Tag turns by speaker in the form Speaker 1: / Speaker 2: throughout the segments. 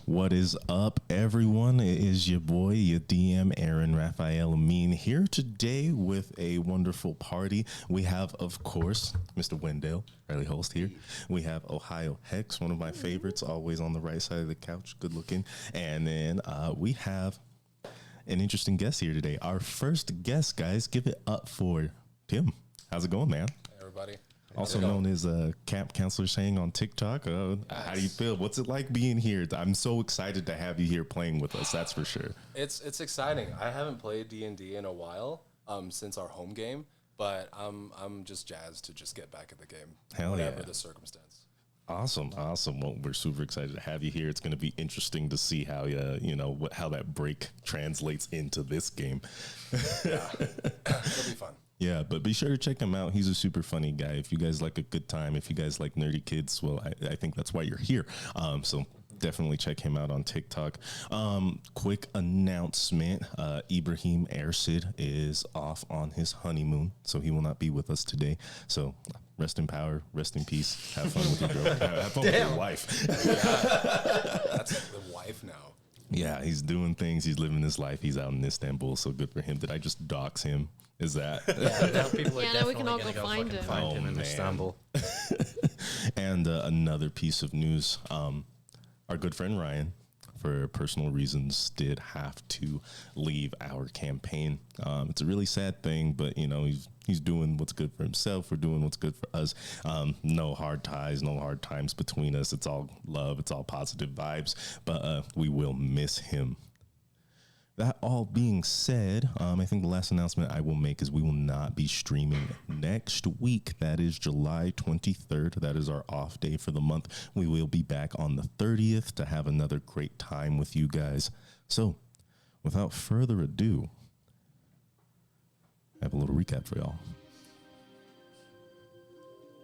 Speaker 1: What is up, everyone? It is your boy, your DM, Aaron Raphael Amin, here today with a wonderful party. We have, of course, Mr. Wendell, Riley Holst here. We have Ohio Hex, one of my favorites, always on the right side of the couch, good looking. And then we have an interesting guest here today. Our first guest, guys, give it up for Tim. How's it going, man?
Speaker 2: Hey, everybody.
Speaker 1: Also known as Camp Counselor Saying on TikTok. How do you feel? What's it like being here? I'm so excited to have you here playing with us. That's for sure.
Speaker 2: It's exciting. I haven't played D&D in a while, since our home game, but I'm just jazzed to just get back in the game.
Speaker 1: Hell
Speaker 2: whatever
Speaker 1: yeah.
Speaker 2: the circumstance.
Speaker 1: Awesome. Well, we're super excited to have you here. It's going to be interesting to see how how that break translates into this game.
Speaker 2: Yeah, it'll be fun.
Speaker 1: Yeah, but be sure to check him out. He's a super funny guy. If you guys like a good time, if you guys like nerdy kids, well, I think that's why you're here. So definitely check him out on TikTok. Quick announcement. Ibrahim Ersid is off on his honeymoon, so he will not be with us today. So rest in power, rest in peace. Have fun with your girl. Have fun with your wife.
Speaker 2: That's the wife now.
Speaker 1: Yeah, he's doing things. He's living his life. He's out in Istanbul, so good for him. Did I just dox him? Is that?
Speaker 3: Yeah, now people are
Speaker 4: Yeah, now we can all
Speaker 3: definitely
Speaker 4: go
Speaker 3: going to
Speaker 4: find
Speaker 3: find
Speaker 4: him.
Speaker 3: him in
Speaker 1: man.
Speaker 3: Istanbul.
Speaker 1: And another piece of news, our good friend Ryan, for personal reasons, did have to leave our campaign. It's a really sad thing, but he's doing what's good for himself. We're doing what's good for us. No hard ties, no hard times between us. It's all love. It's all positive vibes. But we will miss him. That all being said, I think the last announcement I will make is we will not be streaming next week. That is July 23rd. That is our off day for the month. We will be back on the 30th to have another great time with you guys. So, without further ado, I have a little recap for y'all.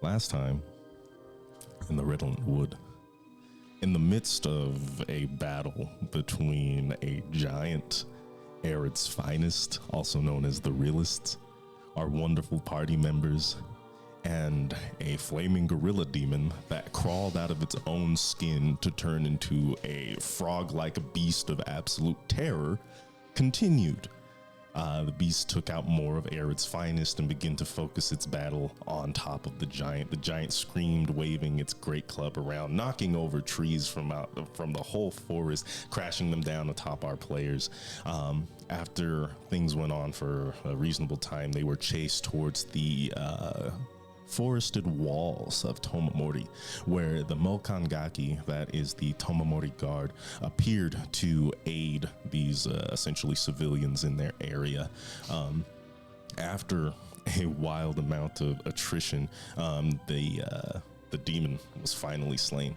Speaker 1: Last time, in the Redland Wood, in the midst of a battle between a giant, Arid's finest, also known as the Realists, our wonderful party members, and a flaming gorilla demon that crawled out of its own skin to turn into a frog-like beast of absolute terror, continued. The beast took out more of Arid's finest and began to focus its battle on top of the giant. The giant screamed, waving its great club around, knocking over trees from the whole forest, crashing them down atop our players. After things went on for a reasonable time, they were chased towards the forested walls of Tomomori, where the Mokangaki, that is the Tomomori guard, appeared to aid these essentially civilians in their area. After a wild amount of attrition, the demon was finally slain.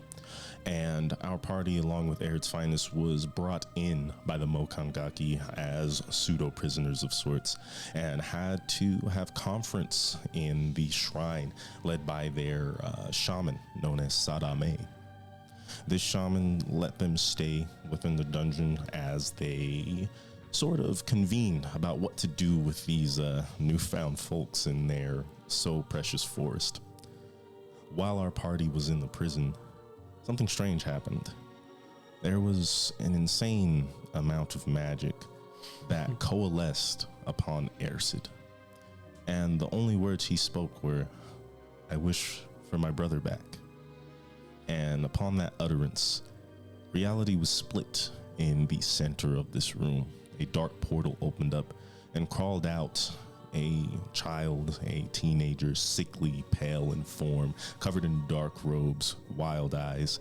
Speaker 1: And our party, along with Arid's finest, was brought in by the Mokangaki as pseudo-prisoners of sorts and had to have conference in the shrine led by their shaman, known as Sadame. This shaman let them stay within the dungeon as they sort of convened about what to do with these newfound folks in their so precious forest. While our party was in the prison, something strange happened. There was an insane amount of magic that coalesced upon Ersid. And the only words he spoke were, "I wish for my brother back." And upon that utterance, reality was split in the center of this room. A dark portal opened up and crawled out a child, a teenager, sickly, pale in form, covered in dark robes, wild eyes,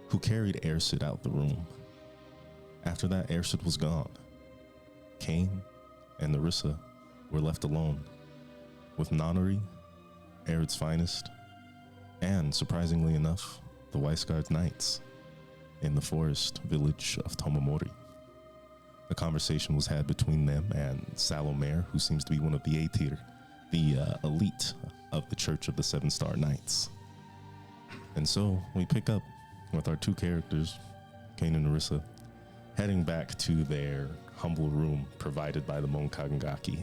Speaker 1: who carried Ersid out the room. After that, Ersid was gone. Kane and Narissa were left alone with Nanori, Arid's finest, and, surprisingly enough, the Weisgard Knights in the forest village of Tomomori. A conversation was had between them and Salomare, who seems to be one of the Aetir, the elite of the Church of the Seven Star Knights. And so we pick up with our two characters, Kane and Narissa, heading back to their humble room provided by the Mokangaki.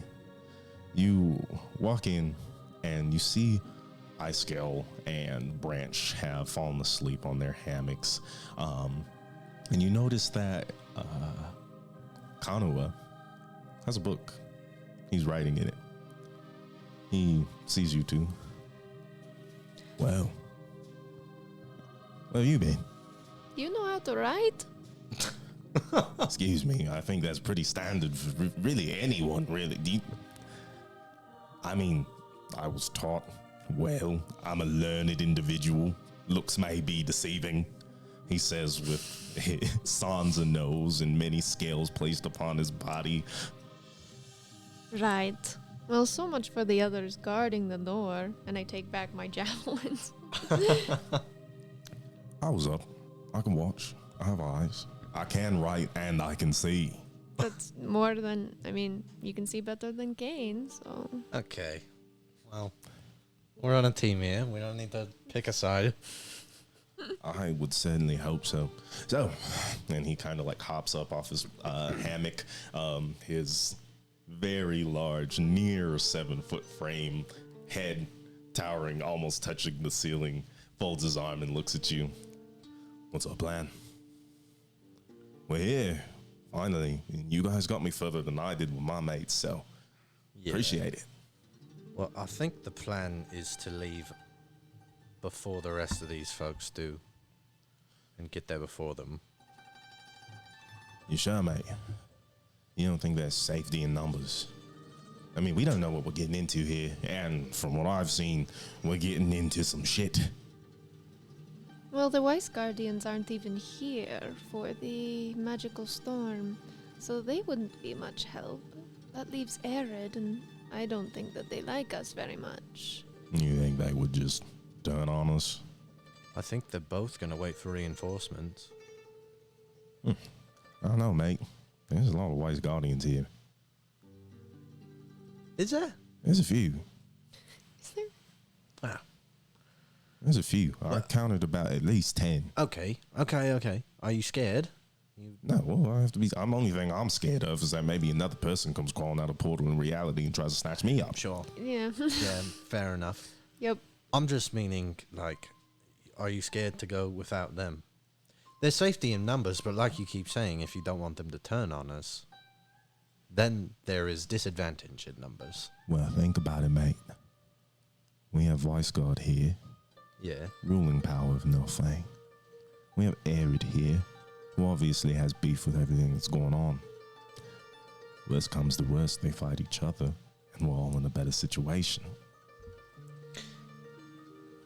Speaker 1: You walk in and you see Icescale and Branch have fallen asleep on their hammocks. And you notice that Kanua has a book. He's writing in it. He sees you two. Well, where have you been?
Speaker 3: You know how to write?
Speaker 1: Excuse me, I think that's pretty standard for really anyone, really. I mean, I was taught well. I'm a learned individual. Looks may be deceiving, he says with sans a nose and many scales placed upon his body.
Speaker 3: Right. Well, so much for the others guarding the door. And I take back my javelins.
Speaker 1: I was up. I can watch. I have eyes. I can write and I can see.
Speaker 3: That's more than, I mean, you can see better than Kane, so.
Speaker 4: Okay. Well, we're on a team here. We don't need to pick a side.
Speaker 1: I would certainly hope so. So, and he kind of like hops up off his hammock. His very large, near 7-foot frame, head towering, almost touching the ceiling, folds his arm and looks at you. What's our plan? We're here, finally. You guys got me further than I did with my mates, so appreciate it.
Speaker 4: Well, I think the plan is to leave before the rest of these folks do and get there before them.
Speaker 1: You sure, mate? You don't think there's safety in numbers? I mean, we don't know what we're getting into here, and from what I've seen, we're getting into some shit.
Speaker 3: Well, the Wise Guardians aren't even here for the magical storm, so they wouldn't be much help. That leaves Arid, and I don't think that they like us very much.
Speaker 1: You think they would just turn on us?
Speaker 4: I think they're both going to wait for reinforcements.
Speaker 1: I don't know, mate. There's a lot of Wise Guardians here.
Speaker 4: Is there?
Speaker 1: There's a few.
Speaker 3: Is there?
Speaker 4: Wow.
Speaker 1: There's a few. I counted about at least 10.
Speaker 4: Okay. Are you scared?
Speaker 1: No, well, I have to be. I'm only thing I'm scared of is that maybe another person comes crawling out of portal in reality and tries to snatch me up.
Speaker 4: Sure.
Speaker 3: Yeah.
Speaker 4: Yeah, fair enough.
Speaker 3: Yep.
Speaker 4: I'm just meaning, like, are you scared to go without them? There's safety in numbers, but like you keep saying, if you don't want them to turn on us, then there is disadvantage in numbers.
Speaker 1: Well, think about it, mate. We have Vice Guard here,
Speaker 4: Yeah.
Speaker 1: ruling power of Northfang. We have Arid here, who obviously has beef with everything that's going on. Worst comes to worst, they fight each other, and we're all in a better situation.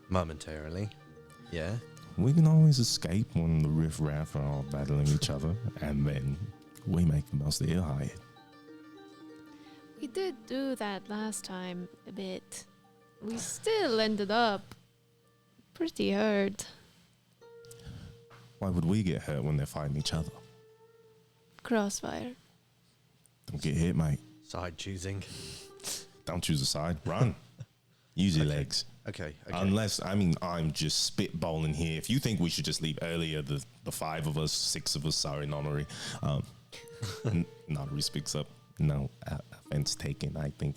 Speaker 4: Momentarily. Yeah.
Speaker 1: We can always escape when the riffraff are all battling each other, and then we make the most of it hide.
Speaker 3: We did do that last time a bit. We still ended up pretty hurt.
Speaker 1: Why would we get hurt when they're fighting each other?
Speaker 3: Crossfire.
Speaker 1: Don't get hit, mate.
Speaker 4: Side choosing.
Speaker 1: Don't choose a side. Run. Use your legs.
Speaker 4: Okay.
Speaker 1: Unless, I mean, I'm just spitballing here. If you think we should just leave earlier, the 5 of us, 6 of us, sorry, Nonary. Nonary speaks up. No offense taken, I think.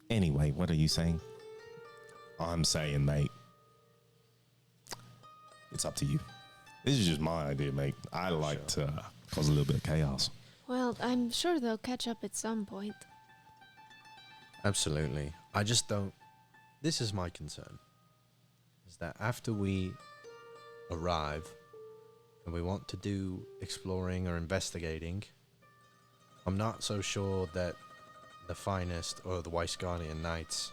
Speaker 1: Anyway, what are you saying? I'm saying, mate, it's up to you. This is just my idea, mate. I like to cause a little bit of chaos.
Speaker 3: Well, I'm sure they'll catch up at some point.
Speaker 4: Absolutely. I just don't. This is my concern. Is that after we arrive and we want to do exploring or investigating, I'm not so sure that the Finest or the Wise Guardian Knights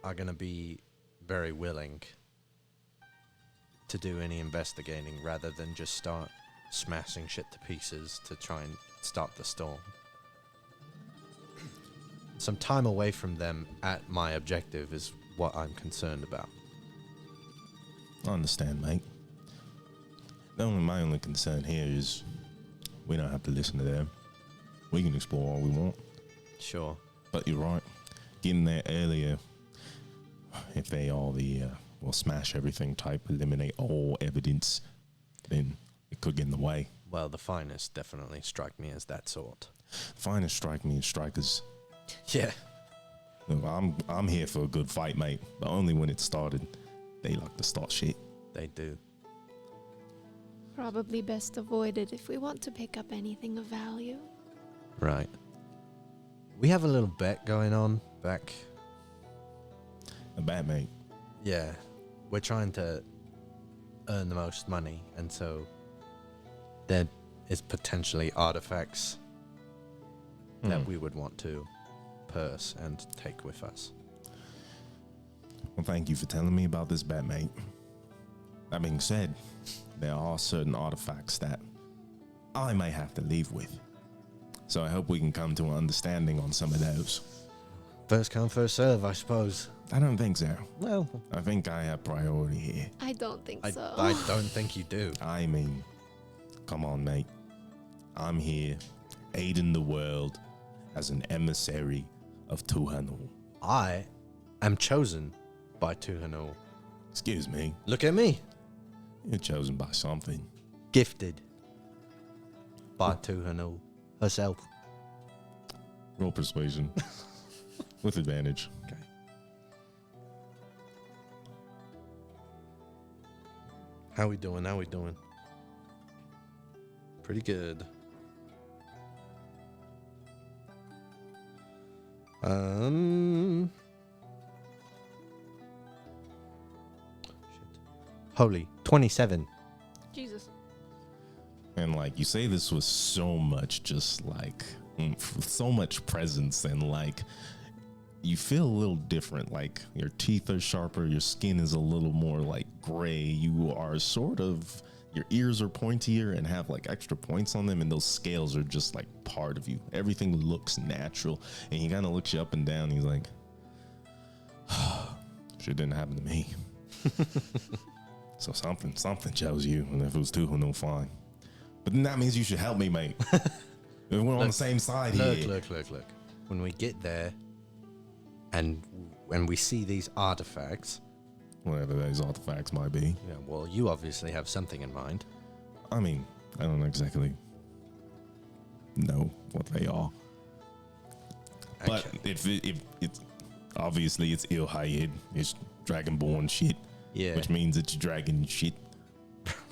Speaker 4: are going to be very willing to do any investigating rather than just start smashing shit to pieces to try and stop the storm. Some time away from them at my objective is what I'm concerned about.
Speaker 1: I understand, mate. My only concern here is we don't have to listen to them. We can explore all we want.
Speaker 4: Sure.
Speaker 1: But you're right. Getting there earlier, if they are the will smash everything type, eliminate all evidence, then it could get in the way.
Speaker 4: Well, the Finest definitely strike me as that sort.
Speaker 1: Finest strike me as strikers.
Speaker 4: Yeah.
Speaker 1: Look, I'm here for a good fight, mate. But only when it started. They like to start shit.
Speaker 4: They do.
Speaker 3: Probably best avoided if we want to pick up anything of value.
Speaker 4: Right. We have a little bet going on back.
Speaker 1: A Batmate.
Speaker 4: Yeah. We're trying to earn the most money, and so there is potentially artifacts that we would want to purse and take with us.
Speaker 1: Well, thank you for telling me about this, Batmate. That being said, there are certain artifacts that I may have to leave with. So I hope we can come to an understanding on some of those.
Speaker 4: First come, first serve, I suppose.
Speaker 1: I don't think so.
Speaker 4: Well,
Speaker 1: I think I have priority here.
Speaker 3: I don't think so.
Speaker 4: I don't think you do.
Speaker 1: I mean, come on, mate. I'm here, aiding the world as an emissary of Tuhanul.
Speaker 4: I am chosen by Tuhanul.
Speaker 1: Excuse me,
Speaker 4: Look at me.
Speaker 1: you're chosen by something.
Speaker 4: Gifted by Tuhanul herself.
Speaker 1: Roll persuasion. With advantage.
Speaker 4: Okay. How we doing? Pretty good. Shit. Holy, 27.
Speaker 3: Jesus.
Speaker 1: And like you say this with so much just like so much presence, and like you feel a little different. Like your teeth are sharper, your skin is a little more like gray. You are sort of, your ears are pointier and have like extra points on them, and those scales are just like part of you. Everything looks natural, and he kind of looks you up and down. He's like, shit didn't happen to me. So something chose you, and if it was two, no fine. But then that means you should help me, mate. We're on the same side here.
Speaker 4: Look. When we get there, and when we see these artifacts,
Speaker 1: Whatever those artifacts might be.
Speaker 4: yeah, well, you obviously have something in mind.
Speaker 1: I mean, I don't exactly know what they are. But
Speaker 4: Okay.
Speaker 1: if it's obviously it's Ilhaid, it's dragonborn shit,
Speaker 4: Yeah,
Speaker 1: which means it's dragon shit.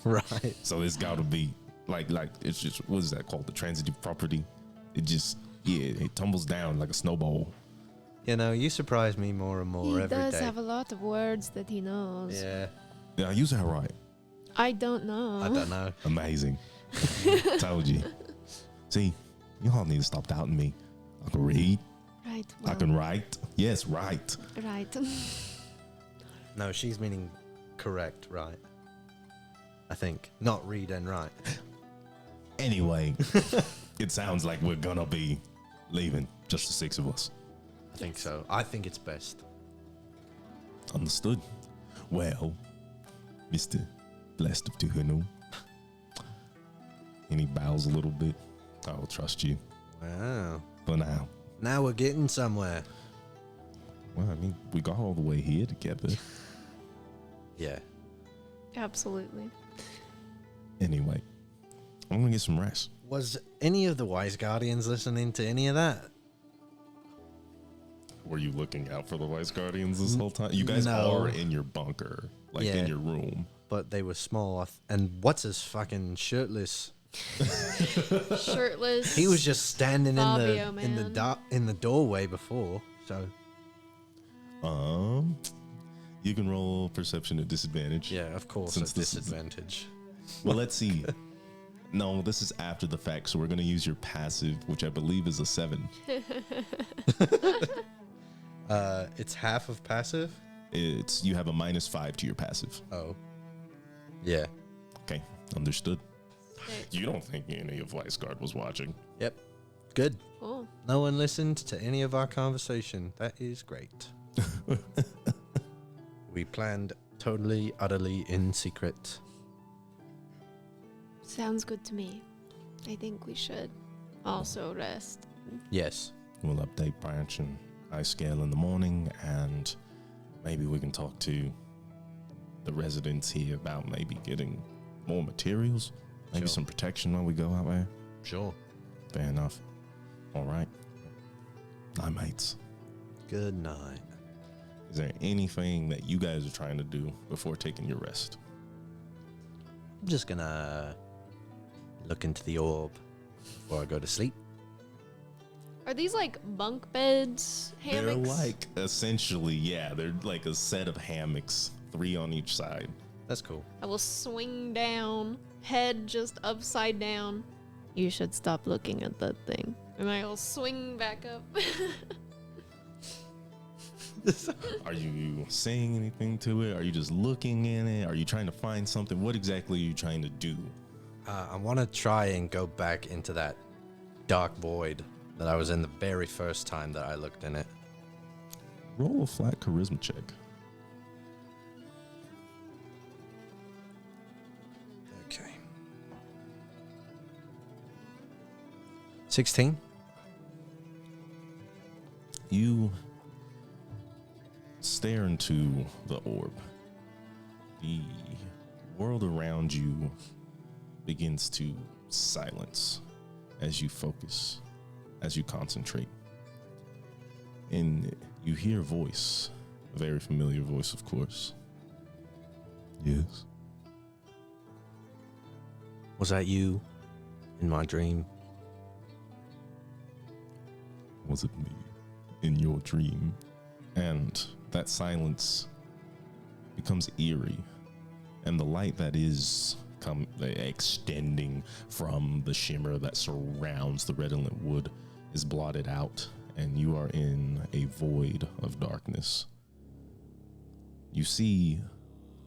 Speaker 4: right.
Speaker 1: So it's got to be like it's just, what is that called? The transitive property. It just it tumbles down like a snowball.
Speaker 4: You know, you surprise me more and more
Speaker 3: He
Speaker 4: every
Speaker 3: does
Speaker 4: day.
Speaker 3: have a lot of words that he knows.
Speaker 4: Yeah,
Speaker 1: Did I use that right?
Speaker 3: I don't know.
Speaker 4: I don't know.
Speaker 1: Amazing. Told you. See, you all need to stop doubting me. I can read.
Speaker 3: Right.
Speaker 1: I
Speaker 3: Well,
Speaker 1: can write. Yes, right.
Speaker 3: right.
Speaker 4: No, she's meaning correct, right? I think. Not read and write.
Speaker 1: Anyway, it sounds like we're gonna be leaving, just the six of us.
Speaker 4: I think so. I think it's best.
Speaker 1: Understood. Well, Mr. Blessed of Tuhanu. And he bows a little bit. I will trust you
Speaker 4: Wow.
Speaker 1: for now.
Speaker 4: Now we're getting somewhere.
Speaker 1: Well, I mean, we got all the way here together.
Speaker 4: Yeah.
Speaker 3: Absolutely.
Speaker 1: Anyway, I'm gonna get some rest.
Speaker 4: Was any of the Wise Guardians listening to any of that?
Speaker 1: Were you looking out for the Wise Guardians this whole time? You guys
Speaker 4: No.
Speaker 1: are in your bunker, like
Speaker 4: Yeah.
Speaker 1: in your room.
Speaker 4: But they were small. And what's his fucking shirtless?
Speaker 3: Shirtless.
Speaker 4: He was just standing
Speaker 3: Fabio,
Speaker 4: in the
Speaker 3: man.
Speaker 4: in the doorway before. So
Speaker 1: You can roll perception at disadvantage.
Speaker 4: yeah, of course,
Speaker 1: Since
Speaker 4: a
Speaker 1: this is-
Speaker 4: disadvantage.
Speaker 1: Well, let's see. No, this is after the fact, so we're gonna use your passive, which I believe is a 7.
Speaker 4: It's half of passive.
Speaker 1: It's you have a -5 to your passive.
Speaker 4: Oh, yeah.
Speaker 1: Okay, understood.
Speaker 3: Okay.
Speaker 1: You don't think any of Weisgard was watching?
Speaker 4: Yep. Good.
Speaker 3: Oh,
Speaker 4: No one listened to any of our conversation. That is great. We planned totally, utterly in secret.
Speaker 3: sounds good to me. I think we should also rest.
Speaker 4: Yes.
Speaker 1: We'll update Branch and Ice Scale in the morning, and maybe we can talk to the residents here about maybe getting more materials, maybe
Speaker 4: Sure.
Speaker 1: some protection while we go out there.
Speaker 4: Sure.
Speaker 1: Fair enough. All right. Night, mates.
Speaker 4: Good night.
Speaker 1: Is there anything that you guys are trying to do before taking your rest?
Speaker 4: I'm just gonna look into the orb before I go to sleep.
Speaker 3: Are these like bunk beds, hammocks?
Speaker 1: They're like essentially, yeah, they're like a set of hammocks, 3 on each side.
Speaker 4: That's cool.
Speaker 3: I will swing down, head just upside down. You should stop looking at that thing. And I'll swing back up.
Speaker 1: Are you saying anything to it? Are you just looking in it? Are you trying to find something? What exactly are you trying to do?
Speaker 4: I want to try and go back into that dark void that I was in the very first time that I looked in it.
Speaker 1: Roll a flat charisma check.
Speaker 4: Okay. 16?
Speaker 1: You stare into the orb. The world around you begins to silence as you focus, as you concentrate. And you hear a voice, a very familiar voice, of course. Yes.
Speaker 4: Was that you in my dream?
Speaker 1: Was it me in your dream? And that silence becomes eerie, and the light that is extending from the shimmer that surrounds the redolent wood is blotted out, and you are in a void of darkness. You see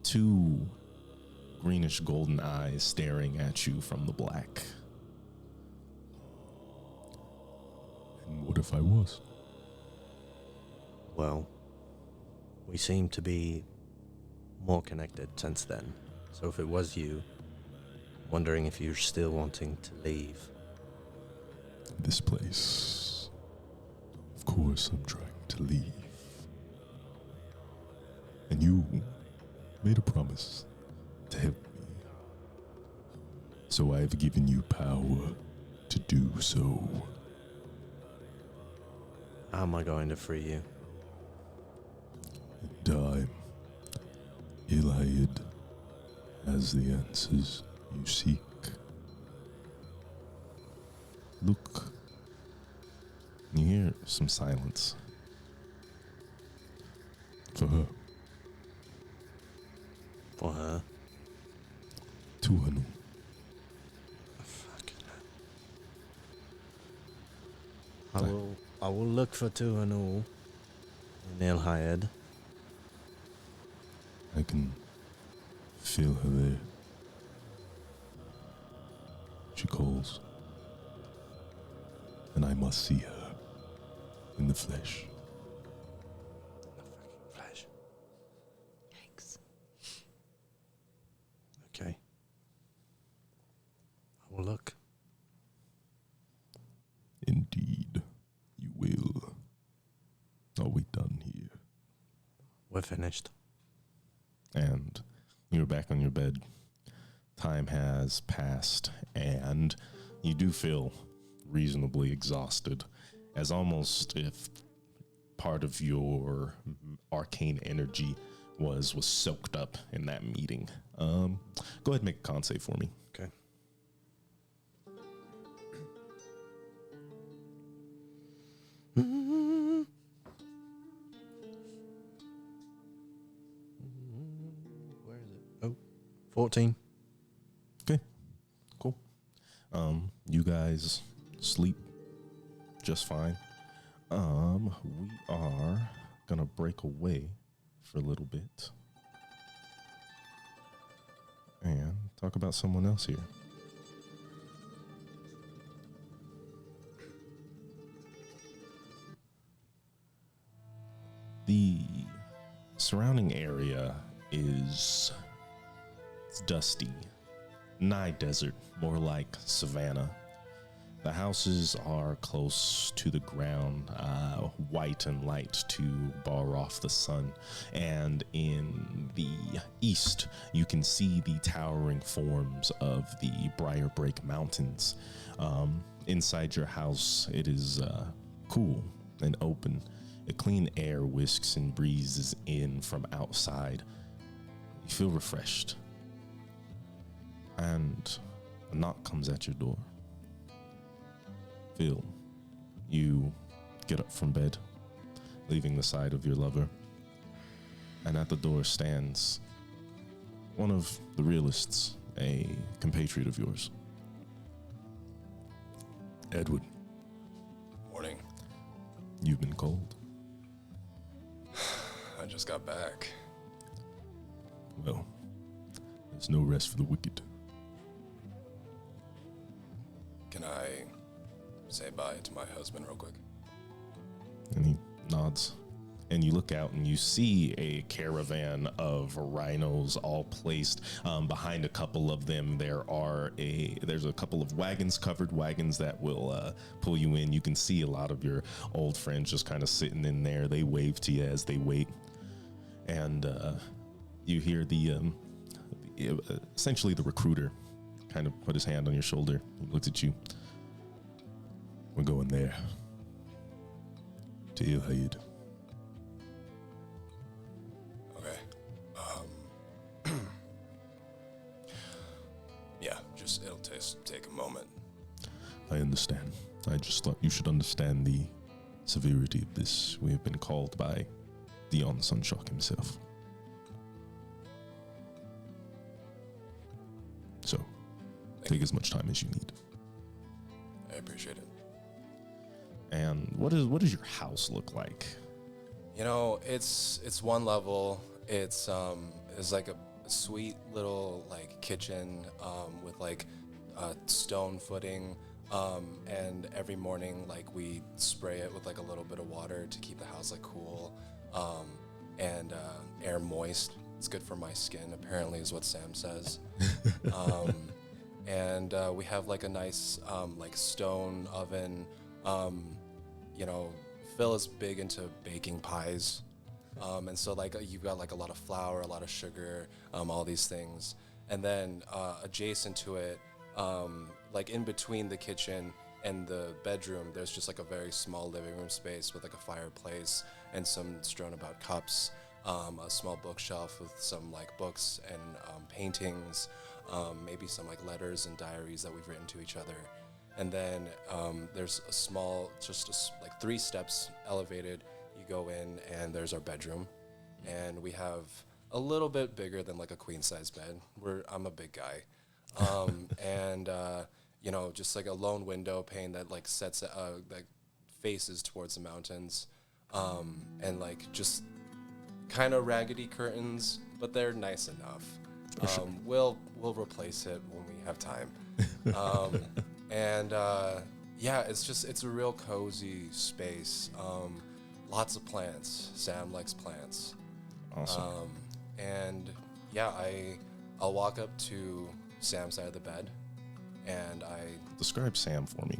Speaker 1: 2 greenish golden eyes staring at you from the black. And what if I was?
Speaker 4: Well, we seem to be more connected since then. So if it was you, wondering if you're still wanting to leave.
Speaker 1: This place. Of course I'm trying to leave. And you made a promise to help me. So I have given you power to do so.
Speaker 4: How am I going to free you?
Speaker 1: And Eliad, has the answers you seek. Look. You hear some silence. For her.
Speaker 4: For her?
Speaker 1: Tuhanu.
Speaker 4: Fucking hell. I will look for Tuhanu in Ilhayed.
Speaker 1: I can feel her there. She calls. And I must see her in the flesh.
Speaker 4: The fucking flesh.
Speaker 3: Yikes.
Speaker 4: Okay. I will look.
Speaker 1: Indeed, you will. Are we done here?
Speaker 4: We're finished.
Speaker 1: And you're back on your bed. Time has passed, and you do feel reasonably exhausted, as almost if part of your arcane energy was soaked up in that meeting. Go ahead and make a con save for me.
Speaker 4: Okay. Where is it? Oh, 14.
Speaker 1: Okay, cool. You guys sleep just fine. We are gonna break away for a little bit and talk about someone else here. The surrounding area is it's dusty, nigh desert, more like savanna. The houses are close to the ground, white and light to bar off the sun. And in the east, you can see the towering forms of the Briarbreak Mountains. Inside your house, it is cool and open. A clean air whisks and breezes in from outside. You feel refreshed. and a knock comes at your door. Phil, you get up from bed, leaving the side of your lover, and at the door stands one of the realists, a compatriot of yours. Edward,
Speaker 2: Morning.
Speaker 1: you've been called.
Speaker 2: I just got back.
Speaker 1: Well, there's no rest for the wicked.
Speaker 2: Can I say bye to my husband real quick?
Speaker 1: And he nods. And you look out and you see a caravan of rhinos all placed behind a couple of them. There's a couple of covered wagons that will pull you in. You can see a lot of your old friends just kind of sitting in there. They wave to you as they wait. And you hear essentially the recruiter kind of put his hand on your shoulder. He looks at you. We're going there. To you, Hayed.
Speaker 2: Okay. Yeah, just it'll take a moment.
Speaker 1: I understand. I just thought you should understand the severity of this. We have been called by Dion Sunshock himself. So, take as much time as you need.
Speaker 2: I appreciate it.
Speaker 1: And what does your house look like?
Speaker 2: You know, it's one level. It's like a sweet little like kitchen with like stone footing. And every morning, like we spray it with like a little bit of water to keep the house like cool and air moist. It's good for my skin, apparently, is what Sam says. And we have like a nice like stone oven. You know, Phil is big into baking pies. And so like you've got like a lot of flour, a lot of sugar, all these things. And then adjacent to it, like in between the kitchen and the bedroom, there's just like a very small living room space with like a fireplace and some strewn about cups, a small bookshelf with some like books and paintings, maybe some like letters and diaries that we've written to each other. And then there's a small, like 3 steps elevated. You go in and there's our bedroom. And we have a little bit bigger than like a queen size bed. I'm a big guy. And, you know, just like a lone window pane that like like faces towards the mountains. And like just kind of raggedy curtains, but they're nice enough.
Speaker 1: Sure.
Speaker 2: We'll replace it when we have time. And yeah, it's a real cozy space. Lots of plants. Sam likes plants.
Speaker 1: Awesome.
Speaker 2: And yeah, I'll walk up to Sam's side of the bed, and
Speaker 1: Describe Sam for me.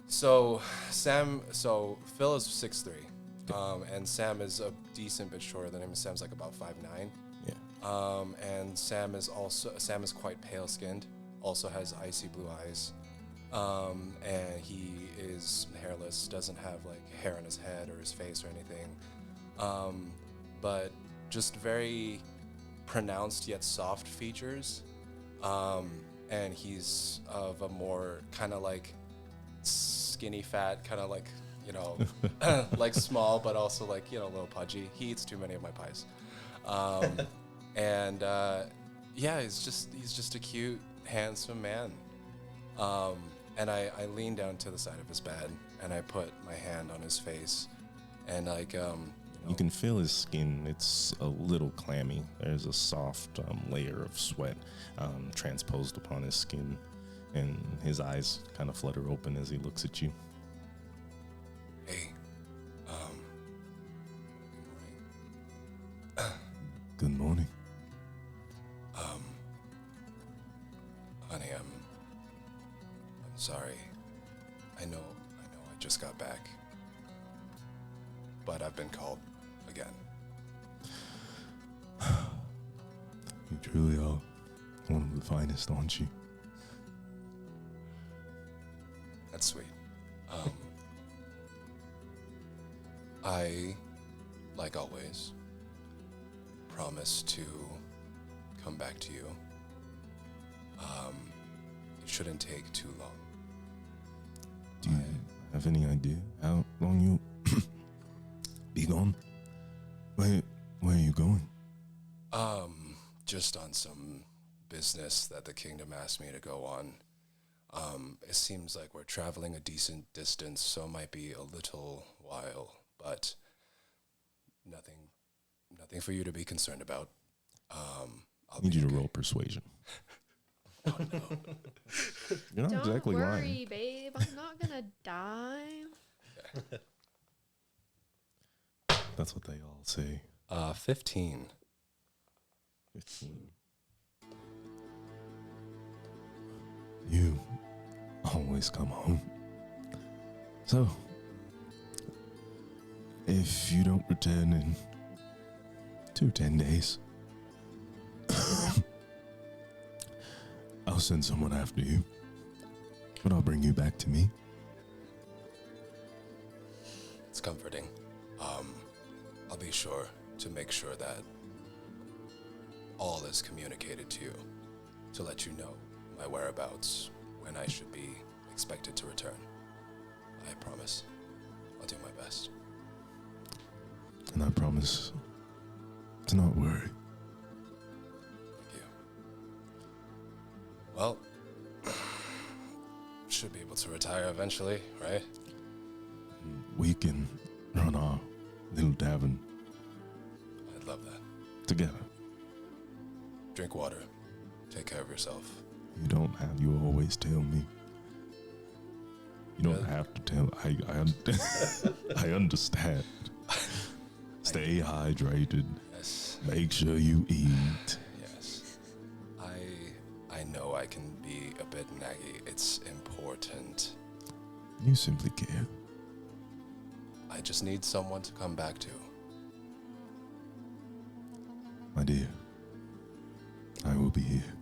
Speaker 2: So Phil is 6'3", and Sam is a decent bit shorter than him. Sam's like about 5'9".
Speaker 1: Yeah.
Speaker 2: And Sam is quite pale skinned. Also has icy blue eyes. And he is hairless, doesn't have like hair on his head or his face or anything. But just very pronounced yet soft features. And he's of a more kind of like skinny fat, kind of like, you know, like small, but also like, you know, a little pudgy. He eats too many of my pies. And yeah, he's just a cute, handsome man. And I lean down to the side of his bed and I put my hand on his face and like,
Speaker 1: You can feel his skin. It's a little clammy. There's a soft layer of sweat transposed upon his skin, and his eyes kind of flutter open as he looks at you.
Speaker 2: hey,
Speaker 1: Good morning.
Speaker 2: honey, I'm sorry. I know I just got back, but I've been called again.
Speaker 1: You truly are one of the finest, aren't you?
Speaker 2: That's sweet. I, like always, promise to come back to you It shouldn't take too long.
Speaker 1: Do you have any idea how long you'll be gone? Where are you going?
Speaker 2: Just on some business that the kingdom asked me to go on. It seems like we're traveling a decent distance, so it might be a little while, but nothing for you to be concerned about. I'll
Speaker 1: Need
Speaker 2: be
Speaker 1: you to
Speaker 2: okay.
Speaker 1: roll persuasion.
Speaker 2: Oh, no.
Speaker 1: You're not
Speaker 3: Don't
Speaker 1: exactly
Speaker 3: worry,
Speaker 1: lying.
Speaker 3: babe. I'm not gonna die.
Speaker 1: That's what they all say.
Speaker 2: 15.
Speaker 1: 15. You always come home. So, if you don't return in 10 days, I'll send someone after you. But I'll bring you back to me.
Speaker 2: It's comforting. I'll be sure to make sure that all is communicated to you to let you know my whereabouts, when I should be expected to return. I promise. I'll do my best.
Speaker 1: And I promise to not worry.
Speaker 2: Thank you. Well, should be able to retire eventually, right?
Speaker 1: We can run our little tavern
Speaker 2: I'd love that.
Speaker 1: together.
Speaker 2: Drink water. Take care of yourself.
Speaker 1: You don't have. You always tell me. You don't
Speaker 2: Really?
Speaker 1: have to tell. I understand. Stay hydrated.
Speaker 2: Yes.
Speaker 1: Make sure you eat.
Speaker 2: Yes. I know I can be a bit naggy. It's important.
Speaker 1: You simply care.
Speaker 2: I just need someone to come back to.
Speaker 1: My dear, I will be here.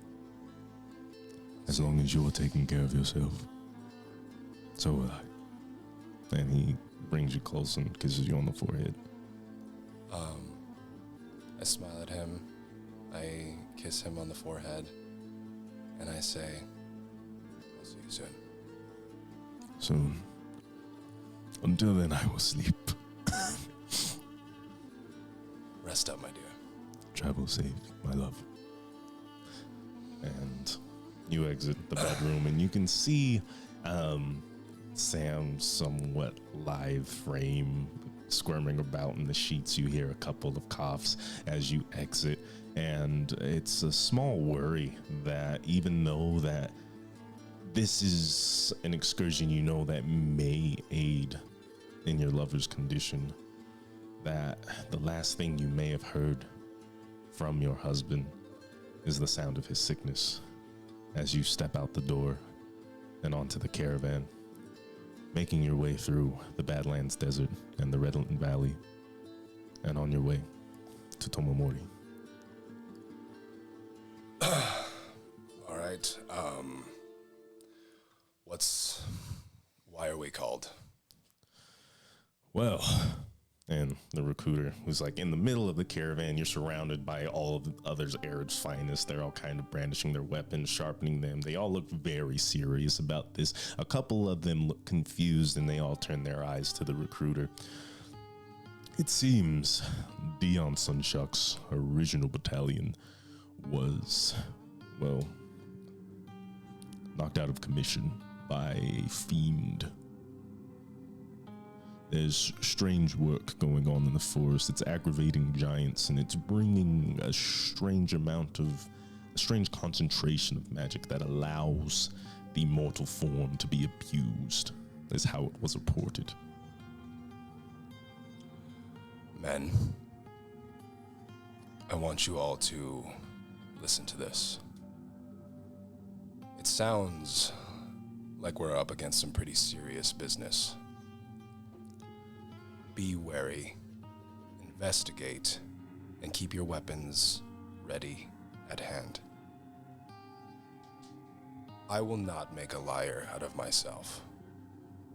Speaker 1: As long as you're taking care of yourself. So will I. And he brings you close and kisses you on the forehead.
Speaker 2: I smile at him. I kiss him on the forehead. And I say, I'll see you soon.
Speaker 1: Soon. Until then, I will sleep.
Speaker 2: Rest up, my dear.
Speaker 1: Travel safe, my love. And you exit the bedroom, and you can see Sam's somewhat live frame squirming about in the sheets. You hear a couple of coughs as you exit, and it's a small worry that even though that this is an excursion you know that may aid in your lover's condition, that the last thing you may have heard from your husband is the sound of his sickness as you step out the door and onto the caravan, making your way through the Badlands Desert and the Redland Valley and on your way to Tomomori.
Speaker 2: All right. Why are we called?
Speaker 1: Well, and the recruiter who's like in the middle of the caravan, you're surrounded by all of the others, Aird's finest. They're all kind of brandishing their weapons, sharpening them. They all look very serious about this. A couple of them look confused, and they all turn their eyes to the recruiter. It seems Dion Sunshock's original battalion was, well, knocked out of commission by a fiend. There's strange work going on in the forest. It's aggravating giants, and it's bringing a strange concentration of magic that allows the mortal form to be abused, is how it was reported.
Speaker 2: Men, I want you all to listen to this. It sounds like we're up against some pretty serious business. Be wary, investigate, and keep your weapons ready at hand. I will not make a liar out of myself.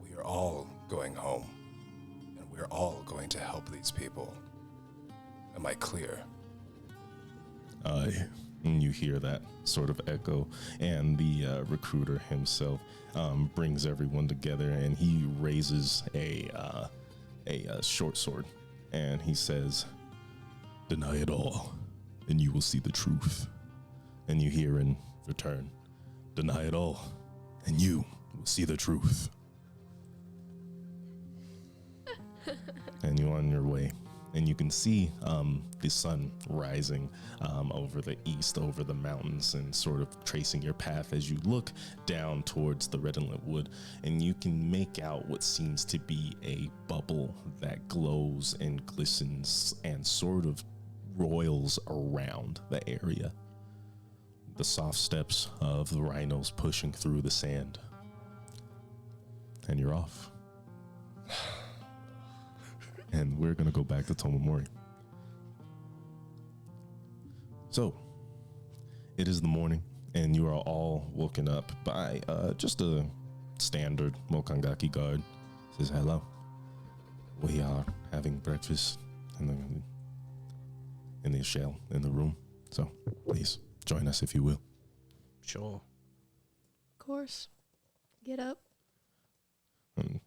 Speaker 2: We are all going home, and we're all going to help these people. Am I clear?
Speaker 1: Aye. And you hear that sort of echo, and the recruiter himself brings everyone together, and he raises a short sword, and he says, "Deny it all, and you will see the truth." And you hear in return, "Deny it all, and you will see the truth." And you're on your way. And you can see the sun rising over the east, over the mountains, and sort of tracing your path as you look down towards the redolent wood. And you can make out what seems to be a bubble that glows and glistens and sort of roils around the area. The soft steps of the rhinos pushing through the sand. And you're off. And we're going to go back to Tomomori. So, it is the morning, and you are all woken up by just a standard Mokangaki guard. Says, "Hello. We are having breakfast in the shell in the room. So, please join us if you will."
Speaker 4: Sure.
Speaker 3: Of course. Get up.
Speaker 1: And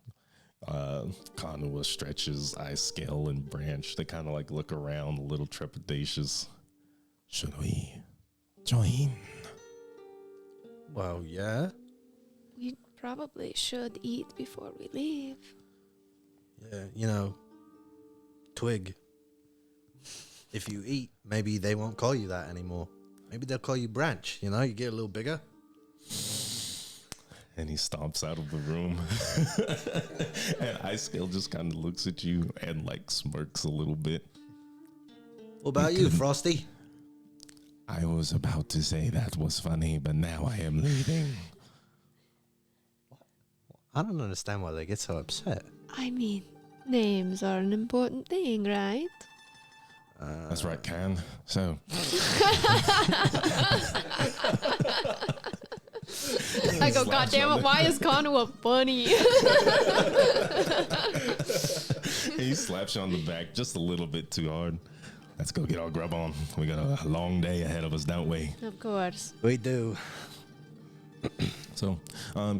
Speaker 1: Kanua stretches Ice Scale and Branch. They kind of like look around, a little trepidatious. "Should we join?"
Speaker 4: Well, yeah.
Speaker 3: We probably should eat before we leave.
Speaker 4: Yeah, you know, Twig. If you eat, maybe they won't call you that anymore. Maybe they'll call you Branch, you know, you get a little bigger.
Speaker 1: And he stomps out of the room. And Ice Scale just kind of looks at you and like smirks a little bit.
Speaker 4: What about you, Frosty?
Speaker 1: "I was about to say that was funny, but now I am leaving."
Speaker 4: I don't understand why they get so upset.
Speaker 3: I mean, names are an important thing, right?
Speaker 1: That's right, Can. So,
Speaker 3: I go, God damn it, why is Kanua funny?
Speaker 1: he slaps you on the back just a little bit too hard. "Let's go get our grub on. We got a long day ahead of us, don't we?"
Speaker 3: Of course.
Speaker 4: We do.
Speaker 1: So,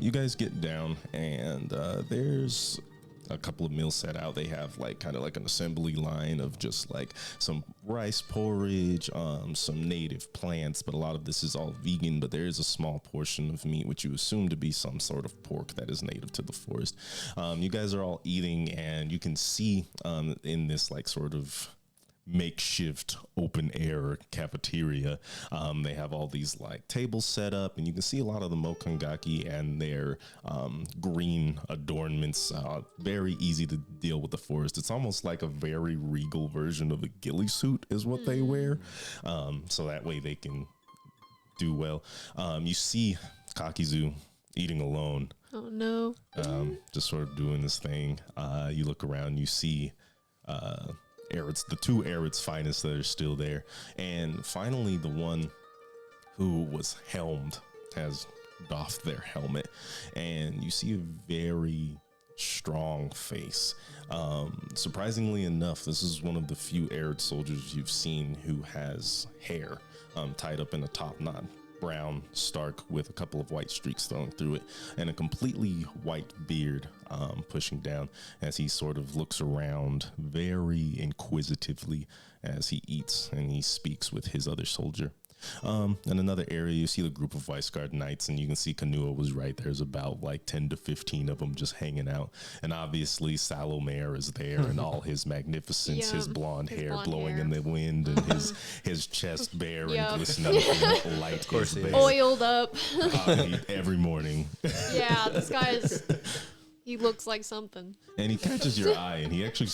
Speaker 1: you guys get down, and there's a couple of meals set out. They have like kind of like an assembly line of just like some rice porridge, some native plants, but a lot of this is all vegan. But there is a small portion of meat, which you assume to be some sort of pork that is native to the forest. You guys are all eating, and you can see in this like sort of makeshift open air cafeteria. They have all these like tables set up, and you can see a lot of the Mokangaki and their green adornments. Very easy to deal with the forest. It's almost like a very regal version of a ghillie suit is what they wear. So that way they can do well. You see Kakizu eating alone.
Speaker 3: Oh no.
Speaker 1: Just sort of doing this thing. You look around, you see Arid's, the two Arid's finest that are still there. And finally, the one who was helmed has doffed their helmet. And you see a very strong face. Surprisingly enough, this is one of the few Arid soldiers you've seen who has hair tied up in a top knot. Brown, stark, with a couple of white streaks thrown through it, and a completely white beard pushing down as he sort of looks around very inquisitively as he eats and he speaks with his other soldier. In another area, you see the group of Vice Guard knights, and you can see Kanua was right. There's about like 10 to 15 of them just hanging out. And obviously, Salomare is there in all his magnificence, his blonde hair blowing in the wind, and his chest bare and glistening from light. Of course,
Speaker 3: oiled up.
Speaker 1: Every morning.
Speaker 3: Yeah, this guy's. He looks like something.
Speaker 1: And he catches your eye, and he actually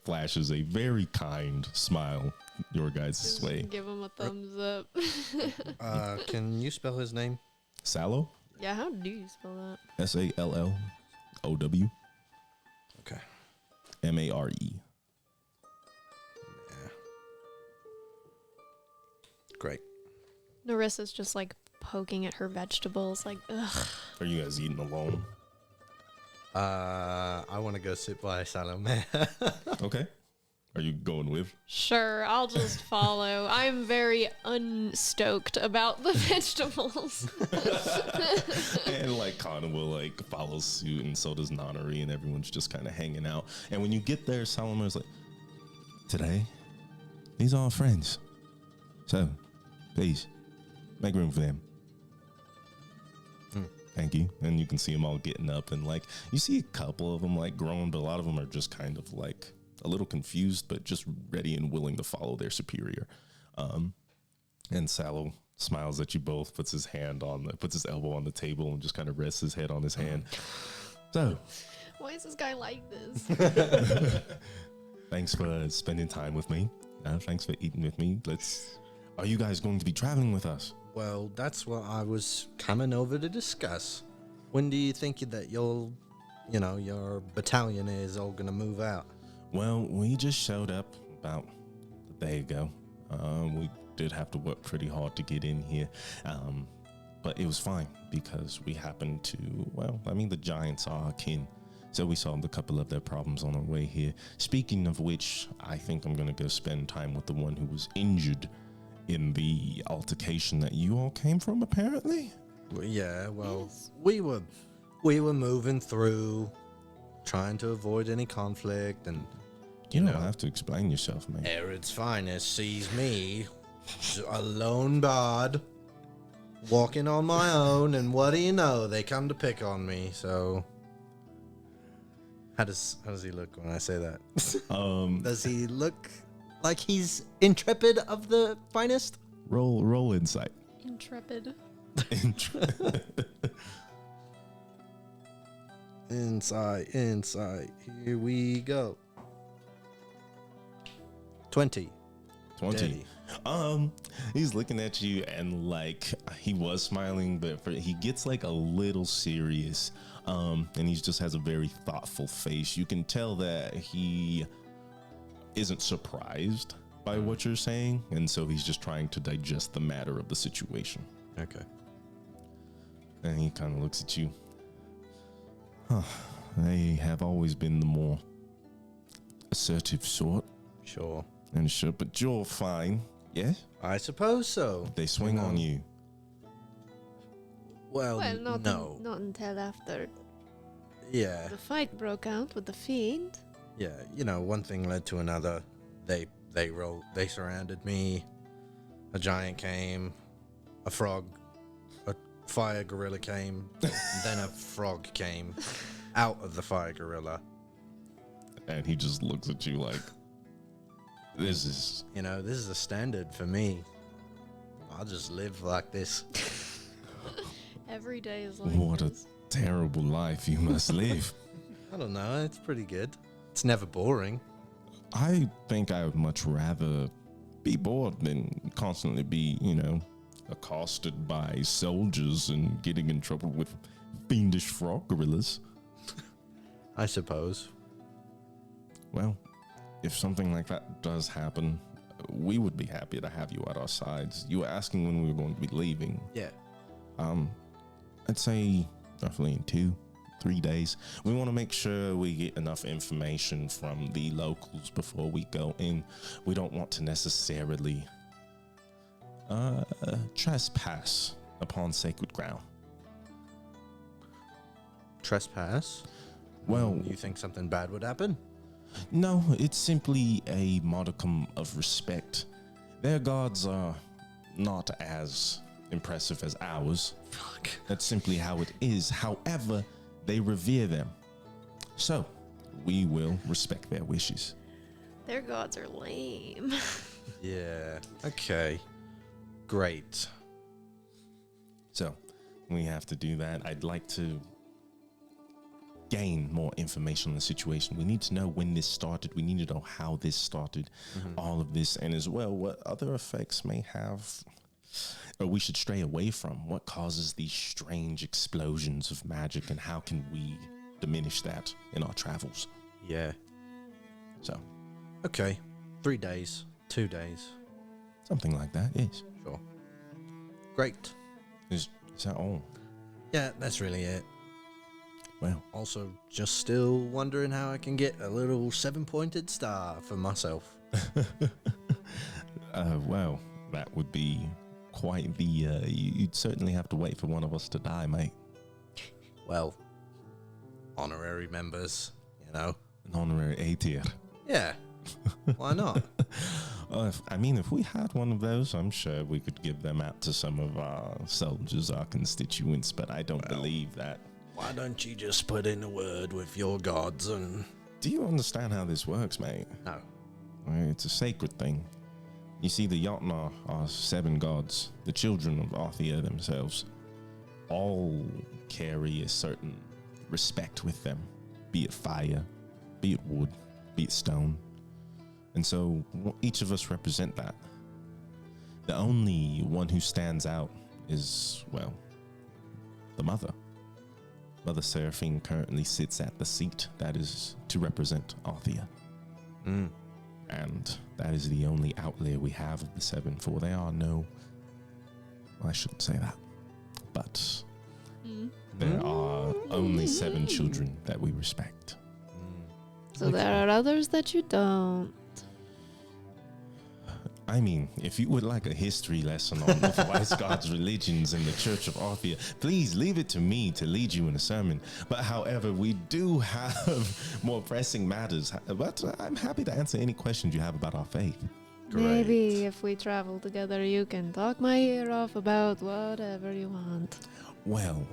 Speaker 1: flashes a very kind smile your guys' way.
Speaker 3: Give him a thumbs up.
Speaker 4: Can you spell his name?
Speaker 1: Sallow?
Speaker 3: Yeah, how do you spell that?
Speaker 1: Sallow.
Speaker 4: Okay.
Speaker 1: Mare.
Speaker 4: Yeah. Great.
Speaker 3: Narissa's just like poking at her vegetables, like, ugh.
Speaker 1: Are you guys eating alone?
Speaker 4: I want to go sit by Salome.
Speaker 1: Okay. Are you going with?
Speaker 3: Sure, I'll just follow. I'm very unstoked about the vegetables.
Speaker 1: And like Connor will like follow suit, and so does Nonnery, and everyone's just kind of hanging out. And when you get there, Salamar's like, "Today, these are our friends. So, please, make room for them." Thank you. And you can see them all getting up, and like you see a couple of them like grown, but a lot of them are just kind of like a little confused, but just ready and willing to follow their superior. And Sallow smiles at you both, puts his elbow on the table, and just kind of rests his head on his hand. So,
Speaker 3: Why is this guy like this?
Speaker 1: thanks for spending time with me. Thanks for eating with me. Are you guys going to be traveling with us?
Speaker 4: Well, that's what I was coming over to discuss. When do you think that your battalion is all gonna move out?
Speaker 1: Well, we just showed up about a day ago. We did have to work pretty hard to get in here. But it was fine because we happened to, the giants are our kin. So we solved a couple of their problems on our way here. Speaking of which, I think I'm going to go spend time with the one who was injured in the altercation that you all came from, apparently.
Speaker 4: Yeah,
Speaker 3: Yes.
Speaker 4: we were moving through, trying to avoid any conflict, and
Speaker 1: You don't have to explain yourself, man.
Speaker 4: Arid's finest sees me, a lone bard, walking on my own, and what do you know? They come to pick on me. So, how does he look when I say that? Does he look like he's intrepid of the finest?
Speaker 1: Roll insight.
Speaker 3: Intrepid.
Speaker 4: Insight. Here we go. 20.
Speaker 1: 20.
Speaker 4: Daddy.
Speaker 1: He's looking at you, and like he was smiling, but he gets like a little serious. And he just has a very thoughtful face. You can tell that he isn't surprised by what you're saying, and so he's just trying to digest the matter of the situation.
Speaker 4: Okay.
Speaker 1: And he kind of looks at you. They have always been the more assertive sort.
Speaker 4: Sure.
Speaker 1: And sure, but you're fine. Yeah?
Speaker 4: I suppose so.
Speaker 1: They swing on you.
Speaker 4: Well,
Speaker 3: Well,
Speaker 4: no.
Speaker 3: not until after
Speaker 4: Yeah.
Speaker 3: the fight broke out with the fiend.
Speaker 4: Yeah. One thing led to another. They surrounded me. A giant came. A fire gorilla came. Then a frog came out of the fire gorilla.
Speaker 1: And he just looks at you like, this is...
Speaker 4: This is a standard for me. I'll just live like this.
Speaker 3: Every day is like
Speaker 1: What a
Speaker 3: this.
Speaker 1: terrible life you must live.
Speaker 4: I don't know. It's pretty good. It's never boring.
Speaker 1: I think I would much rather be bored than constantly be, accosted by soldiers and getting in trouble with fiendish frog gorillas.
Speaker 4: I suppose.
Speaker 1: Well, if something like that does happen, we would be happy to have you at our sides. You were asking when we were going to be leaving.
Speaker 4: Yeah.
Speaker 1: I'd say roughly in 2-3 days. We want to make sure we get enough information from the locals before we go in. We don't want to necessarily trespass upon sacred ground.
Speaker 4: Trespass?
Speaker 1: Well,
Speaker 4: You think something bad would happen?
Speaker 1: no, it's simply a modicum of respect. Their gods are not as impressive as ours.
Speaker 4: Fuck.
Speaker 1: That's simply how it is. However, they revere them. So, we will respect their wishes.
Speaker 3: Their gods are lame.
Speaker 4: Yeah. Okay. Great.
Speaker 1: So, we have to do that. I'd like to gain more information on the situation. We need to know when this started. We need to know how this started, all of this, and as well what other effects may have, or we should stray away from. What causes these strange explosions of magic, and how can we diminish that in our travels?
Speaker 4: Yeah.
Speaker 1: So,
Speaker 4: Okay. 3 days. 2 days.
Speaker 1: something like that, yes.
Speaker 4: Sure. Great.
Speaker 1: Is that all?
Speaker 4: Yeah, that's really it.
Speaker 1: Well,
Speaker 4: Also, just still wondering how I can get a little 7-pointed star for myself.
Speaker 1: well, that would be quite the. You'd certainly have to wait for one of us to die, mate.
Speaker 4: Well, honorary members, you know.
Speaker 1: An honorary A tier.
Speaker 4: Yeah, why not?
Speaker 1: If we had one of those, I'm sure we could give them out to some of our soldiers, our constituents, but I don't believe that.
Speaker 4: Why don't you just put in a word with your gods and...
Speaker 1: Do you understand how this works, mate?
Speaker 4: No.
Speaker 1: It's a sacred thing. You see, the Jotnar are 7 gods, the children of Arthia themselves. All carry a certain respect with them, be it fire, be it wood, be it stone. And so each of us represent that. The only one who stands out is, well, the mother. Mother Seraphine currently sits at the seat that is to represent Arthia.
Speaker 4: Mm.
Speaker 1: And that is the only outlay we have of the 7, for there are no... Well, I shouldn't say that. But there are only 7 children that we respect.
Speaker 3: So there are others that you don't.
Speaker 1: I mean, if you would like a history lesson on the Wise God's religions and the Church of Arthia, please leave it to me to lead you in a sermon. But however, we do have more pressing matters. But I'm happy to answer any questions you have about our faith.
Speaker 3: Maybe if we travel together, you can talk my ear off about whatever you want.
Speaker 1: Well,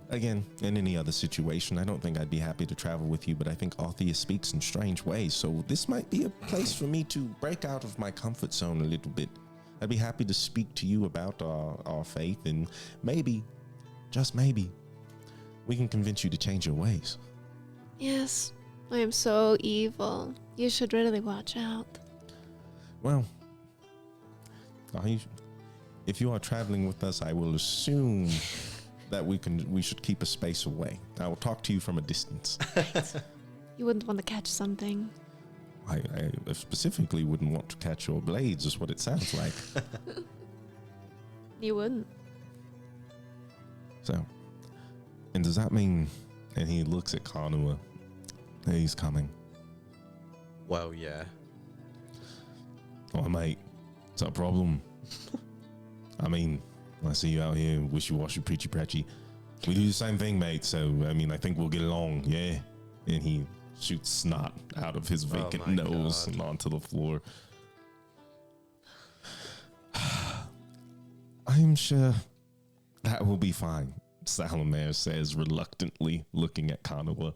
Speaker 1: again, in any other situation, I don't think I'd be happy to travel with you, but I think Arthia speaks in strange ways, so this might be a place for me to break out of my comfort zone a little bit. I'd be happy to speak to you about our faith, and maybe, just maybe, we can convince you to change your ways.
Speaker 3: Yes, I am so evil. You should really watch out.
Speaker 1: Well, if you are traveling with us, I will assume that we should keep a space away. I will talk to you from a distance.
Speaker 3: You wouldn't want to catch something.
Speaker 1: I specifically wouldn't want to catch your blades, is what it sounds like.
Speaker 3: You wouldn't.
Speaker 1: So, and does that mean, and he looks at Kanua, that he's coming?
Speaker 4: Well, yeah.
Speaker 1: Oh, mate, it's a problem. I mean, I see you out here wishy-washy, preachy-pratchy. We do the same thing, mate, so, I think we'll get along, yeah? And he shoots snot out of his vacant nose and onto the floor. I'm sure that will be fine, Salamere says reluctantly, looking at Kanua.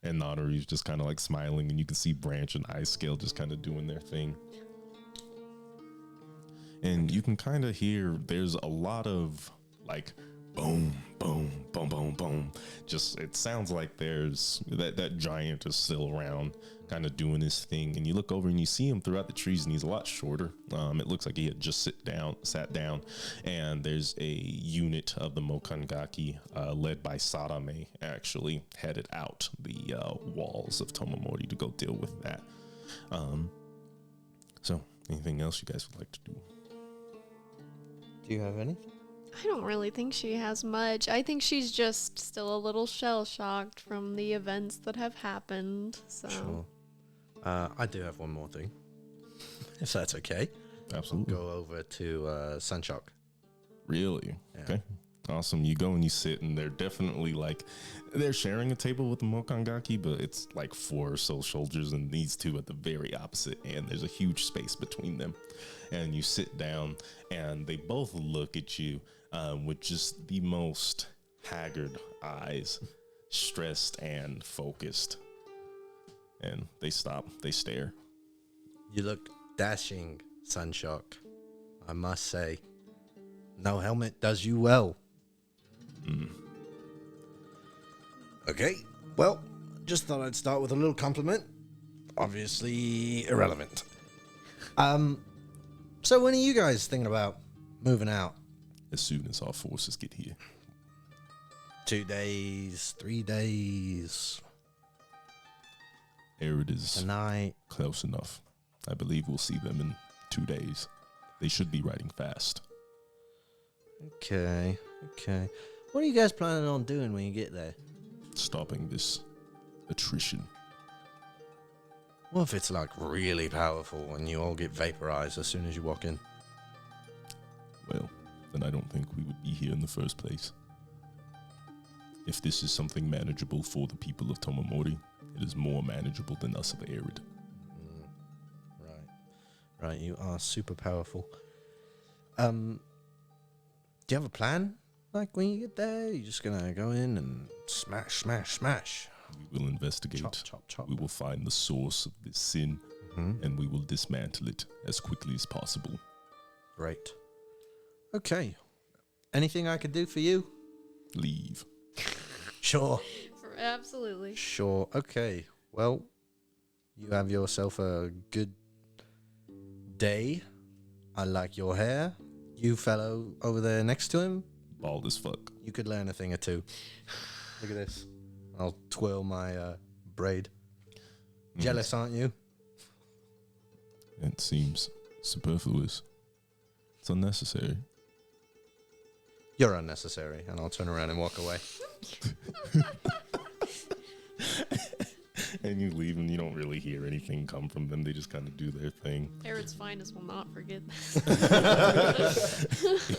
Speaker 1: And Notary's just kind of like smiling, and you can see Branch and Ice Scale just kind of doing their thing. And you can kind of hear there's a lot of like boom, boom, boom, boom, boom. Just, it sounds like there's that giant is still around kind of doing his thing. And you look over and you see him throughout the trees, and he's a lot shorter. It looks like he had just sat down. And there's a unit of the Mokangaki led by Sadame actually headed out the walls of Tomomori to go deal with that. So anything else you guys would like to do?
Speaker 4: Do you have anything?
Speaker 3: I don't really think she has much. I think she's just still a little shell-shocked from the events that have happened. So.
Speaker 4: Sure. I do have one more thing, if that's okay.
Speaker 1: Absolutely.
Speaker 4: Go over to Sunchok.
Speaker 1: Really?
Speaker 4: Yeah.
Speaker 1: Okay. Awesome. You go and you sit, and they're definitely like, they're sharing a table with the Mokangaki, but it's like 4 or so soldiers, and these 2 at the very opposite end. There's a huge space between them. And you sit down, and they both look at you with just the most haggard eyes, stressed and focused. And they stop, they stare.
Speaker 4: You look dashing, Sunchok. I must say, no helmet does you well. Okay, well, just thought I'd start with a little compliment. Obviously irrelevant. So when are you guys thinking about moving out?
Speaker 1: As soon as our forces get here.
Speaker 4: 2 days, 3 days,
Speaker 1: Arid is
Speaker 4: tonight?
Speaker 1: close enough. I believe we'll see them in 2 days. They should be riding fast.
Speaker 4: Okay. What are you guys planning on doing when you get there?
Speaker 1: Stopping this attrition.
Speaker 4: What if it's like really powerful and you all get vaporized as soon as you walk in?
Speaker 1: Well, then I don't think we would be here in the first place. If this is something manageable for the people of Tomomori, it is more manageable than us of Arid.
Speaker 4: Right, you are super powerful. Do you have a plan? Like when you get there, you're just gonna go in and smash.
Speaker 1: We will investigate.
Speaker 4: Chop.
Speaker 1: We will find the source of this sin, and we will dismantle it as quickly as possible.
Speaker 4: Great. Okay. Anything I could do for you?
Speaker 1: Leave.
Speaker 4: Sure.
Speaker 3: Absolutely.
Speaker 4: Sure. Okay. Well, you have yourself a good day. I like your hair. You fellow over there next to him,
Speaker 1: Bald as fuck.
Speaker 4: you could learn a thing or two. Look at this. I'll twirl my braid. Jealous, aren't you?
Speaker 1: It seems superfluous. It's unnecessary.
Speaker 4: You're unnecessary. And I'll turn around and walk away.
Speaker 1: And you leave and you don't really hear anything come from them. They just kind of do their thing.
Speaker 3: Arid's finest will not forget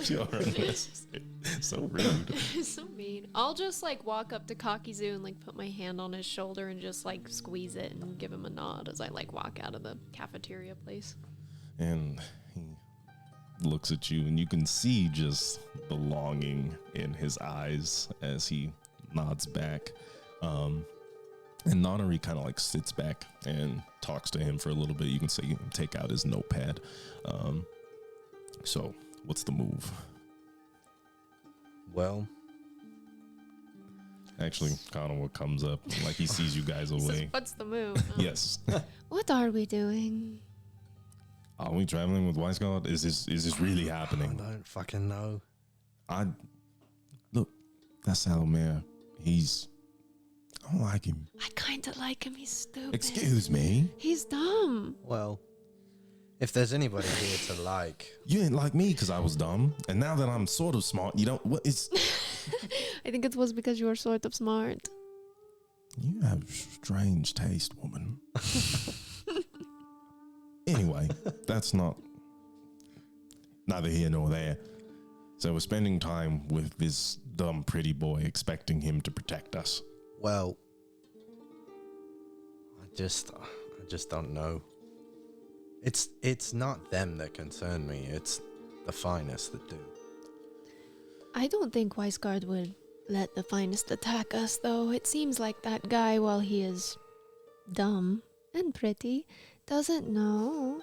Speaker 1: You're unnecessary. So rude.
Speaker 3: this. So mean. I'll just like walk up to Kakizu and like put my hand on his shoulder and just like squeeze it and give him a nod as I like walk out of the cafeteria place.
Speaker 1: And he looks at you, and you can see just the longing in his eyes as he nods back. And Nonary kind of like sits back and talks to him for a little bit. You can see take out his notepad. So, what's the move?
Speaker 4: Well,
Speaker 1: Actually, Kanawa comes up like he sees you guys
Speaker 3: He says,
Speaker 1: away.
Speaker 3: what's the move?
Speaker 1: Yes.
Speaker 3: What are we doing?
Speaker 1: Are we traveling with Weisgard? Is this really
Speaker 4: I
Speaker 1: happening?
Speaker 4: don't fucking know.
Speaker 1: Look, that's Salomere. I don't like him.
Speaker 3: I kind of like him. He's stupid.
Speaker 1: Excuse me.
Speaker 3: He's dumb.
Speaker 4: Well, if there's anybody here to like,
Speaker 1: You didn't like me because I was dumb, and now that I'm sort of smart, you don't. What is?
Speaker 3: I think it was because you were sort of smart.
Speaker 1: You have strange taste, woman. Anyway, that's neither here nor there. So we're spending time with this dumb pretty boy, expecting him to protect us.
Speaker 4: well, I just don't know. It's not them that concern me. It's the finest that do.
Speaker 3: I don't think Weisgard would let the finest attack us, though. It seems like that guy, while he is dumb and pretty, doesn't know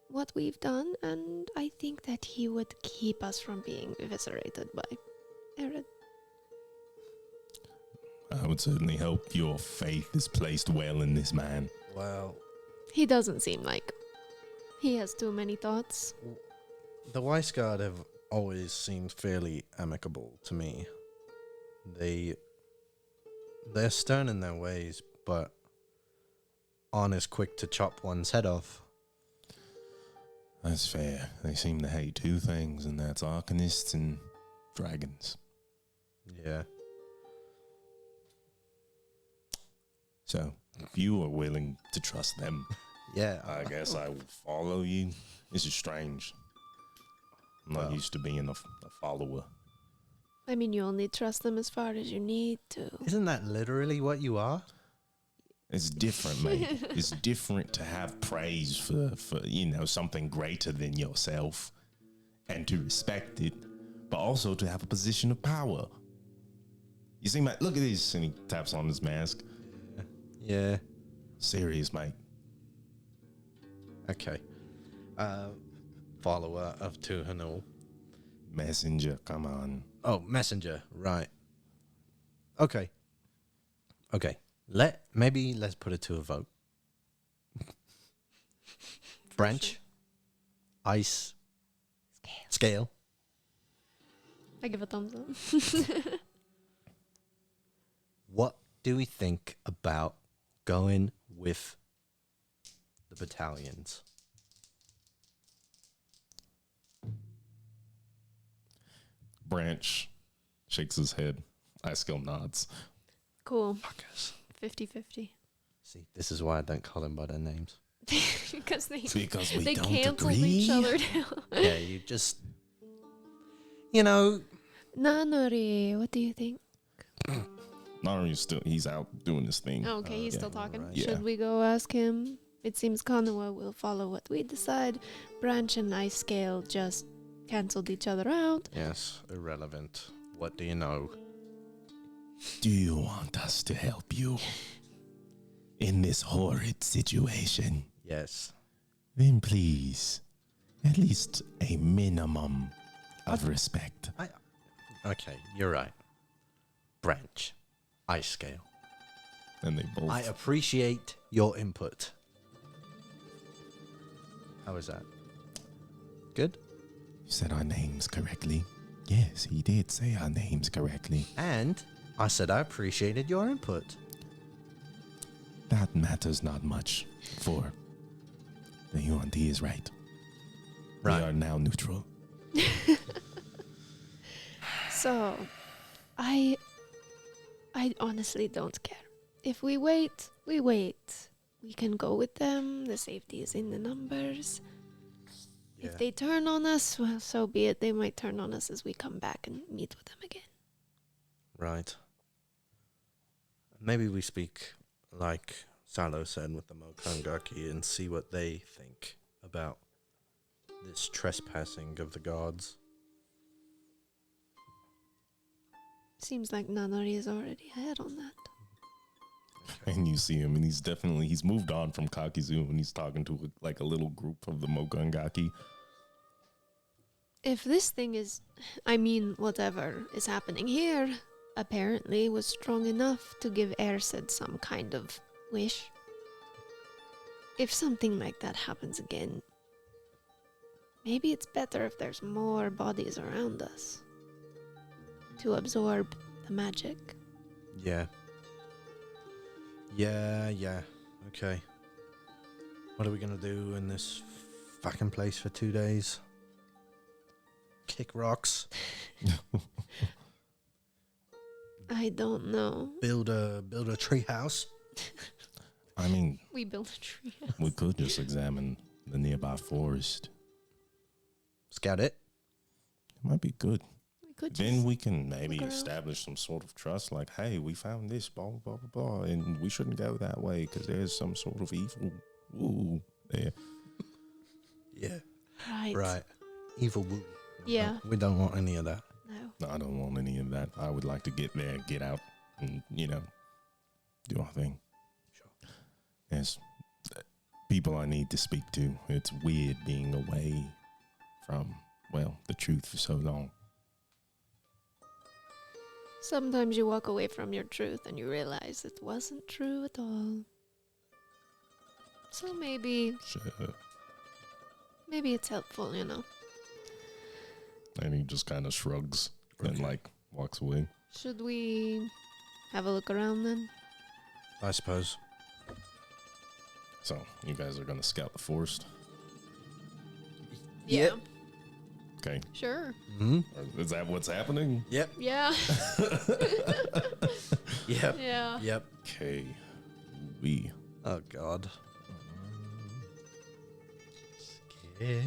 Speaker 3: what we've done, and I think that he would keep us from being eviscerated by Arid.
Speaker 1: I would certainly hope your faith is placed well in this man.
Speaker 4: Well,
Speaker 3: He doesn't seem like he has too many thoughts.
Speaker 4: the Weisgard have always seemed fairly amicable to me. They're stern in their ways, but aren't as quick to chop one's head off.
Speaker 1: That's fair. They seem to hate two things, and that's arcanists and dragons.
Speaker 4: Yeah.
Speaker 1: So, if you are willing to trust them,
Speaker 4: Yeah.
Speaker 1: I guess I will follow you. This is strange. I'm not
Speaker 4: Well.
Speaker 1: used to being a follower.
Speaker 3: I mean, you only trust them as far as you need to.
Speaker 4: Isn't that literally what you are?
Speaker 1: It's different, mate. It's different to have praise for something greater than yourself and to respect it, but also to have a position of power. You see, mate, look at this. And he taps on his mask.
Speaker 4: Yeah.
Speaker 1: Serious, mate.
Speaker 4: Okay. Follower of Tuhanul.
Speaker 1: Messenger, come on.
Speaker 4: Oh, messenger. Right. Okay. Let's put it to a vote. French. Ice. Scale.
Speaker 3: I give a thumbs up.
Speaker 4: What do we think about going with the battalions?
Speaker 1: Branch shakes his head. Icicle nods.
Speaker 3: Cool.
Speaker 4: Fuckers.
Speaker 3: 50-50.
Speaker 4: See, this is why I don't call them by their names.
Speaker 3: Because they
Speaker 1: Because we
Speaker 3: they
Speaker 1: don't
Speaker 3: canceled
Speaker 1: agree.
Speaker 3: each other now.
Speaker 4: Yeah, you just, you know,
Speaker 3: Nanori, what do you think?
Speaker 1: Naru's still, he's out doing his thing.
Speaker 3: Oh, okay, he's
Speaker 1: yeah.
Speaker 3: still talking.
Speaker 4: Right.
Speaker 1: Yeah.
Speaker 3: Should we go ask him? It seems Konoha will follow what we decide. Branch and Ice Scale just canceled each other out.
Speaker 4: yes, irrelevant. What do you know?
Speaker 1: Do you want us to help you in this horrid situation?
Speaker 4: Yes.
Speaker 1: Then please, at least a minimum of respect.
Speaker 4: Okay, you're right. Branch. Ice scale.
Speaker 1: And they both.
Speaker 4: I appreciate your input. How is that? Good?
Speaker 1: You said our names correctly. Yes, he did say our names correctly.
Speaker 4: And I said I appreciated your input.
Speaker 1: That matters not much, for the Yuan-Ti is right. We
Speaker 4: Right.
Speaker 1: are now neutral.
Speaker 3: So, I honestly don't care. If we wait, we wait. We can go with them. The safety is in the numbers.
Speaker 4: Yeah.
Speaker 3: If they turn on us, well, so be it. They might turn on us as we come back and meet with them again.
Speaker 4: Right. Maybe we speak like Salo said with the Mokangaki and see what they think about this trespassing of the gods.
Speaker 3: Seems like Nanori is already ahead on that.
Speaker 1: And you see him, and he's moved on from Kakizu, and he's talking to like a little group of the Mogangaki.
Speaker 3: If this thing is, I mean, whatever is happening here, apparently was strong enough to give Ersid some kind of wish. If something like that happens again, maybe it's better if there's more bodies around us to absorb the magic.
Speaker 4: Yeah. Yeah. Okay. What are we gonna do in this fucking place for 2 days? Kick rocks?
Speaker 3: I don't know.
Speaker 4: Build a tree house?
Speaker 1: I mean,
Speaker 3: We built a tree.
Speaker 1: we could just examine the nearby forest.
Speaker 4: Scout it?
Speaker 1: It might be good.
Speaker 3: We could
Speaker 1: Then
Speaker 3: just
Speaker 1: we can maybe
Speaker 3: look around.
Speaker 1: establish some sort of trust, like, hey, we found this, blah, blah, blah, blah, and we shouldn't go that way because there's some sort of evil woo there.
Speaker 4: Yeah.
Speaker 3: Right.
Speaker 4: Right. Evil woo.
Speaker 3: Yeah.
Speaker 4: We don't want any of that.
Speaker 3: No.
Speaker 1: No, I don't want any of that. I would like to get there, get out, and, do our thing.
Speaker 4: Sure.
Speaker 1: There's people I need to speak to. It's weird being away from, well, the truth for so long.
Speaker 3: Sometimes you walk away from your truth and you realize it wasn't true at all. So maybe
Speaker 1: Shit.
Speaker 3: it's helpful, you know.
Speaker 1: And he just kind of shrugs and,
Speaker 4: Okay.
Speaker 1: like, walks away.
Speaker 3: Should we have a look around then?
Speaker 4: I suppose.
Speaker 1: So, you guys are going to scout the forest?
Speaker 4: Yep.
Speaker 1: Okay.
Speaker 3: Sure.
Speaker 4: Hmm.
Speaker 1: Is that what's happening?
Speaker 4: Yep.
Speaker 3: Yeah.
Speaker 4: Yep.
Speaker 3: Yeah.
Speaker 4: Yep.
Speaker 1: Okay. We.
Speaker 4: Oh God. Scary.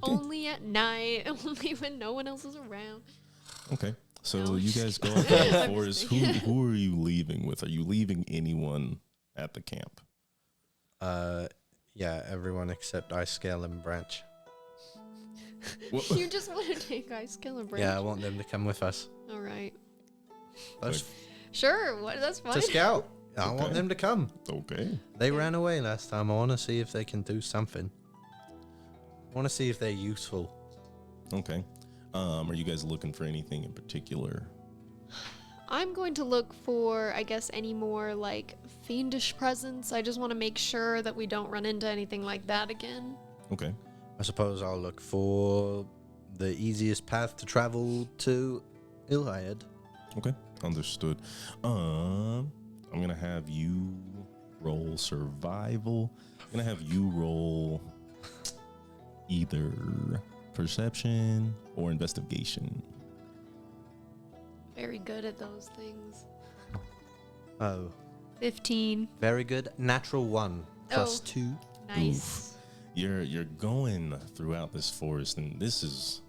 Speaker 3: Only at night. Only when no one else is around.
Speaker 1: Okay. So
Speaker 3: No,
Speaker 1: you
Speaker 3: just
Speaker 1: guys go
Speaker 3: kidding.
Speaker 1: out to the
Speaker 3: I'm
Speaker 1: forest.
Speaker 3: just
Speaker 1: Who
Speaker 3: kidding.
Speaker 1: who are you leaving with? Are you leaving anyone at the camp?
Speaker 4: Yeah, everyone except Ice Scale and Branch.
Speaker 1: What?
Speaker 3: You just want to take Ice Killer Branch?
Speaker 4: Yeah, I want them to come with us.
Speaker 3: All right.
Speaker 4: Us
Speaker 3: Sure. What? That's fine.
Speaker 4: to scout. I
Speaker 1: Okay.
Speaker 4: want them to come.
Speaker 1: Okay.
Speaker 4: They ran away last time. I want to see if they can do something. I want to see if they're useful.
Speaker 1: Okay. Are you guys looking for anything in particular?
Speaker 3: I'm going to look for, I guess, any more like fiendish presence. I just want to make sure that we don't run into anything like that again.
Speaker 1: Okay.
Speaker 4: I suppose I'll look for the easiest path to travel to Ilhayed.
Speaker 1: Okay. Understood. I'm gonna have you roll survival. I'm gonna have you roll either perception or investigation.
Speaker 3: very good at those things.
Speaker 4: Oh,
Speaker 3: 15.
Speaker 4: very good. Natural 1 plus
Speaker 3: Oh.
Speaker 4: 2.
Speaker 3: Nice.
Speaker 1: You're going throughout this forest, and this is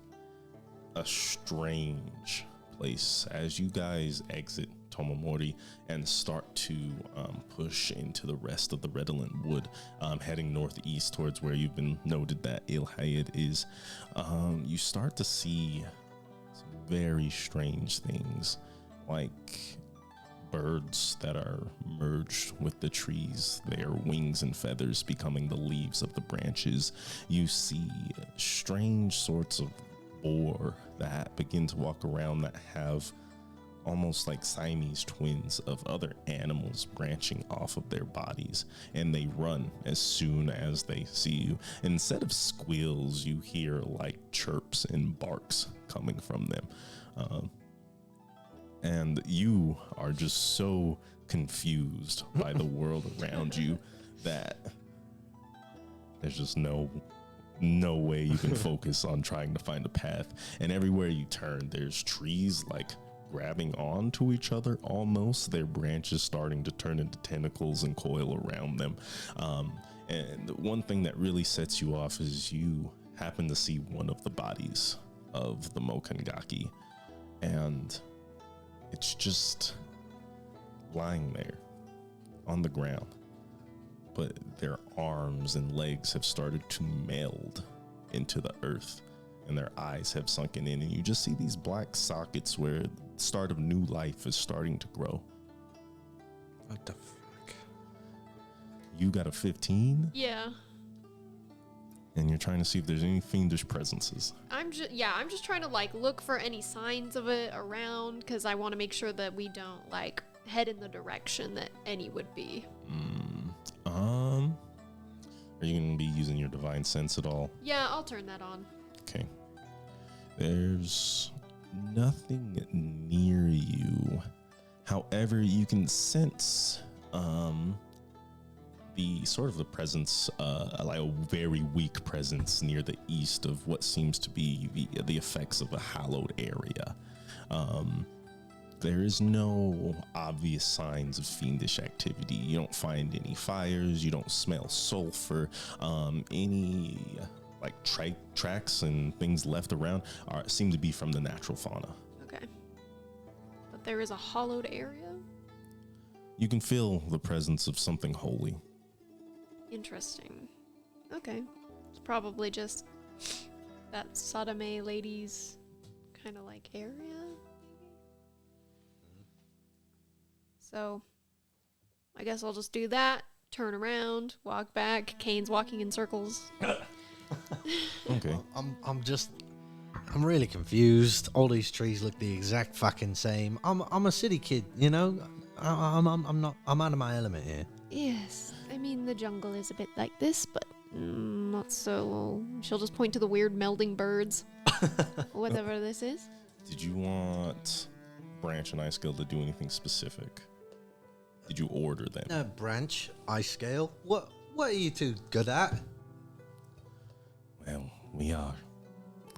Speaker 1: a strange place. As you guys exit Tomomori and start to push into the rest of the Redolent Wood, heading northeast towards where you've been noted that Ilhayed is, you start to see some very strange things, like birds that are merged with the trees, their wings and feathers becoming the leaves of the branches. You see strange sorts of boar that begin to walk around that have almost like Siamese twins of other animals branching off of their bodies, and they run as soon as they see you. Instead of squeals, you hear like chirps and barks coming from them. And you are just so confused by the world around you that there's just no way you can focus on trying to find a path. And everywhere you turn, there's trees like grabbing onto each other almost, their branches starting to turn into tentacles and coil around them. And one thing that really sets you off is you happen to see one of the bodies of the Mokangaki, and it's just lying there on the ground, but their arms and legs have started to meld into the earth, and their eyes have sunken in, and you just see these black sockets where the start of new life is starting to grow.
Speaker 4: What the fuck?
Speaker 1: You got a 15,
Speaker 3: Yeah.
Speaker 1: and you're trying to see if there's any fiendish presences.
Speaker 5: I'm just trying to like look for any signs of it around because I want to make sure that we don't like head in the direction that any would be.
Speaker 1: Are you going to be using your divine sense at all?
Speaker 5: Yeah, I'll turn that on.
Speaker 1: Okay. There's nothing near you. However, you can sense the sort of the presence, like a very weak presence near the east of what seems to be the effects of a hallowed area. There is no obvious signs of fiendish activity. You don't find any fires. You don't smell sulfur. Any like tracks and things left around seem to be from the natural fauna.
Speaker 5: Okay. But there is a hollowed area?
Speaker 1: You can feel the presence of something holy.
Speaker 5: Interesting. Okay. It's probably just that Sadame lady's kind of like area, maybe? So, I guess I'll just do that, turn around, walk back. Kane's walking in circles.
Speaker 1: Okay.
Speaker 4: I'm really confused. All these trees look the exact fucking same. I'm a city kid, you know. I'm out of my element here.
Speaker 3: Yes. I mean, the jungle is a bit like this, but not so.
Speaker 5: She'll just point to the weird melding birds.
Speaker 3: Whatever this is.
Speaker 1: Did you want Branch and Ice Scale to do anything specific? Did you order them?
Speaker 4: Branch, ice scale. What are you two good at?
Speaker 1: Well, we are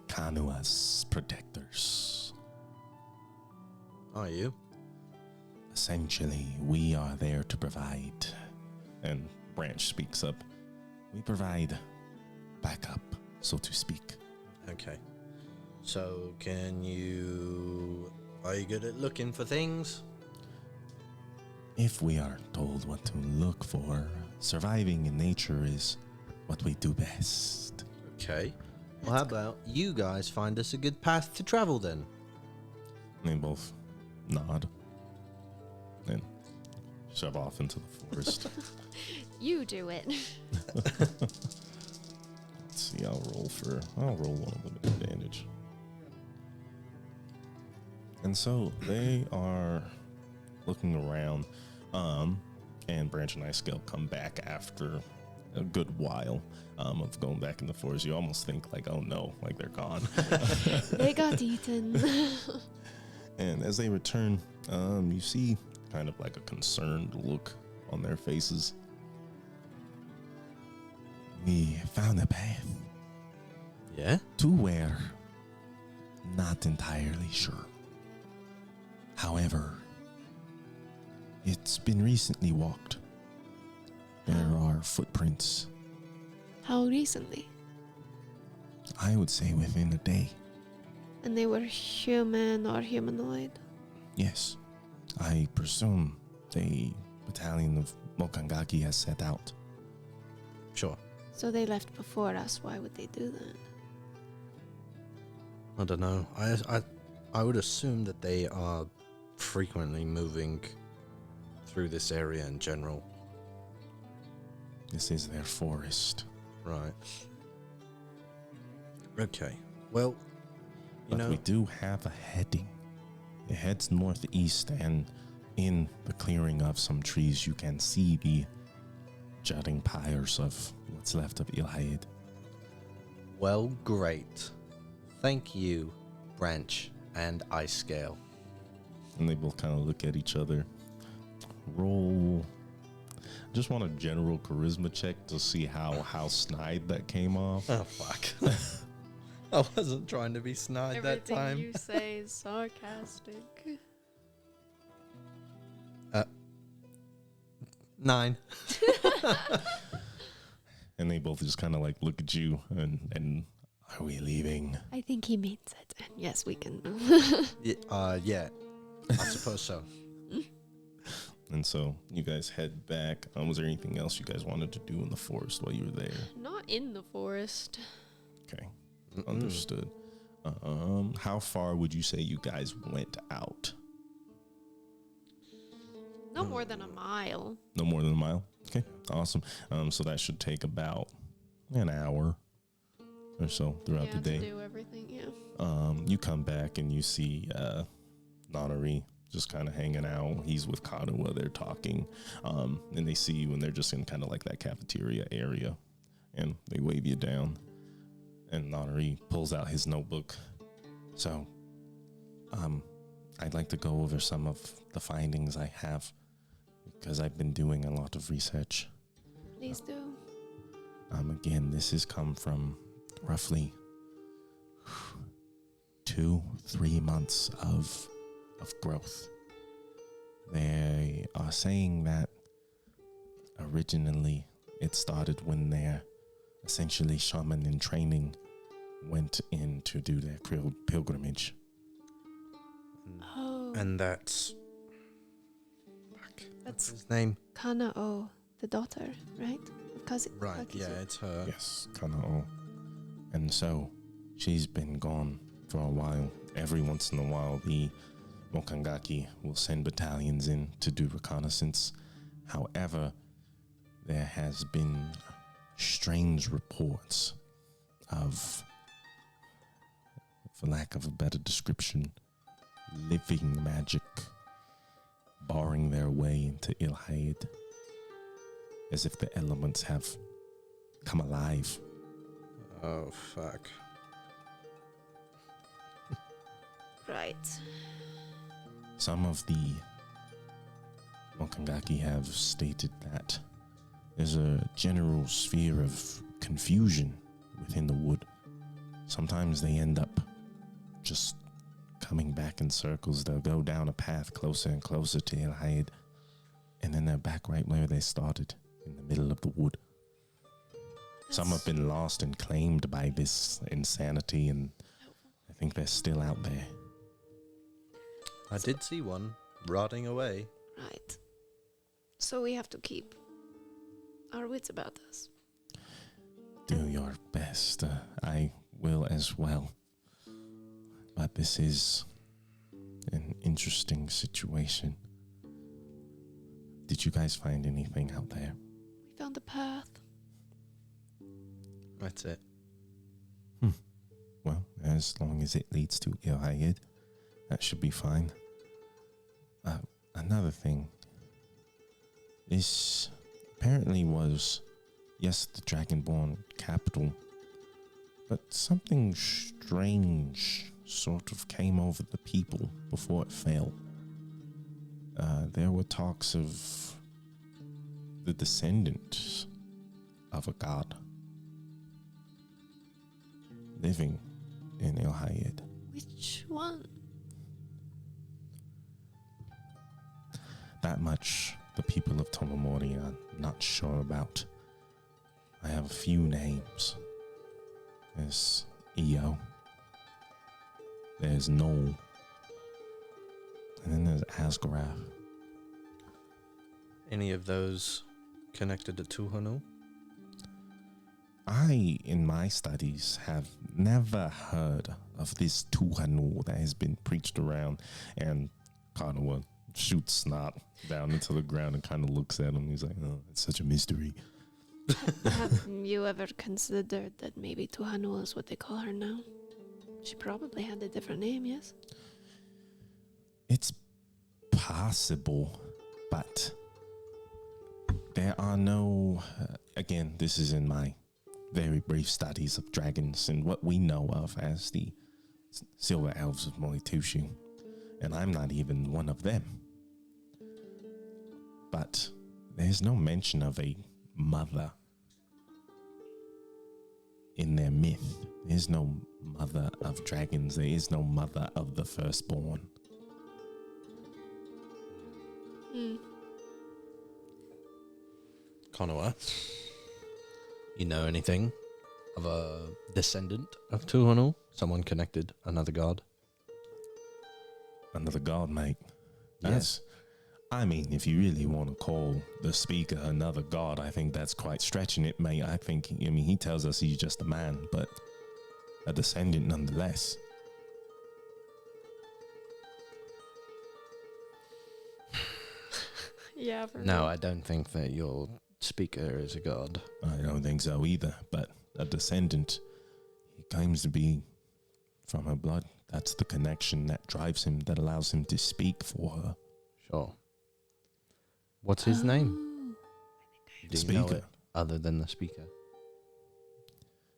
Speaker 1: Kanua's protectors.
Speaker 4: Are you?
Speaker 1: Essentially, we are there to provide, and Branch speaks up, we provide backup, so to speak.
Speaker 4: Okay. So are you good at looking for things?
Speaker 1: If we are told what to look for, surviving in nature is what we do best.
Speaker 4: Okay. Well, how about you guys find us a good path to travel then?
Speaker 1: They both nod and shove off into the forest.
Speaker 5: You do it.
Speaker 1: Let's see, I'll roll one of them at advantage. And so they are looking around, and Branch and Ice Scale come back after a good while of going back in the forest. You almost think like, oh no, like they're gone.
Speaker 3: They got eaten.
Speaker 1: And as they return, you see kind of like a concerned look on their faces. We found a path.
Speaker 4: Yeah?
Speaker 1: To where? Not entirely sure. However, it's been recently walked. There are footprints,
Speaker 3: How recently?
Speaker 1: I would say within a day.
Speaker 3: And they were human or humanoid?
Speaker 1: Yes, I presume the battalion of Mokangaki has set out.
Speaker 4: Sure.
Speaker 3: So they left before us. Why would they do that?
Speaker 4: I don't know. I would assume that they are frequently moving through this area in general.
Speaker 1: This is their forest.
Speaker 4: Right. Okay. Well, you
Speaker 1: But
Speaker 4: know,
Speaker 1: we do have a heading. It heads northeast, and in the clearing of some trees, you can see the jutting pyres of what's left of Ilhaid.
Speaker 4: well, great. Thank you, Branch and Ice Scale.
Speaker 1: And they both kind of look at each other. Roll. Just want a general charisma check to see how snide that came off.
Speaker 4: Oh, fuck. I wasn't trying to be snide that
Speaker 5: Everything
Speaker 4: time.
Speaker 5: you say is sarcastic.
Speaker 4: 9.
Speaker 1: And they both just kind of like look at you and are we leaving?
Speaker 3: I think he means it. And yes, we can.
Speaker 4: Yeah. I suppose so.
Speaker 1: And so you guys head back. Was there anything else you guys wanted to do in the forest while you were there?
Speaker 5: Not in the forest.
Speaker 1: Okay, understood. How far would you say you guys went out?
Speaker 5: No more than a mile.
Speaker 1: No more than a mile. Okay, awesome. So that should take about an hour or so throughout the day.
Speaker 5: To do everything, yeah.
Speaker 1: You come back and you see Nanari just kind of hanging out. He's with Kata while they're talking. And they see you and they're just in kind of like that cafeteria area. And they wave you down. And Nanari pulls out his notebook. So, I'd like to go over some of the findings I have because I've been doing a lot of research.
Speaker 3: Please do.
Speaker 1: Again, this has come from roughly 2-3 months of growth. They are saying that originally it started when their essentially shaman in training went in to do their pilgrimage.
Speaker 3: Oh,
Speaker 4: And that's...
Speaker 3: that's
Speaker 4: his name?
Speaker 3: Kanao, the daughter, right? Cousin.
Speaker 4: Right,
Speaker 3: Kakizu.
Speaker 4: yeah, it's her.
Speaker 1: Yes, Kanao. And so she's been gone for a while. Every once in a while, the Mokangaki will send battalions in to do reconnaissance. However, there has been strange reports of, for lack of a better description, living magic barring their way into Ilhaid, as if the elements have come alive.
Speaker 4: Oh, fuck.
Speaker 3: Right.
Speaker 1: Some of the Mokangaki have stated that there's a general sphere of confusion within the wood. Sometimes they end up just coming back in circles. They'll go down a path closer and closer to Ilhaid, and then they're back right where they started, in the middle of the wood. Some have been lost and claimed by this insanity, and I think they're still out there.
Speaker 4: I did see one rotting away.
Speaker 3: Right. So we have to keep our wits about us.
Speaker 1: Do your best. I will as well. But this is an interesting situation. Did you guys find anything out there?
Speaker 3: We found a path.
Speaker 4: That's it.
Speaker 1: Well, as long as it leads to Ilhaid, that should be fine. Another thing. This apparently was, yes, the Dragonborn capital, but something strange sort of came over the people before it fell. There were talks of the descendant of a god living in Ilhaid.
Speaker 3: Which one?
Speaker 1: That much the people of Tomomori are not sure about. I have a few names. There's Io. There's Noel. And then there's Asgarath.
Speaker 4: Any of those connected to Tuhanu?
Speaker 1: I, in my studies, have never heard of this Tuhanu that has been preached around. And Kanawa shoots snot down into the ground and kind of looks at him. He's like, oh, it's such a mystery.
Speaker 3: Have you ever considered that maybe Tuhanu is what they call her now? She probably had a different name, yes?
Speaker 1: It's possible, but there are no... again, this is in my very brief studies of dragons and what we know of as the Silver Elves of Moitushu. And I'm not even one of them. But there's no mention of a mother in their myth. There's no mother of dragons. There is no mother of the firstborn.
Speaker 4: Konoha, you know anything of a descendant of Tuhanu? Someone connected, another god?
Speaker 1: Another god, mate.
Speaker 4: Yeah.
Speaker 1: That's... I mean, if you really want to call the speaker another god, I think that's quite stretching it, mate. I mean, he tells us he's just a man, but a descendant nonetheless.
Speaker 5: Yeah. For
Speaker 4: No,
Speaker 5: real.
Speaker 4: I don't think that your speaker is a god.
Speaker 1: I don't think so either, but a descendant, he claims to be from her blood. That's the connection that drives him, that allows him to speak for her.
Speaker 4: Sure. What's his name? Do you know
Speaker 1: Speaker.
Speaker 4: it other than the speaker?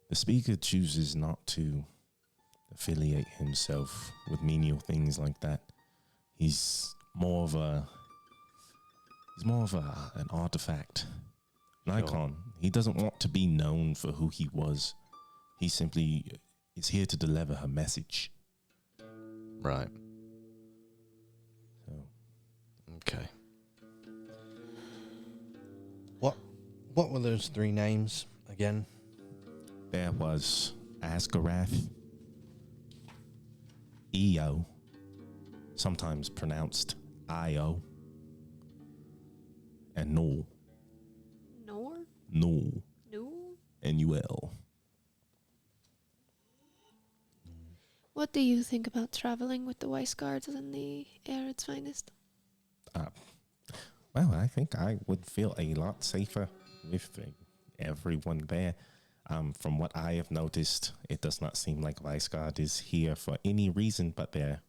Speaker 1: The speaker chooses not to affiliate himself with menial things like that. He's more of an artifact, an
Speaker 4: Sure.
Speaker 1: icon. He doesn't want to be known for who he was. He simply is here to deliver her message.
Speaker 4: Right.
Speaker 1: So
Speaker 4: Okay. What were those three names again?
Speaker 1: there was Asgarath, Io, sometimes pronounced Io, and Null.
Speaker 5: Nor?
Speaker 1: Null.
Speaker 5: No?
Speaker 1: N-U-L.
Speaker 3: What do you think about traveling with the Weiss Guards and the Arid's finest?
Speaker 1: Well, I think I would feel a lot safer with everyone there. From what I have noticed, it does not seem like Weisgard is here for any reason but their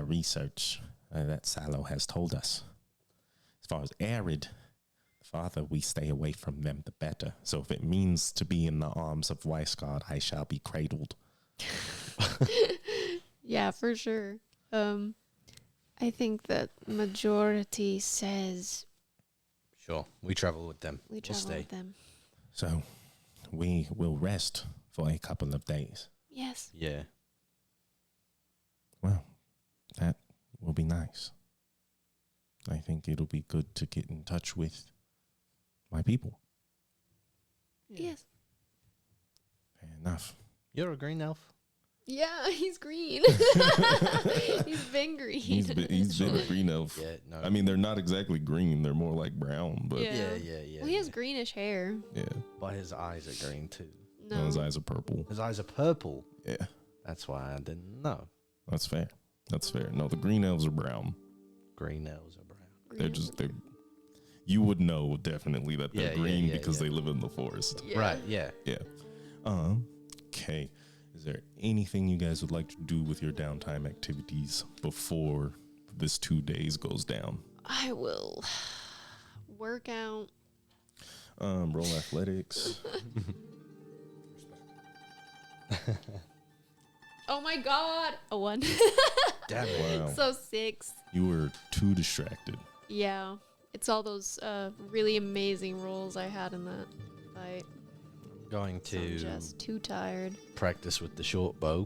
Speaker 1: research that Salo has told us. As far as Arid, the farther we stay away from them, the better. So if it means to be in the arms of Weisgard, I shall be cradled.
Speaker 5: Yeah, for sure.
Speaker 3: I think that majority says
Speaker 4: Sure. We travel with them.
Speaker 3: we
Speaker 4: We'll
Speaker 3: travel
Speaker 4: stay.
Speaker 3: with them.
Speaker 1: So we will rest for a couple of days.
Speaker 3: Yes.
Speaker 4: Yeah.
Speaker 1: Well, that will be nice. I think it'll be good to get in touch with my people.
Speaker 3: Yes.
Speaker 1: Fair enough.
Speaker 4: You're a green elf?
Speaker 5: Yeah, he's green. He's been green.
Speaker 1: He's been a green elf.
Speaker 4: Yeah, no.
Speaker 1: I mean, they're not exactly green. They're more like brown, but
Speaker 5: Yeah.
Speaker 4: yeah.
Speaker 5: Well, he has greenish hair.
Speaker 1: yeah.
Speaker 4: But his eyes are green too.
Speaker 5: No.
Speaker 1: His eyes are purple.
Speaker 4: His eyes are purple.
Speaker 1: Yeah,
Speaker 4: That's why I didn't know.
Speaker 1: that's fair. That's fair. No, the green elves are brown.
Speaker 4: Green elves are brown.
Speaker 1: They're you would know definitely that they're
Speaker 4: Yeah, yeah,
Speaker 1: green
Speaker 4: yeah,
Speaker 1: because
Speaker 4: yeah.
Speaker 1: they live in the forest.
Speaker 5: Yeah.
Speaker 4: Right, yeah.
Speaker 1: Yeah. Okay. Is there anything you guys would like to do with your downtime activities before this 2 days goes down?
Speaker 5: I will work out.
Speaker 1: Roll athletics.
Speaker 5: Oh my god! A 1.
Speaker 4: Damn it.
Speaker 1: Wow.
Speaker 5: So 6.
Speaker 1: You were too distracted.
Speaker 5: Yeah. It's all those really amazing rolls I had in that fight.
Speaker 4: Going
Speaker 5: So I'm
Speaker 4: to
Speaker 5: just too tired.
Speaker 4: practice with the short bow.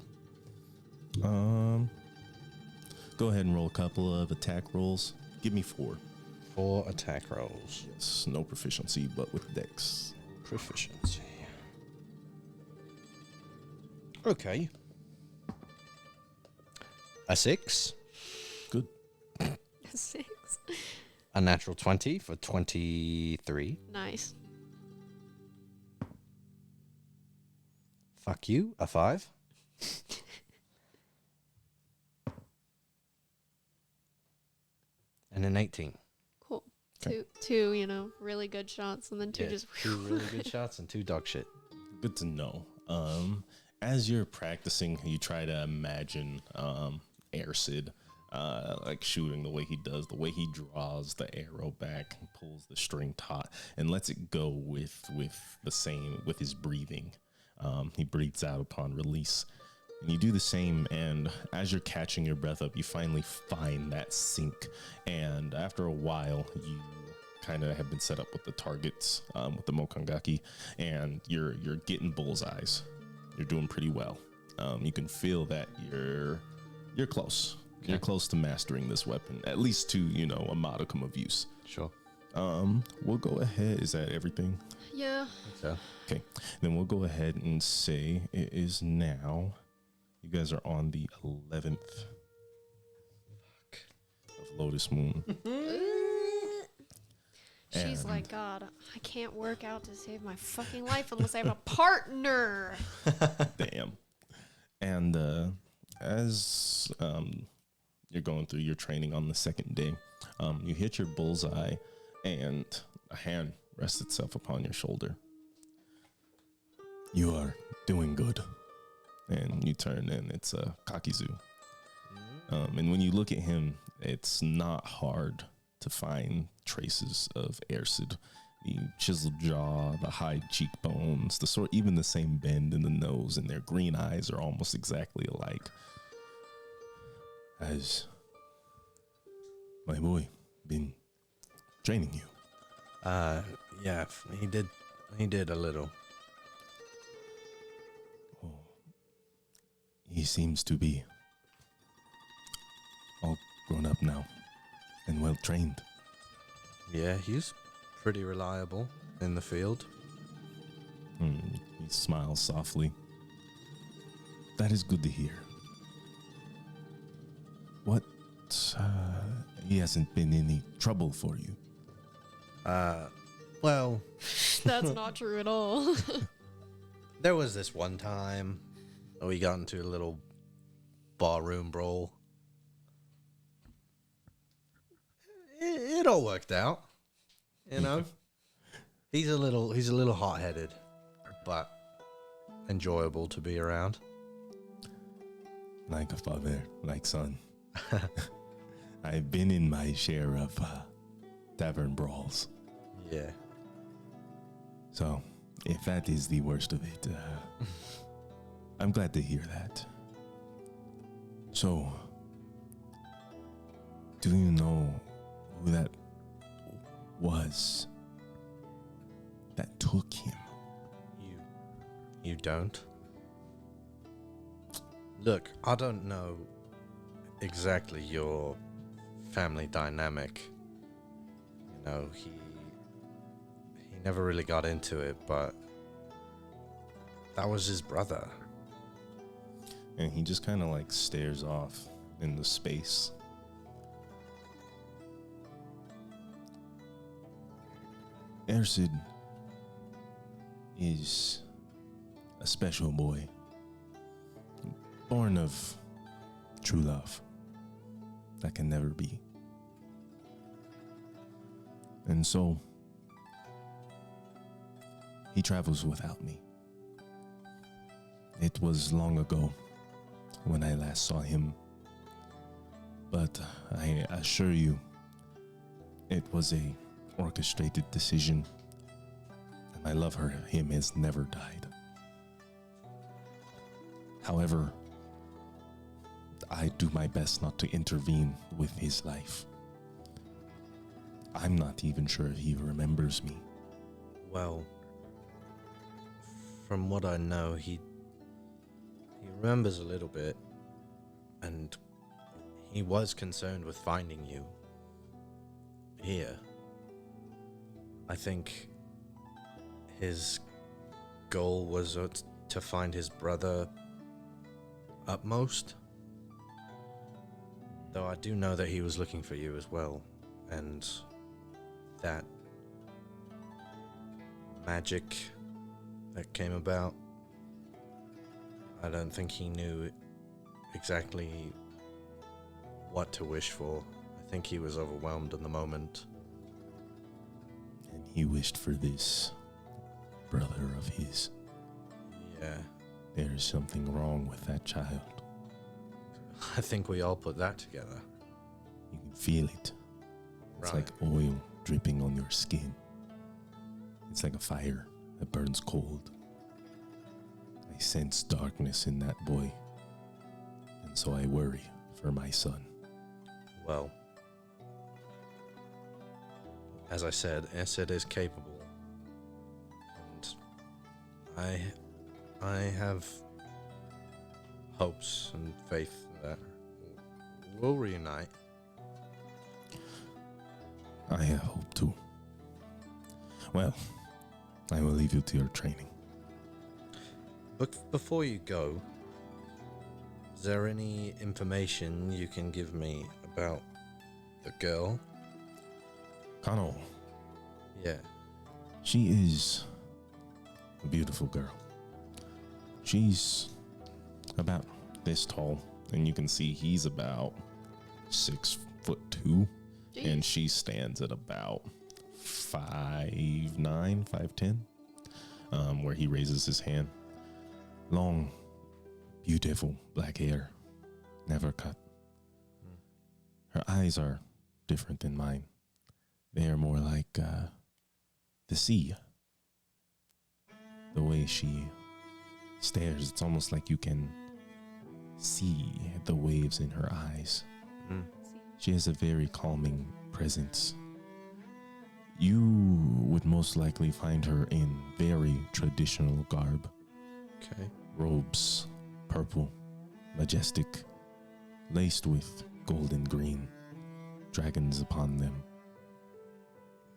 Speaker 1: Go ahead and roll a couple of attack rolls. Give me 4.
Speaker 4: 4 attack rolls.
Speaker 1: Yes, no proficiency, but with dex.
Speaker 4: Proficiency. Okay. A 6.
Speaker 1: Good.
Speaker 5: 6.
Speaker 4: A natural 20 for 23.
Speaker 5: Nice.
Speaker 4: Fuck you. A 5. And an 18.
Speaker 5: Cool.
Speaker 1: Okay.
Speaker 5: Two, really good shots, and then two
Speaker 4: Yeah,
Speaker 5: just
Speaker 4: 2 really good shots and 2 dog shit.
Speaker 1: Good to know. As you're practicing, you try to imagine Airsid like shooting the way he does, the way he draws the arrow back, and pulls the string taut, and lets it go with his breathing. He breathes out upon release. And you do the same, and as you're catching your breath up, you finally find that sync. And after a while, you kind of have been set up with the targets with the Mokangaki, and you're getting bullseyes. You're doing pretty well. You can feel that you're close.
Speaker 4: Okay.
Speaker 1: You're close to mastering this weapon, at least to a modicum of use.
Speaker 4: Sure.
Speaker 1: We'll go ahead. Is that everything?
Speaker 5: Yeah.
Speaker 4: So,
Speaker 1: Okay, then we'll go ahead and say it is now. You guys are on the 11th of Lotus Moon.
Speaker 5: She's
Speaker 1: And-
Speaker 5: like, God, I can't work out to save my fucking life unless I have a partner.
Speaker 1: Damn. And as you're going through your training on the second day, you hit your bullseye, and a hand rests itself upon your shoulder. You are doing good. And you turn, and it's Kakizu. And when you look at him, it's not hard to find traces of Airsid. The chiseled jaw, the high cheekbones, even the same bend in the nose, and their green eyes are almost exactly alike. Has my boy been training you?
Speaker 4: yeah, he did a little.
Speaker 1: Oh, he seems to be all grown up now and well trained.
Speaker 4: Yeah, he's pretty reliable in the field.
Speaker 1: He smiles softly. That is good to hear. What? He hasn't been any trouble for you?
Speaker 4: Well,
Speaker 5: That's not true at all.
Speaker 4: there was this one time we got into a little barroom brawl. It all worked out, you know. He's a little hot-headed, but enjoyable to be around.
Speaker 1: Like a father, like son. I've been in my share of tavern brawls.
Speaker 4: Yeah.
Speaker 1: So, if that is the worst of it, I'm glad to hear that. So, do you know who that was that took him?
Speaker 4: You don't? Look, I don't know exactly your family dynamic. You know, he never really got into it, but that was his brother.
Speaker 1: And he just kind of like stares off into space. Airsid is a special boy, born of true love that can never be. And so, he travels without me. It was long ago when I last saw him, but I assure you, it was a orchestrated decision, and my love for him has never died. However, I do my best not to intervene with his life. I'm not even sure if he remembers me.
Speaker 4: Well, from what I know, he remembers a little bit, and he was concerned with finding you. here. I think his goal was to find his brother Utmost. Though I do know that he was looking for you as well, and that magic that came about, I don't think he knew exactly what to wish for. I think he was overwhelmed in the moment.
Speaker 1: And he wished for this brother of his.
Speaker 4: Yeah,
Speaker 1: There's something wrong with that child.
Speaker 4: I think we all put that together.
Speaker 1: You can feel it. It's
Speaker 4: Right.
Speaker 1: like oil dripping on your skin. It's like a fire that burns cold. I sense darkness in that boy. And so I worry for my son.
Speaker 4: Well, as I said, Esed is capable, and I have hopes and faith that we'll reunite.
Speaker 1: I have hope too. Well, I will leave you to your training.
Speaker 4: But before you go, is there any information you can give me about the girl?
Speaker 1: Kano,
Speaker 4: Yeah.
Speaker 1: she is a beautiful girl. She's about this tall, and you can see he's about 6'2", and she stands at about 5'9", 5'10", where he raises his hand. Long, beautiful black hair, never cut. Her eyes are different than mine. They are more like the sea. The way she stares, it's almost like you can see the waves in her eyes.
Speaker 4: Mm.
Speaker 1: She has a very calming presence. You would most likely find her in very traditional garb.
Speaker 4: Okay.
Speaker 1: Robes, purple, majestic, laced with gold and green, dragons upon them.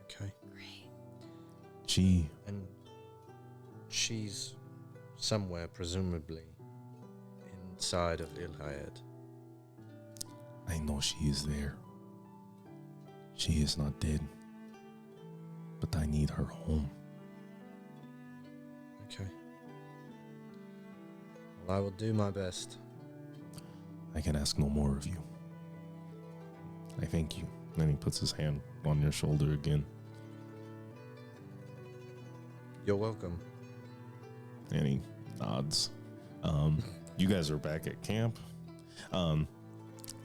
Speaker 4: Okay.
Speaker 5: Great.
Speaker 1: She,
Speaker 4: And she's somewhere, presumably, inside of Ilhayat.
Speaker 1: I know she is there. She is not dead, but I need her home.
Speaker 4: Okay. Well, I will do my best.
Speaker 1: I can ask no more of you. I thank you. Then he puts his hand on your shoulder again,
Speaker 4: You're welcome.
Speaker 1: and he nods. You guys are back at camp.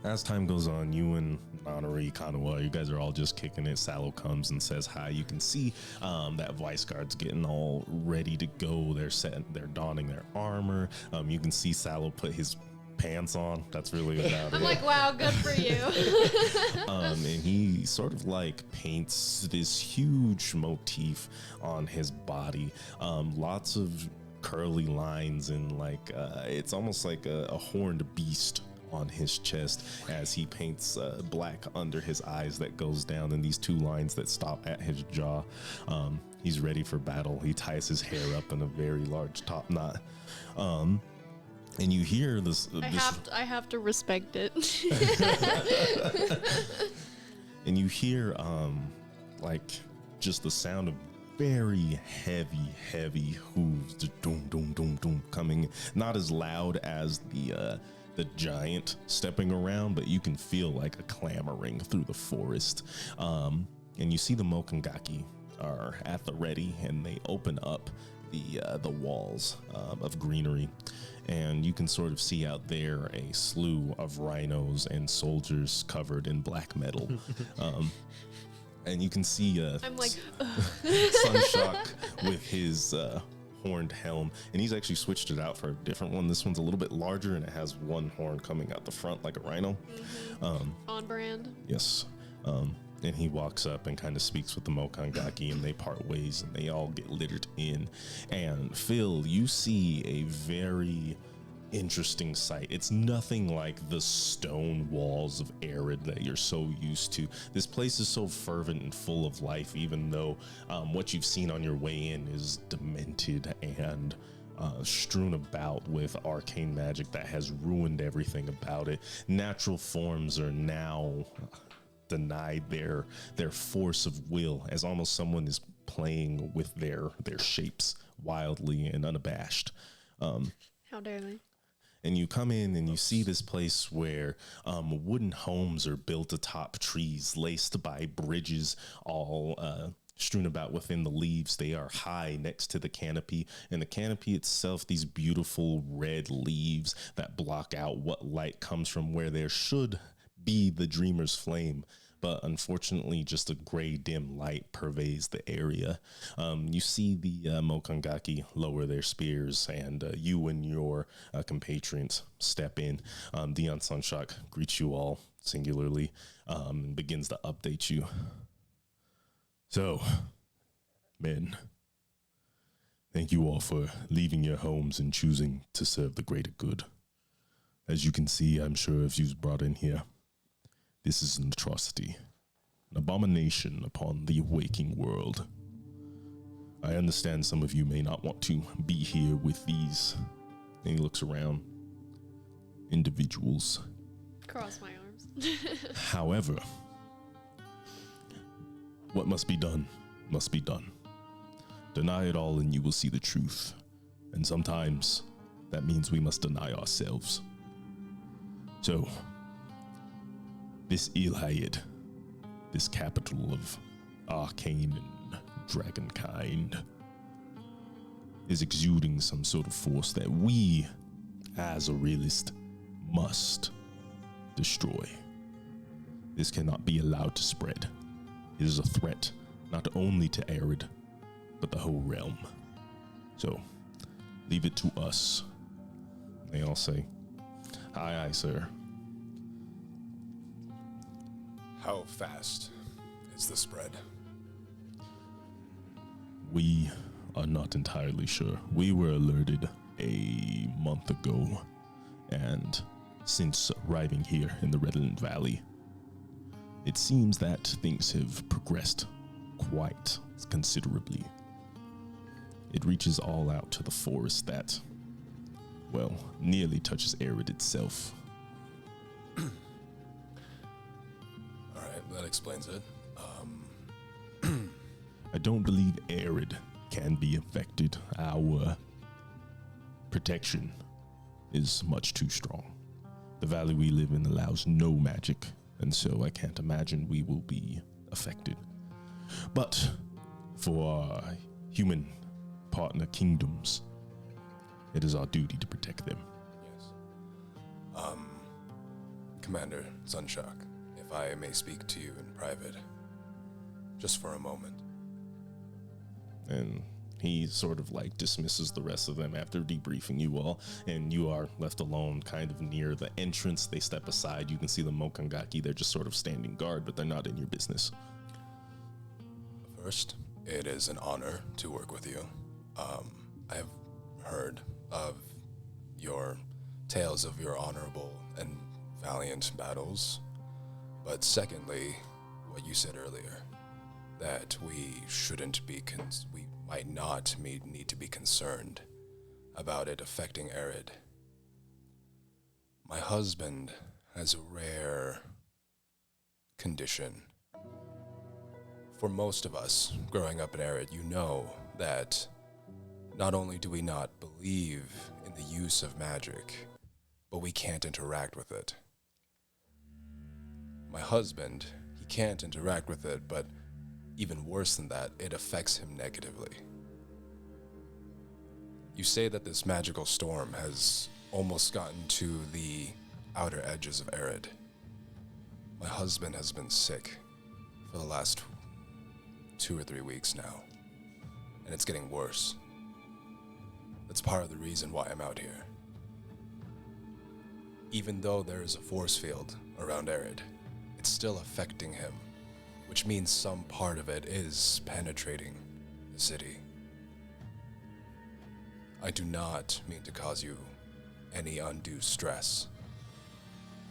Speaker 1: As time goes on, you and Nanari, Kanawa, you guys are all just kicking it. Salo comes and says hi. You can see that Vice Guard's getting all ready to go. They're donning their armor. You can see Salo put his pants on. That's really about
Speaker 5: I'm
Speaker 1: it.
Speaker 5: like, wow, good for you.
Speaker 1: And he sort of like paints this huge motif on his body. Lots of curly lines and like it's almost like a horned beast on his chest as he paints black under his eyes that goes down and these two lines that stop at his jaw. He's ready for battle. He ties his hair up in a very large top knot. And you hear this.
Speaker 5: I have to respect it.
Speaker 1: And you hear like just the sound of very heavy hooves, just doom doom doom doom coming, not as loud as the giant stepping around, but you can feel like a clamoring through the forest. And you see the Mokangaki are at the ready, and they open up the walls of greenery, and you can sort of see out there a slew of rhinos and soldiers covered in black metal. And you can see
Speaker 5: I'm like,
Speaker 1: Sunshock with his horned helm, and he's actually switched it out for a different one. This one's a little bit larger, and it has one horn coming out the front like a rhino.
Speaker 5: on brand.
Speaker 1: Yes. And he walks up and kind of speaks with the Mokangaki, and they part ways, and they all get littered in. And Phil, you see a very interesting sight. It's nothing like the stone walls of Arid that you're so used to. This place is so fervent and full of life, even though what you've seen on your way in is demented and strewn about with arcane magic that has ruined everything about it. Natural forms are now denied their force of will, as almost someone is playing with their shapes wildly and unabashed.
Speaker 5: How dare they?
Speaker 1: And you come in and you see this place where wooden homes are built atop trees, laced by bridges, all strewn about within the leaves. They are high next to the canopy, and the canopy itself, these beautiful red leaves that block out what light comes from where there should be the dreamer's flame. But unfortunately, just a gray, dim light pervades the area. You see the Mokangaki lower their spears, and you and your compatriots step in. Dion Sunshock greets you all singularly and begins to update you. So, men, thank you all for leaving your homes and choosing to serve the greater good. As you can see, I'm sure if you was brought in here, this is an atrocity, an abomination upon the waking world. I understand some of you may not want to be here with these, and he looks around, individuals.
Speaker 5: Cross my arms.
Speaker 1: However, what must be done, must be done. Deny it all and you will see the truth. And sometimes that means we must deny ourselves. So, this Ilhaid, this capital of arcane and dragonkind, is exuding some sort of force that we, as a realist, must destroy. This cannot be allowed to spread. It is a threat not only to Arid, but the whole realm. So, leave it to us. They all say, aye, aye, sir.
Speaker 2: How fast is the spread?
Speaker 1: We are not entirely sure. We were alerted a month ago, and since arriving here in the Redland Valley, it seems that things have progressed quite considerably. It reaches all out to the forest that, well, nearly touches Arid itself.
Speaker 2: Alright, that explains it.
Speaker 1: I don't believe Arid can be affected. Our protection is much too strong. The valley we live in allows no magic, and so I can't imagine we will be affected. But for our human partner kingdoms, it is our duty to protect them.
Speaker 2: Yes. Commander Sunshock, if I may speak to you in private, just for a moment.
Speaker 1: And he sort of like dismisses the rest of them after debriefing you all, and you are left alone kind of near the entrance. They step aside. You can see the Mokangaki. They're just sort of standing guard, but they're not in your business.
Speaker 2: First, it is an honor to work with you. I have heard of your tales of your honorable and valiant battles. But secondly, what you said earlier, that we shouldn't be, we might not need to be concerned about it affecting Arid. My husband has a rare condition. For most of us growing up in Arid, you know that not only do we not believe in the use of magic, but we can't interact with it. My husband, he can't interact with it, but even worse than that, it affects him negatively. You say that this magical storm has almost gotten to the outer edges of Arid. My husband has been sick for the last 2 or 3 weeks now, and it's getting worse. That's part of the reason why I'm out here. Even though there is a force field around Arid, it's still affecting him, which means some part of it is penetrating the city. I do not mean to cause you any undue stress.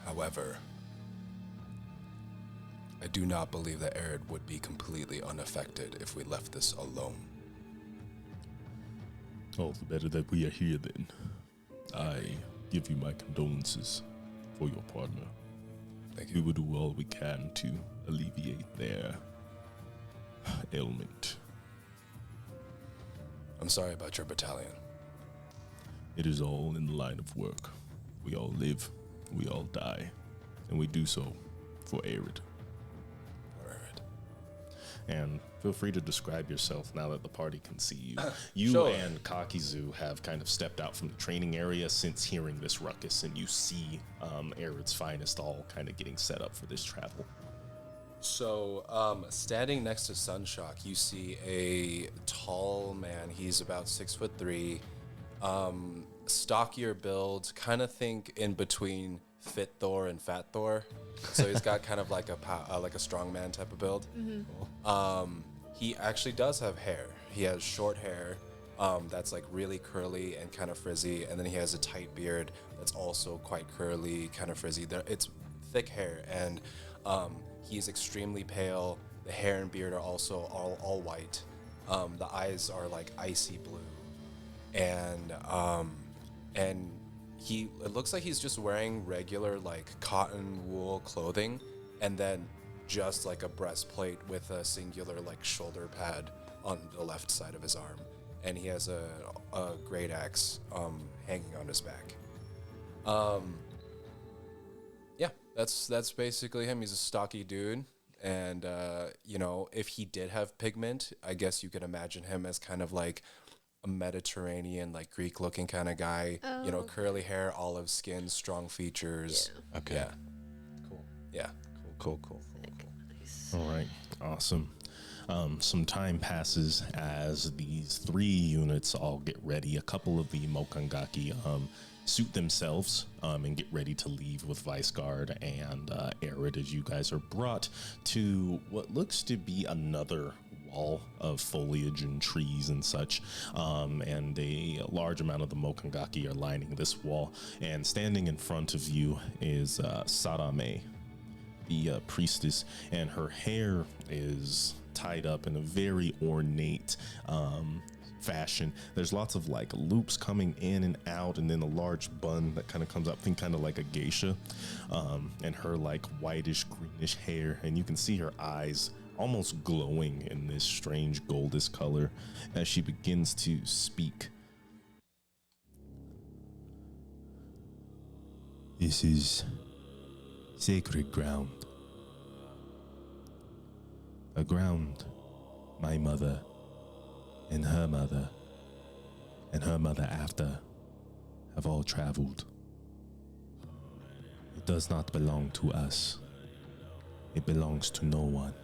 Speaker 2: However, I do not believe that Arid would be completely unaffected if we left this alone.
Speaker 1: All the better that we are here then. I give you my condolences for your partner.
Speaker 2: Thank
Speaker 1: We
Speaker 2: you.
Speaker 1: will do all we can to alleviate their ailment.
Speaker 2: I'm sorry about your battalion.
Speaker 1: It is all in the line of work. We all live, we all die, and we do so for Arid.
Speaker 2: Arid.
Speaker 1: And feel free to describe yourself now that the party can see you. You
Speaker 2: Sure.
Speaker 1: and Kakizu have kind of stepped out from the training area since hearing this ruckus, and you see Arid's finest all kind of getting set up for this travel.
Speaker 2: So, standing next to Sunshock, you see a tall man. He's about 6'3", stockier build. Kind of think in between Fit Thor and Fat Thor. So he's got kind of like a strongman type of build. He actually does have hair. He has short hair that's like really curly and kind of frizzy, and then he has a tight beard that's also quite curly, kind of frizzy. It's thick hair, and he's extremely pale. The hair and beard are also all white. The eyes are like icy blue, and it looks like he's just wearing regular like cotton wool clothing, and then just like a breastplate with a singular like shoulder pad on the left side of his arm, and he has a great axe hanging on his back. Yeah, that's basically him. He's a stocky dude, and if he did have pigment, I guess you could imagine him as kind of like a Mediterranean, like Greek-looking kind of guy.
Speaker 3: Oh.
Speaker 2: Curly hair, olive skin, strong features.
Speaker 4: Okay.
Speaker 2: Yeah,
Speaker 4: Cool.
Speaker 2: yeah.
Speaker 4: Cool.
Speaker 1: All right, awesome. Some time passes as these 3 units all get ready. A couple of the Mokangaki suit themselves and get ready to leave with Vice Guard and Arid as you guys are brought to what looks to be another wall of foliage and trees and such, and a large amount of the Mokangaki are lining this wall, and standing in front of you is Sadame, the priestess, and her hair is tied up in a very ornate fashion. There's lots of like loops coming in and out, and then a large bun that kind of comes up, think kind of like a geisha, and her like whitish greenish hair, and you can see her eyes almost glowing in this strange goldish color as she begins to speak. This is sacred ground. A ground my mother and her mother after have all traveled. It does not belong to us. It belongs to no one.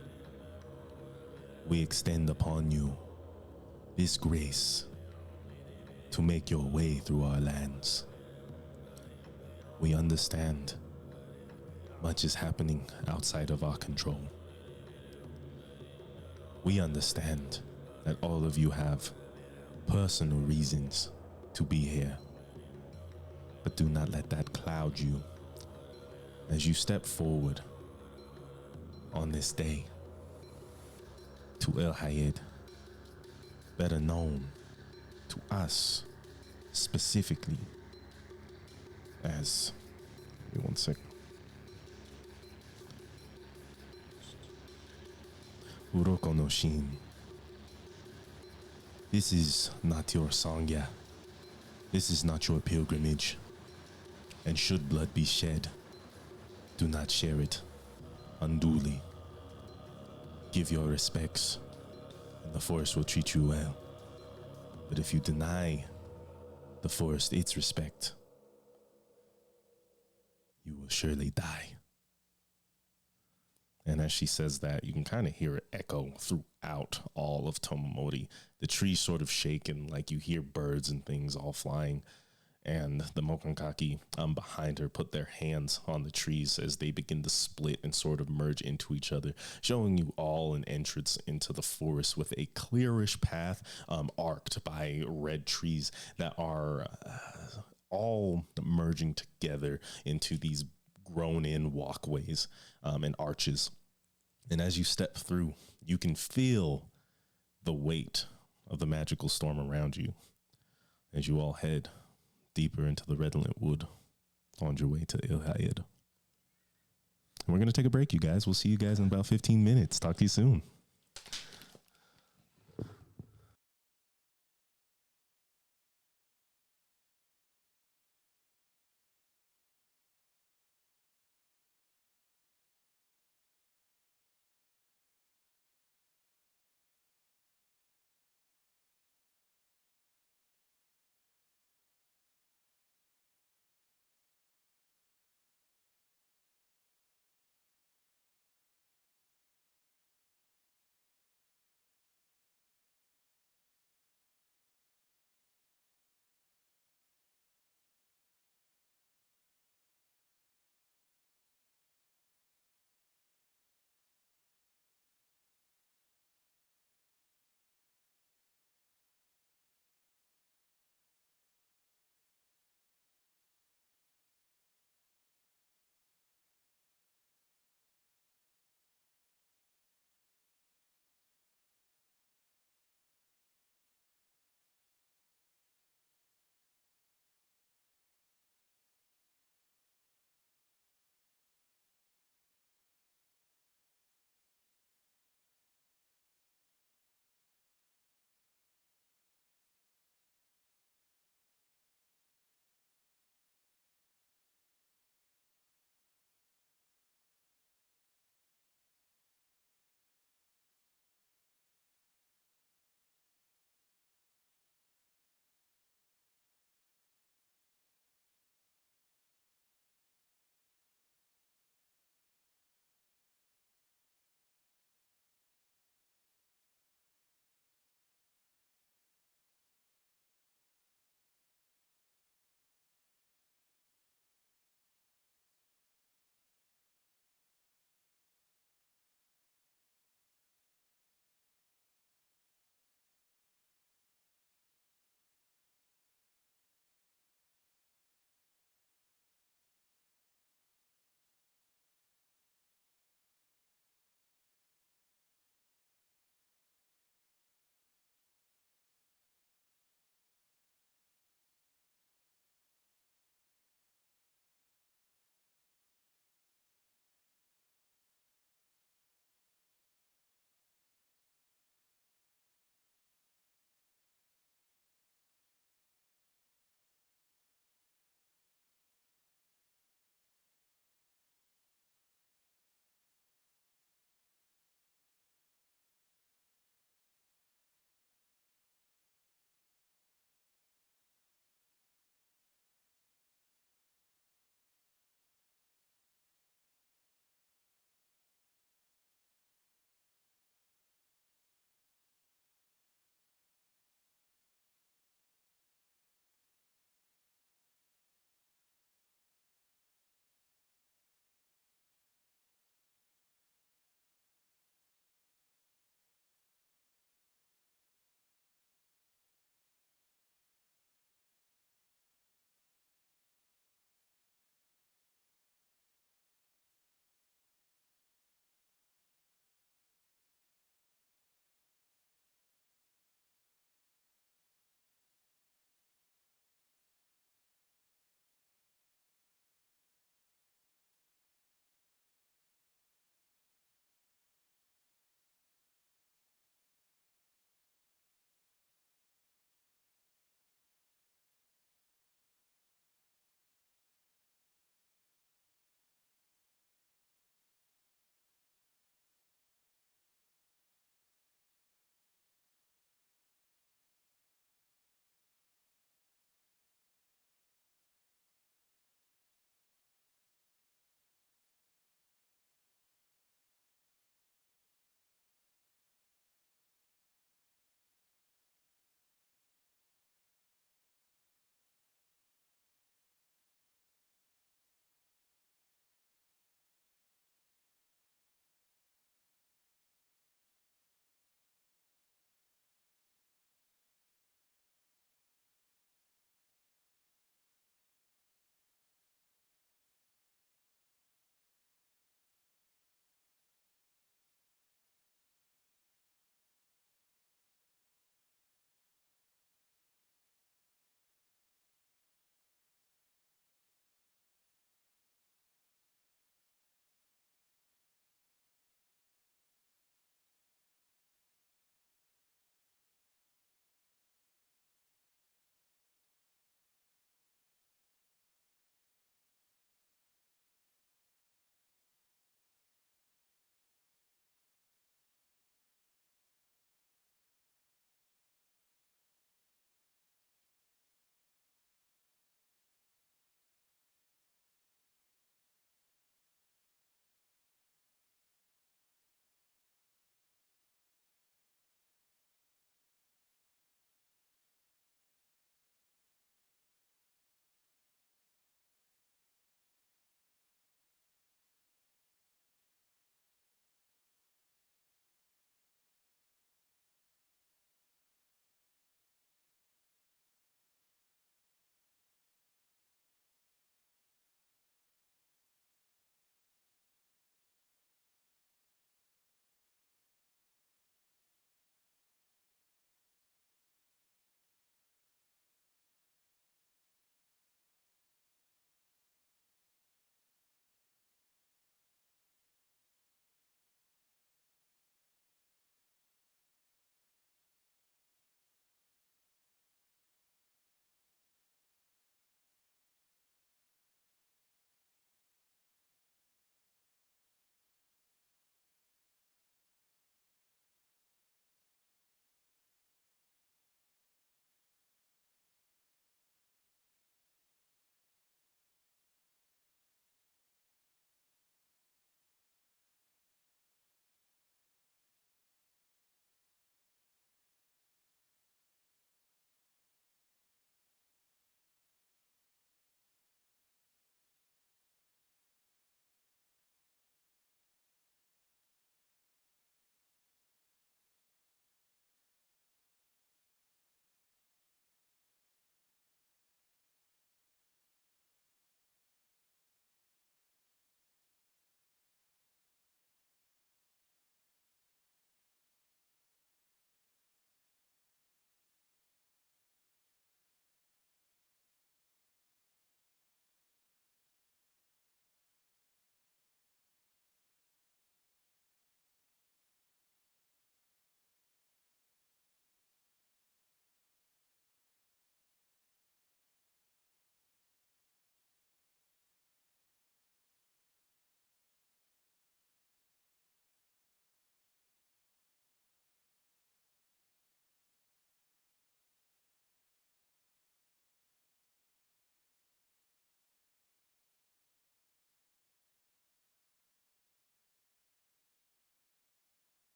Speaker 1: We extend upon you this grace to make your way through our lands. We understand much is happening outside of our control. We understand that all of you have personal reasons to be here, but do not let that cloud you as you step forward on this day to El Hayed, better known to us specifically as, give me one second, Uroko no Shin. This is not your sangya. This is not your pilgrimage. And should blood be shed, do not share it unduly. Give your respects, and the forest will treat you well. But if you deny the forest its respect, you will surely die. And as she says that, you can kind of hear it echo throughout all of Tomomori. The trees sort of shaking, like you hear birds and things all flying. And the Mokankaki behind her put their hands on the trees as they begin to split and sort of merge into each other, showing you all an entrance into the forest with a clearish path arced by red trees that are all merging together into these grown in walkways and arches. And as you step through, you can feel the weight of the magical storm around you as you all head deeper into the Redolent Wood on your way to Ilhaid. And we're going to take a break, you guys. We'll see you guys in about 15 minutes. Talk to you soon.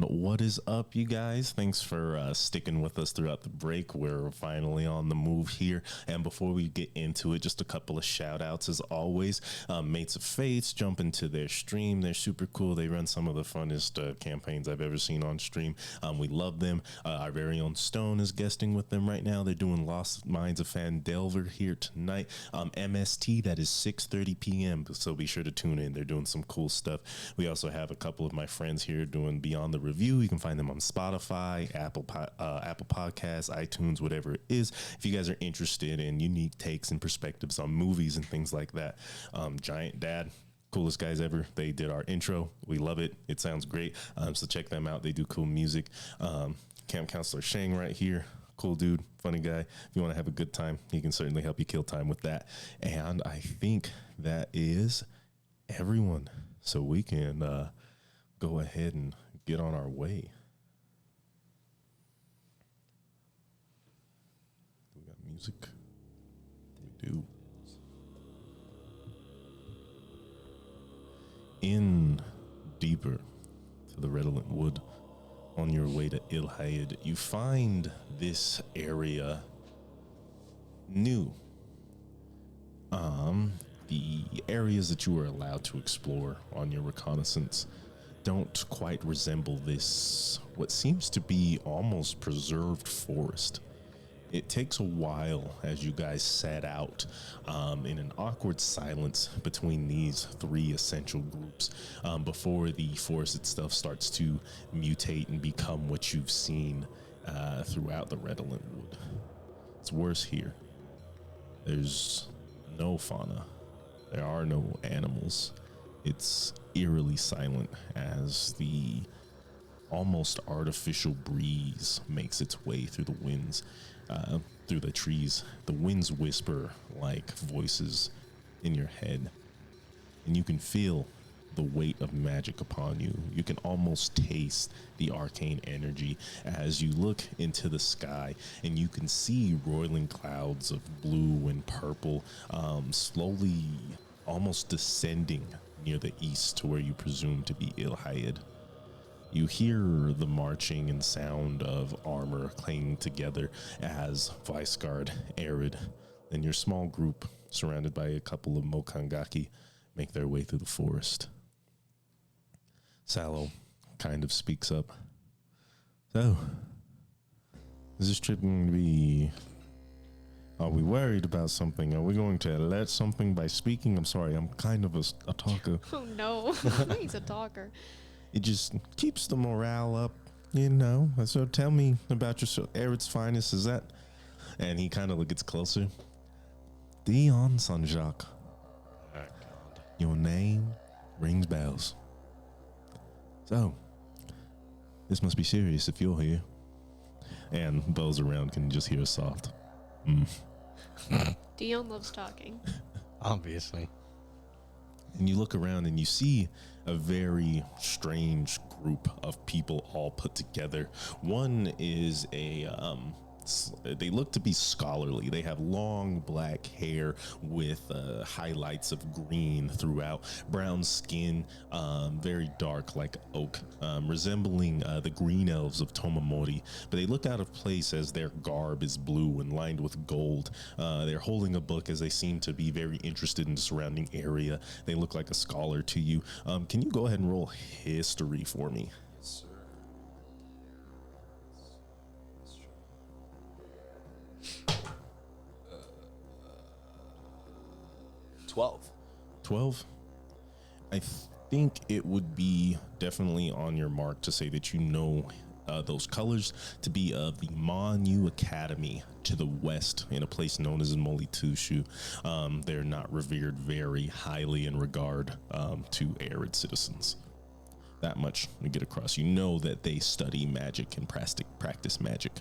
Speaker 1: And what is up, you guys? Thanks for sticking with us throughout the break. We're finally on the move here. And before we get into it, just a couple of shout outs as always. Mates of Fates, jump into their stream. They're super cool. They run some of the funnest campaigns I've ever seen on stream. We love them. Our very own Stone is guesting with them right now. They're doing Lost Minds of Fandelver here tonight. MST, that is 6:30 p.m. So be sure to tune in. They're doing some cool stuff. We also have a couple of my friends here doing Beyond the Review. You can find them on Spotify, Apple Podcasts, iTunes, whatever it is. If you guys are interested in unique takes and perspectives on movies and things like that, Giant Dad, coolest guys ever. They did our intro. We love it. It sounds great. So check them out. They do cool music. Camp Counselor Shang right here. Cool dude, funny guy. If you want to have a good time, he can certainly help you kill time with that. And I think that is everyone. So we can go ahead and get on our way. We got music. We do. In deeper to the redolent wood, on your way to Ilhaid, you find this area new. The areas that you were allowed to explore on your reconnaissance don't quite resemble this, what seems to be almost preserved forest. It takes a while as you guys set out in an awkward silence between these three essential groups before the forest itself starts to mutate and become what you've seen throughout the redolent wood. It's worse here. There's no fauna. There are no animals. It's eerily silent as the almost artificial breeze makes its way through the winds, through the trees. The winds whisper like voices in your head, and you can feel the weight of magic upon you. You can almost taste the arcane energy as you look into the sky, and you can see roiling clouds of blue and purple slowly almost descending near the east to where you presume to be Ilhaid. You hear the marching and sound of armor clanging together as Vice Guard, Arid, and your small group, surrounded by a couple of Mokangaki, make their way through the forest. Sallow kind of speaks up. So, is this trip going to be... Are we worried about something? Are we going to alert something by speaking? I'm sorry, I'm kind of a talker.
Speaker 5: Oh no, he's a talker.
Speaker 1: It just keeps the morale up, you know. So tell me about your Arid's finest. Is that? And he kind of gets closer. Dion Sanjak. Your name rings bells. So, this must be serious if you're here. And those around can just hear a soft.
Speaker 5: Dion loves talking.
Speaker 4: Obviously.
Speaker 1: And you look around and you see a very strange group of people all put together. One is they look to be scholarly. They have long black hair with highlights of green throughout, brown skin, very dark like oak, resembling the green elves of Tomomori. But they look out of place as their garb is blue and lined with gold. They're holding a book as they seem to be very interested in the surrounding area. They look like a scholar to you. Can you go ahead and roll history for me? 12. I think it would be definitely on your mark to say that you know those colors to be of the Manu Academy to the west in a place known as Molitushu. They're not revered very highly in regard to Arid citizens. That much we get across. You know that they study magic and practice magic.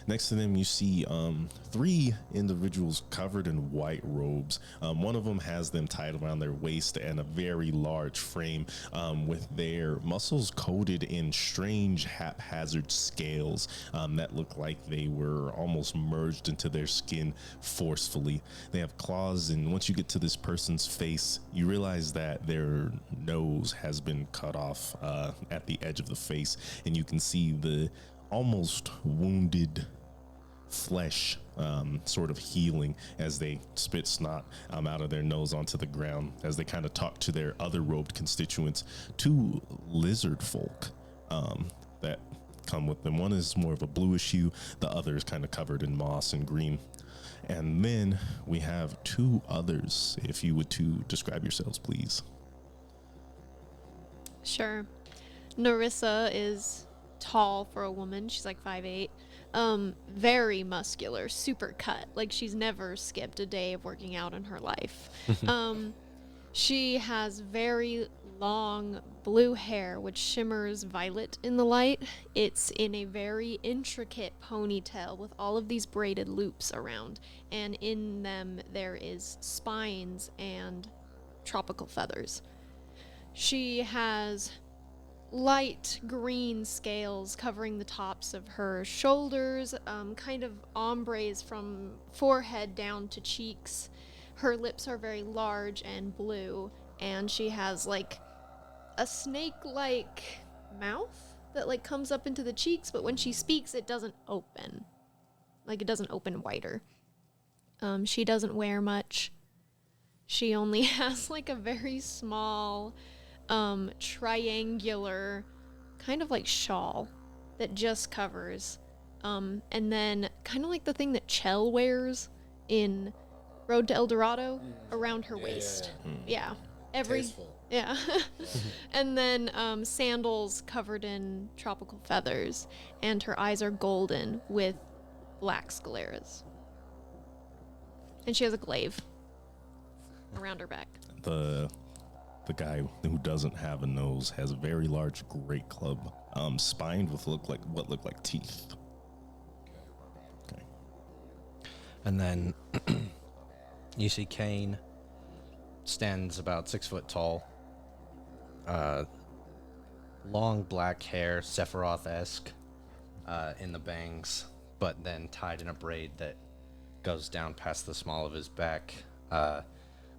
Speaker 1: Next to them, you see three individuals covered in white robes. One of them has them tied around their waist and a very large frame with their muscles coated in strange haphazard scales that look like they were almost merged into their skin forcefully. They have claws, and once you get to this person's face, you realize that their nose has been cut off at the edge of the face, and you can see the almost wounded flesh sort of healing as they spit snot out of their nose onto the ground as they kind of talk to their other robed constituents, two lizard folk that come with them. One is more of a bluish hue, the other is kind of covered in moss and green. And then we have two others. If you would to describe yourselves, please.
Speaker 5: Sure. Narissa is tall for a woman. She's like 5'8". Very muscular, super cut. Like she's never skipped a day of working out in her life. She has very long blue hair, which shimmers violet in the light. It's in a very intricate ponytail with all of these braided loops around, and in them there is spines and tropical feathers. She has light green scales covering the tops of her shoulders, kind of ombres from forehead down to cheeks. Her lips are very large and blue, and she has like a snake-like mouth that like comes up into the cheeks, but when she speaks it doesn't open. Like it doesn't open wider. She doesn't wear much. She only has like a very small triangular kind of like shawl that just covers, and then kind of like the thing that Chell wears in Road to El Dorado around her waist. Yeah.
Speaker 2: Tasteful.
Speaker 5: Yeah. And then sandals covered in tropical feathers, and her eyes are golden with black scleras. And she has a glaive around her back.
Speaker 1: The guy who doesn't have a nose has a very large great club, spined with what look like teeth. Okay.
Speaker 4: And then you see Kane stands about 6 foot tall. Long black hair, Sephiroth-esque in the bangs, but then tied in a braid that goes down past the small of his back.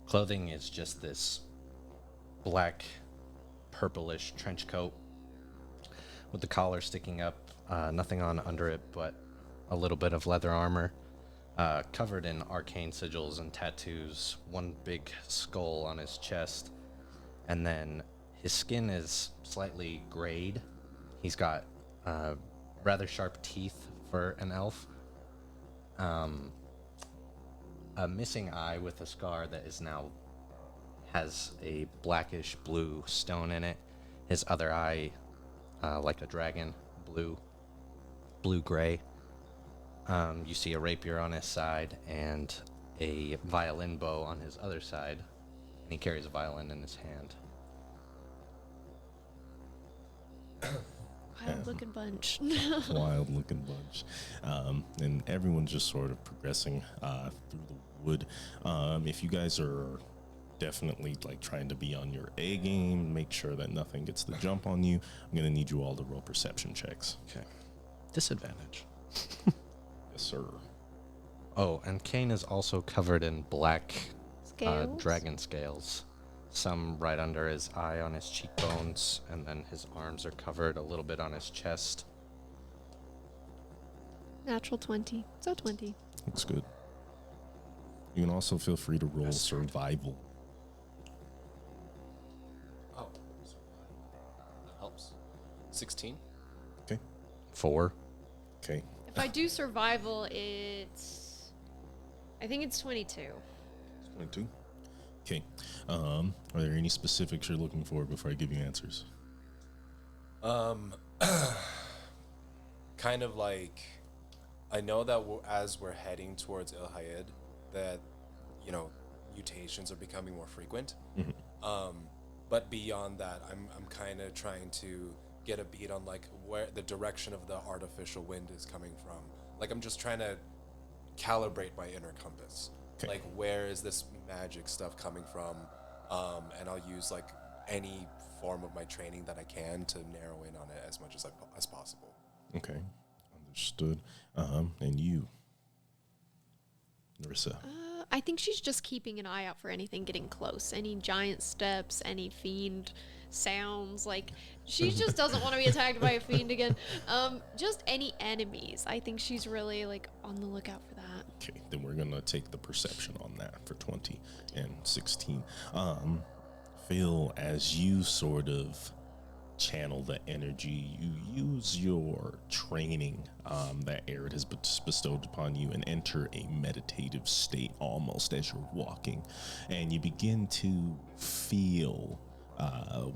Speaker 4: Clothing is just this black, purplish trench coat with the collar sticking up, nothing on under it but a little bit of leather armor, covered in arcane sigils and tattoos, one big skull on his chest, and then his skin is slightly grayed. He's got rather sharp teeth for an elf, a missing eye with a scar that is now has a blackish blue stone in it. His other eye, like a dragon, blue-gray. You see a rapier on his side and a violin bow on his other side, and he carries a violin in his hand.
Speaker 5: Wild looking bunch.
Speaker 1: Wild looking bunch. And everyone's just sort of progressing through the wood. If you guys are definitely like trying to be on your A game, make sure that nothing gets the jump on you, I'm gonna need you all to roll perception checks.
Speaker 4: Okay. Disadvantage.
Speaker 1: Yes, sir.
Speaker 4: Oh, and Kane is also covered in black
Speaker 5: Scales?
Speaker 4: dragon scales. Some right under his eye on his cheekbones, and then his arms are covered a little bit on his chest.
Speaker 5: Natural 20. So 20.
Speaker 1: Looks good. You can also feel free to roll survival.
Speaker 2: Oh, that helps. 16.
Speaker 4: 4.
Speaker 1: Okay.
Speaker 5: If I do survival, it's... I think it's 22.
Speaker 1: 22. Okay. Are there any specifics you're looking for before I give you answers?
Speaker 2: Kind of like, I know that as we're heading towards El Hayed, that, you know, mutations are becoming more frequent. But beyond that, I'm kind of trying to get a beat on like where the direction of the artificial wind is coming from. Like I'm just trying to calibrate my inner compass.
Speaker 1: Okay.
Speaker 2: Like where is this magic stuff coming from? And I'll use like any form of my training that I can to narrow in on it as much as possible.
Speaker 1: Okay, understood. And you, Narissa.
Speaker 5: I think she's just keeping an eye out for anything getting close. Any giant steps, any fiend sounds. Like, she just doesn't want to be attacked by a fiend again. Just any enemies. I think she's really, like, on the lookout for that.
Speaker 1: Okay, then we're gonna take the perception on that for 20 and 16. Phil, as you sort of channel the energy, you use your training that Arid has bestowed upon you and enter a meditative state almost as you're walking, and you begin to feel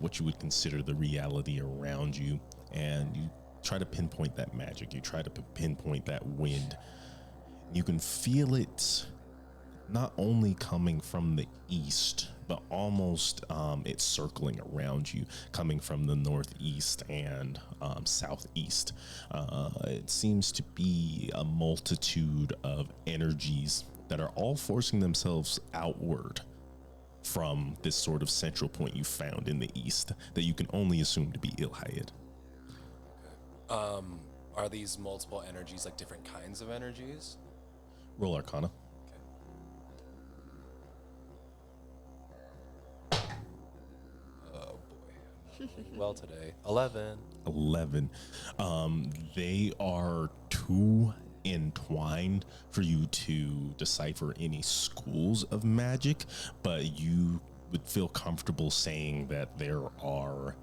Speaker 1: what you would consider the reality around you, and you try to pinpoint that magic, you try to pinpoint that wind. You can feel it not only coming from the east, but almost it's circling around you, coming from the northeast and southeast. It seems to be a multitude of energies that are all forcing themselves outward from this sort of central point you found in the east that you can only assume to be Ilhayed.
Speaker 2: Are these multiple energies like different kinds of energies?
Speaker 1: Roll Arcana.
Speaker 2: Oh boy. Well today. 11.
Speaker 1: 11. They are too entwined for you to decipher any schools of magic, but you would feel comfortable saying that there are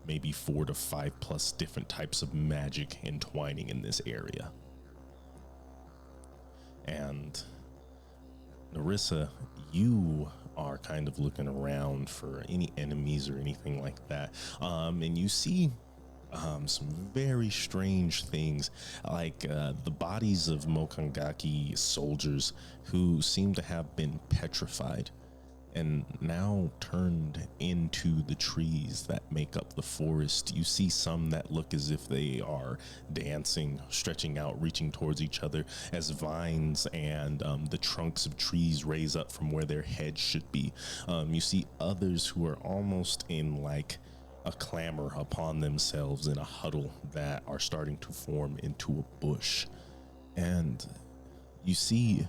Speaker 1: maybe 4 to 5 plus different types of magic entwining in this area. And Narissa, you are kind of looking around for any enemies or anything like that. And you see some very strange things, like the bodies of Mokangaki soldiers who seem to have been petrified and now turned into the trees that make up the forest. You see some that look as if they are dancing, stretching out, reaching towards each other as vines and the trunks of trees raise up from where their heads should be. You see others who are almost in like a clamor upon themselves in a huddle that are starting to form into a bush. And you see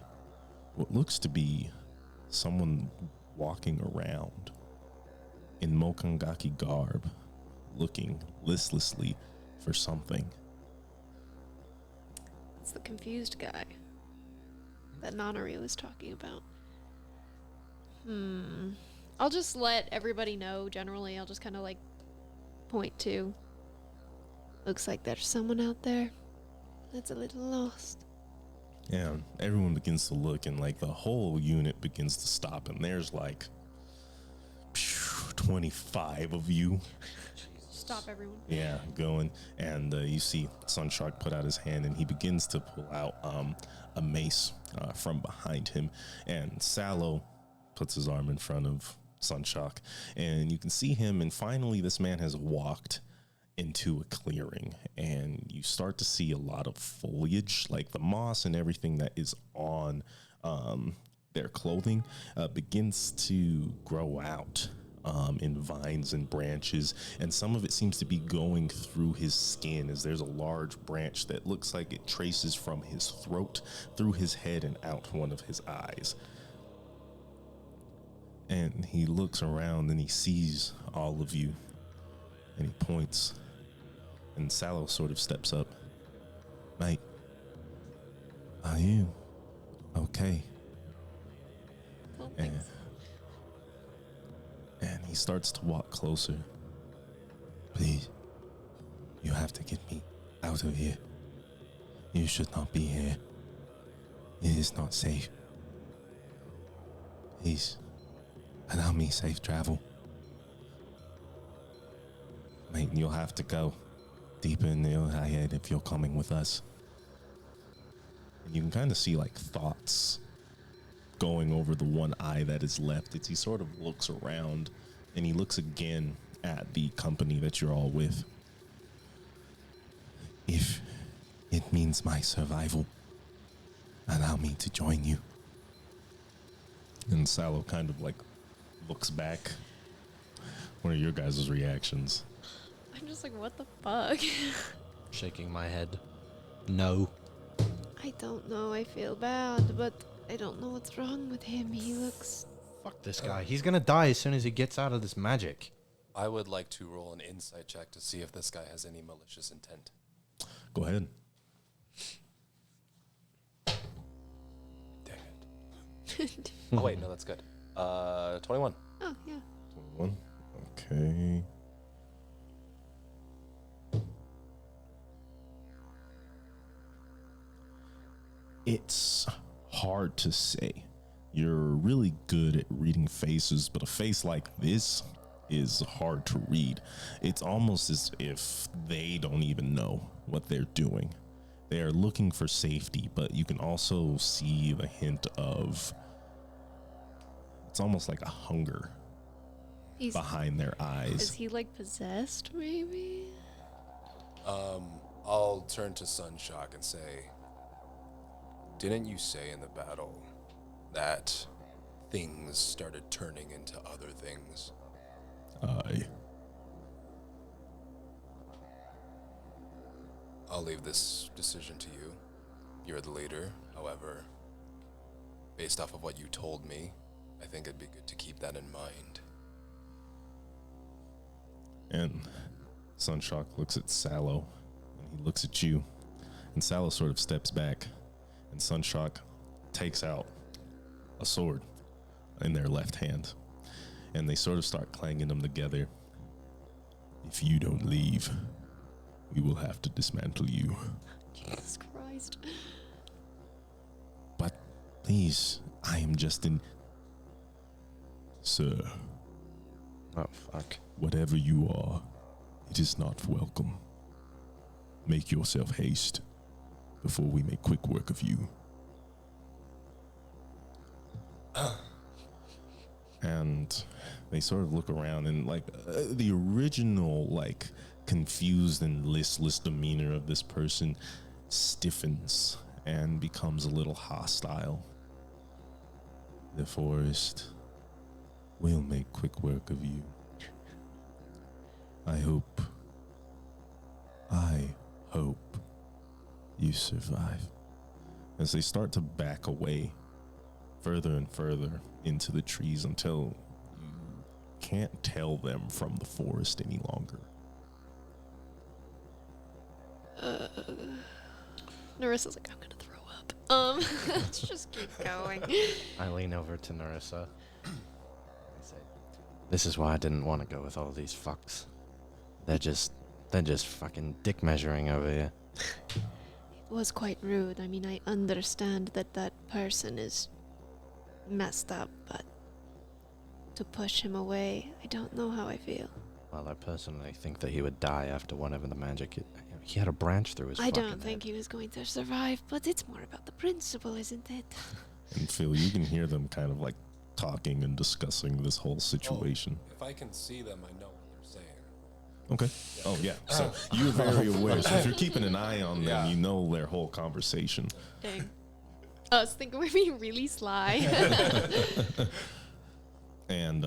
Speaker 1: what looks to be someone walking around in Mokangaki garb, looking listlessly for something.
Speaker 5: It's the confused guy that Nanari was talking about. I'll just let everybody know generally. I'll just kind of like point to. Looks like there's someone out there that's a little lost.
Speaker 1: Yeah, everyone begins to look, and like the whole unit begins to stop, and there's like 25 of you.
Speaker 5: Stop everyone.
Speaker 1: Yeah, going, and you see Sunshock put out his hand, and he begins to pull out a mace from behind him, and Sallow puts his arm in front of Sunshock, and you can see him, and finally this man has walked into a clearing, and you start to see a lot of foliage, like the moss and everything that is on their clothing begins to grow out in vines and branches, and some of it seems to be going through his skin, as there's a large branch that looks like it traces from his throat through his head and out one of his eyes. And he looks around and he sees all of you, and he points, and Sallow sort of steps up. Mate, are you okay?
Speaker 5: Well,
Speaker 1: And,
Speaker 5: thanks.
Speaker 1: and he starts to walk closer. Please, you have to get me out of here. You should not be here. It is not safe. Please, allow me safe travel. Mate, you'll have to go deeper in the Ilhayed if you're coming with us. And you can kind of see like thoughts going over the one eye that is left. He sort of looks around, and he looks again at the company that you're all with. If it It means my survival. Allow me to join you. And Sallow kind of like looks back. What are your guys' reactions?
Speaker 5: I'm just like, what the fuck?
Speaker 4: Shaking my head. No.
Speaker 3: I don't know. I feel bad, but I don't know what's wrong with him. He looks.
Speaker 4: Fuck this guy. He's gonna die as soon as he gets out of this magic.
Speaker 2: I would like to roll an insight check to see if this guy has any malicious intent.
Speaker 1: Go ahead.
Speaker 2: Dang it. Oh, wait, no, that's good. 21.
Speaker 3: Oh, yeah.
Speaker 1: 21. Okay. It's hard to say. You're really good at reading faces, but a face like this is hard to read. It's almost as if they don't even know what they're doing. They are looking for safety, but you can also see the hint of, it's almost like a hunger
Speaker 5: He's,
Speaker 1: behind their
Speaker 5: is
Speaker 1: eyes.
Speaker 5: he like possessed, maybe?
Speaker 2: I'll turn to Sunshock and say, didn't you say in the battle that things started turning into other things?
Speaker 1: Aye.
Speaker 2: I'll leave this decision to you. You're the leader. However, based off of what you told me, I think it'd be good to keep that in mind.
Speaker 1: And Sunshock looks at Sallow, and he looks at you, and Sallow sort of steps back, and Sunshock takes out a sword in their left hand, and they sort of start clanging them together. If you don't leave, we will have to dismantle you.
Speaker 5: Jesus Christ.
Speaker 1: But please, I am just in... Sir,
Speaker 4: Oh, fuck.
Speaker 1: whatever you are, it is not welcome. Make yourself haste before we make quick work of you. And they sort of look around, and like the original like confused and listless demeanor of this person stiffens and becomes a little hostile. The forest will make quick work of you. I hope you survive. As they start to back away further and further into the trees until you can't tell them from the forest any longer.
Speaker 5: Narissa's like, I'm gonna throw up. Let's just keep going.
Speaker 4: I lean over to Narissa. I say, this is why I didn't want to go with all these fucks. They're just fucking dick measuring over here.
Speaker 3: It was quite rude. I mean, I understand that that person is messed up, but to push him away, I don't know how I feel.
Speaker 4: Well, I personally think that he would die after whatever the magic. He had a branch through his.
Speaker 3: I
Speaker 4: fucking
Speaker 3: don't think
Speaker 4: head.
Speaker 3: he was going to survive, but it's more about the principle, isn't it?
Speaker 1: And Phil, you can hear them kind of like talking and discussing this whole situation.
Speaker 2: If I can see them, I know what they're saying.
Speaker 1: Okay. Oh, yeah. So you're very aware. So if you're keeping an eye on them,
Speaker 2: Yeah.
Speaker 1: you know their whole conversation.
Speaker 5: Dang. I was thinking we're being really sly.
Speaker 1: And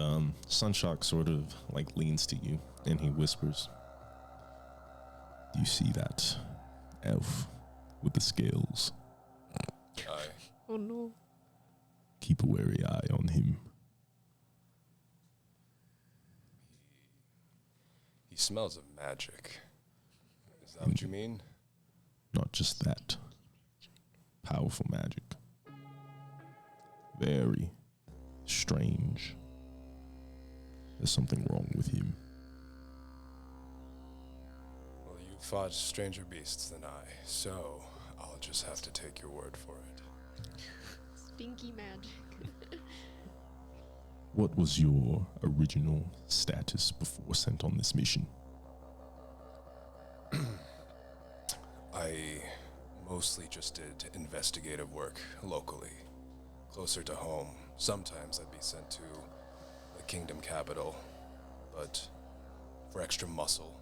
Speaker 1: Sunshock sort of like leans to you and he whispers, "Do you see that elf with the scales?
Speaker 2: Aye.
Speaker 5: Oh no.
Speaker 1: Keep a wary eye on him.
Speaker 2: He smells of magic. Is that what you mean?
Speaker 1: Not just that. Powerful magic. Very strange. There's something wrong with him."
Speaker 2: Well, you fought stranger beasts than I, so I'll just have to take your word for it.
Speaker 5: Stinky magic.
Speaker 1: What was your original status before sent on this mission?
Speaker 2: I mostly just did investigative work locally, closer to home. Sometimes I'd be sent to the kingdom capital, but for extra muscle,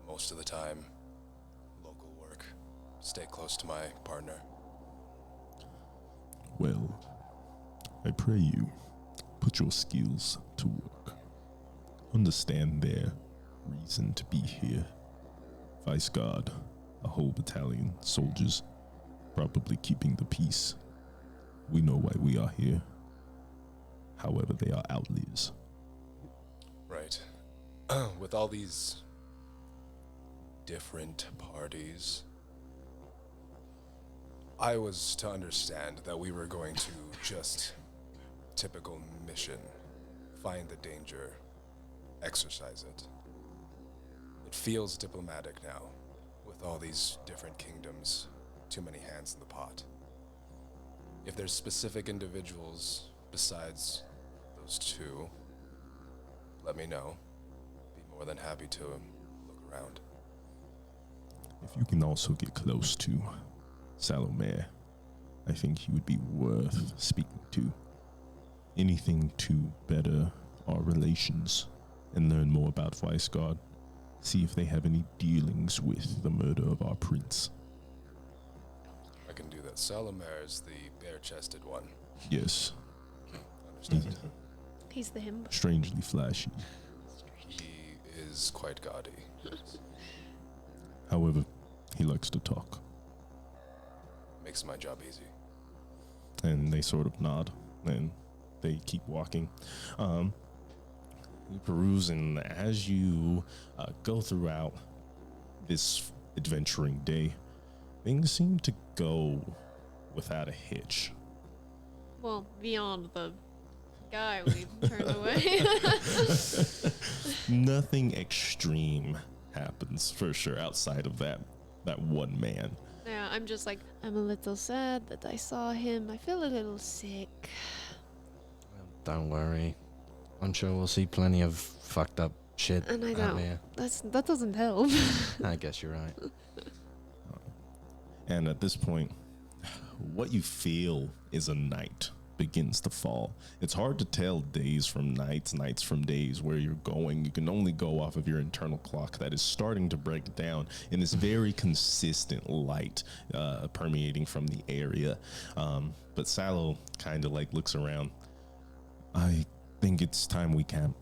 Speaker 2: most of the time, local work. stay close to my partner.
Speaker 1: Well, I pray you put your skills to work. Understand their reason to be here. Vice Guard, a whole battalion, soldiers, probably keeping the peace. We know why we are here. However, they are outliers.
Speaker 2: Right. With all these different parties, I was to understand that we were going to just typical mission, find the danger, exercise it. It feels diplomatic now, with all these different kingdoms, too many hands in the pot. If there's specific individuals besides those two, let me know. Be more than happy to look around.
Speaker 1: If you can also get close to Salome, I think he would be worth speaking to. Anything to better our relations and learn more about Vice Guard. See if they have any dealings with the murder of our prince.
Speaker 2: I can do that. Salomare is the bare-chested one.
Speaker 1: Yes,
Speaker 2: Understood.
Speaker 5: He's the him.
Speaker 1: strangely flashy.
Speaker 2: He is quite gaudy.
Speaker 1: However, he likes to talk.
Speaker 2: Makes my job easy.
Speaker 1: And they sort of nod and they keep walking. You peruse, and as you go throughout this adventuring day, things seem to go without a hitch.
Speaker 5: Well, beyond the guy we turned away.
Speaker 1: Nothing extreme happens for sure outside of that one man.
Speaker 5: Yeah, I'm just like, I'm a little sad that I saw him. I feel a little sick.
Speaker 4: Don't worry. I'm sure we'll see plenty of fucked up shit
Speaker 5: And I
Speaker 4: out
Speaker 5: don't.
Speaker 4: there.
Speaker 5: That doesn't help.
Speaker 4: I guess you're right.
Speaker 1: And at this point, what you feel is a night begins to fall. It's hard to tell days from nights, nights from days where you're going. You can only go off of your internal clock that is starting to break down in this very consistent light permeating from the area. But Salo kind of like looks around. I think it's time we camp.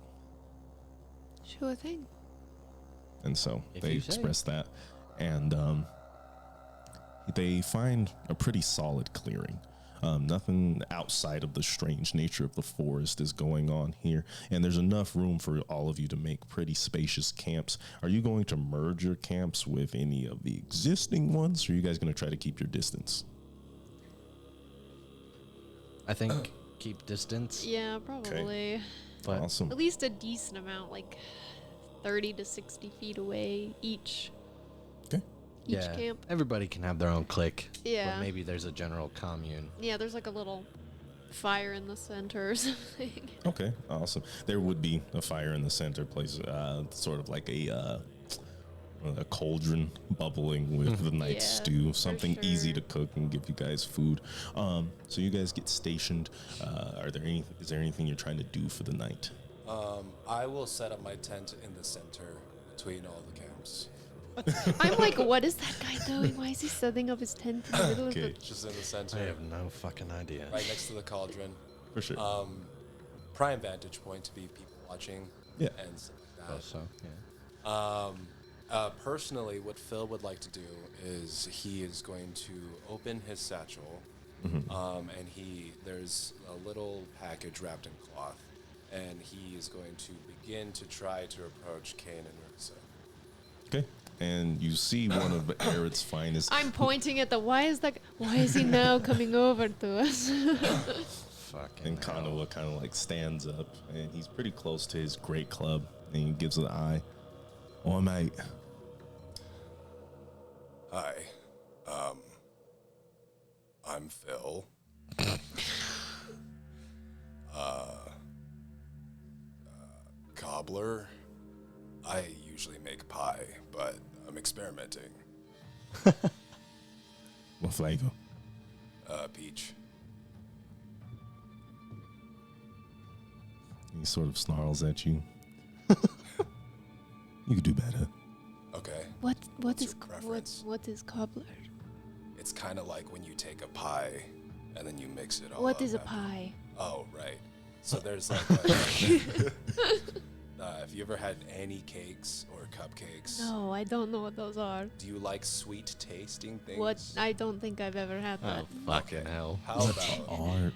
Speaker 5: Sure thing.
Speaker 1: And so
Speaker 4: If
Speaker 1: they
Speaker 4: you say.
Speaker 1: express that. And they find a pretty solid clearing. Nothing outside of the strange nature of the forest is going on here. And there's enough room for all of you to make pretty spacious camps. Are you going to merge your camps with any of the existing ones? Or are you guys going to try to keep your distance?
Speaker 4: I think keep distance.
Speaker 5: Yeah, probably.
Speaker 4: But
Speaker 1: Awesome.
Speaker 5: At least a decent amount, like 30 to 60 feet away each.
Speaker 1: Okay.
Speaker 5: Each
Speaker 4: yeah,
Speaker 5: camp.
Speaker 4: everybody can have their own clique.
Speaker 5: Yeah.
Speaker 4: But maybe there's a general commune.
Speaker 5: Yeah, there's like a little fire in the center or something.
Speaker 1: Okay, awesome. There would be a fire in the center place, sort of like a cauldron bubbling with the night
Speaker 5: Yeah,
Speaker 1: stew,
Speaker 5: for
Speaker 1: something easy
Speaker 5: sure.
Speaker 1: to cook and give you guys food. So you guys get stationed. Is there anything you're trying to do for the night?
Speaker 2: I will set up my tent in the center between all the camps.
Speaker 5: I'm like, what is that guy doing? Why is he setting up his tent in the middle
Speaker 1: Okay.
Speaker 5: of
Speaker 2: Just in the
Speaker 4: I
Speaker 2: center,
Speaker 4: have no fucking idea.
Speaker 2: right next to the cauldron.
Speaker 1: For sure.
Speaker 2: Prime vantage point to be people watching.
Speaker 1: Yeah.
Speaker 2: And stuff like that.
Speaker 4: Also, yeah.
Speaker 2: Personally, what Phil would like to do is he is going to open his satchel, and there's a little package wrapped in cloth, and he is going to begin to try to approach Kane and Risa.
Speaker 1: Okay. And you see one of Aerith's finest.
Speaker 5: I'm pointing at why is he now coming over to us?
Speaker 4: Fucking
Speaker 1: And
Speaker 4: hell.
Speaker 1: Kanawa kind of like stands up, and he's pretty close to his great club, and he gives the eye. Oh, mate.
Speaker 2: Hi, I'm Phil. Cobbler. I usually make pie, but I'm experimenting.
Speaker 1: What flavor?
Speaker 2: Peach.
Speaker 1: He sort of snarls at you. You could do better.
Speaker 2: Okay.
Speaker 3: What
Speaker 2: What's
Speaker 3: is
Speaker 2: your preference?
Speaker 3: what is cobbler?
Speaker 2: It's kind of like when you take a pie and then you mix it all
Speaker 5: What
Speaker 2: up
Speaker 5: is a
Speaker 2: after-
Speaker 5: pie?
Speaker 2: Oh, right. So there's like, have you ever had any cakes or cupcakes?
Speaker 5: No, I don't know what those are.
Speaker 2: Do you like sweet tasting things?
Speaker 5: What? I don't think I've ever had that.
Speaker 4: Oh, fucking hell.
Speaker 2: How about,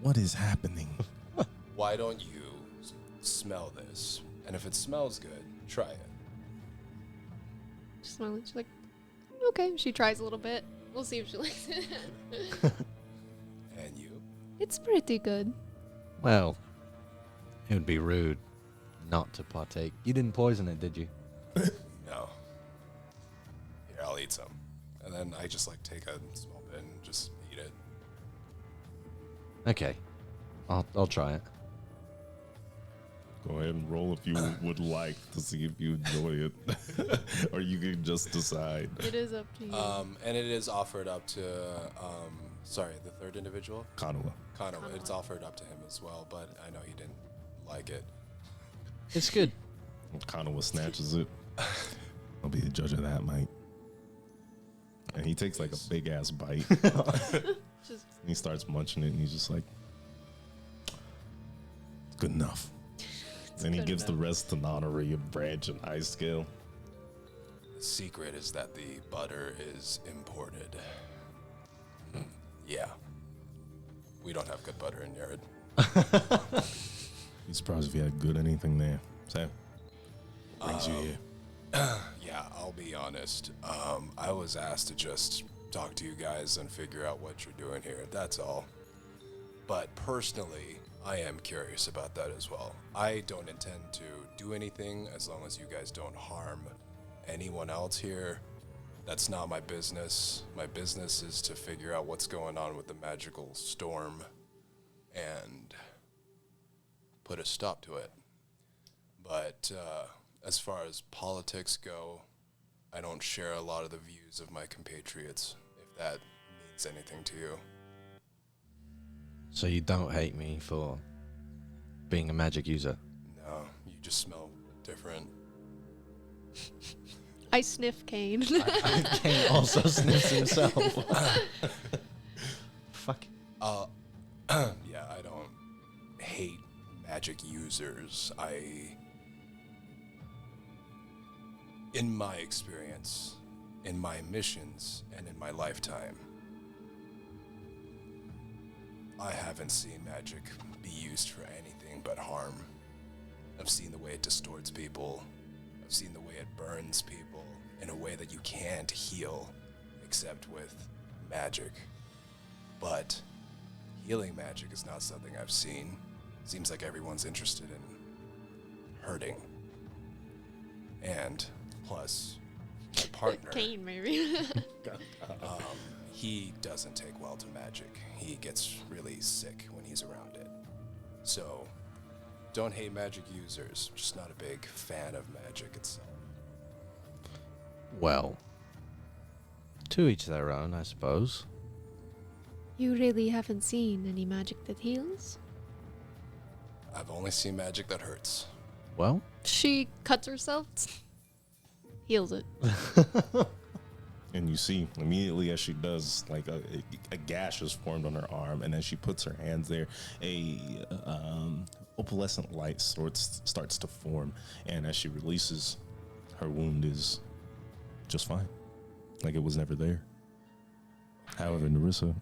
Speaker 1: What is happening?
Speaker 2: why don't you smell this? And if it smells good, try it.
Speaker 5: She smells. She's like, okay. She tries a little bit. We'll see if she likes it.
Speaker 2: And you?
Speaker 3: It's pretty good.
Speaker 4: Well, it would be rude not to partake. You didn't poison it, did you?
Speaker 2: No. Here, I'll eat some. And then I just like take a small bit and just eat it.
Speaker 4: Okay. I'll try it.
Speaker 1: Go ahead and roll if you would like to see if you enjoy it, or you can just decide.
Speaker 5: It is up to you.
Speaker 2: And it is offered up to, the third individual?
Speaker 1: Kanawa.
Speaker 2: Kano. It's offered up to him as well, but I know he didn't like it.
Speaker 4: It's good.
Speaker 1: Kanawa snatches it. I'll be the judge of that, mate. And he takes like a big ass bite.
Speaker 5: Just
Speaker 1: He starts munching it, and he's just like, "It's good enough." Then he
Speaker 5: good
Speaker 1: gives the
Speaker 5: enough.
Speaker 1: rest to Nanari, a branch and ice scale.
Speaker 2: The secret is that the butter is imported. Yeah. We don't have good butter in Yared.
Speaker 1: Be surprised if you had good anything there. Sam, what brings you here?
Speaker 2: Yeah, I'll be honest. I was asked to just talk to you guys and figure out what you're doing here. That's all. But personally, I am curious about that as well. I don't intend to do anything as long as you guys don't harm anyone else here. That's not my business. My business is to figure out what's going on with the magical storm and put a stop to it. But as far as politics go, I don't share a lot of the views of my compatriots, if that means anything to you.
Speaker 4: So you don't hate me for being a magic user?
Speaker 2: No, you just smell different.
Speaker 5: I sniff Kane.
Speaker 4: Kane also sniffs himself. Fuck.
Speaker 2: Yeah, I don't hate magic users. In my experience, in my missions, and in my lifetime, I haven't seen magic be used for anything but harm. I've seen the way it distorts people. I've seen the way it burns people in a way that you can't heal except with magic. But healing magic is not something I've seen. Seems like everyone's interested in hurting. And plus, my partner,
Speaker 5: Kane, maybe.
Speaker 2: he doesn't take well to magic. He gets really sick when he's around it. So, don't hate magic users. Just not a big fan of magic itself.
Speaker 4: Well, to each their own, I suppose.
Speaker 3: You really haven't seen any magic that heals?
Speaker 2: I've only seen magic that hurts.
Speaker 4: Well,
Speaker 5: She cuts herself, heals it.
Speaker 1: And you see immediately as she does, like a gash is formed on her arm, and as she puts her hands there, a opalescent light starts to form, and as she releases, her wound is just fine, like it was never there. However, Narissa,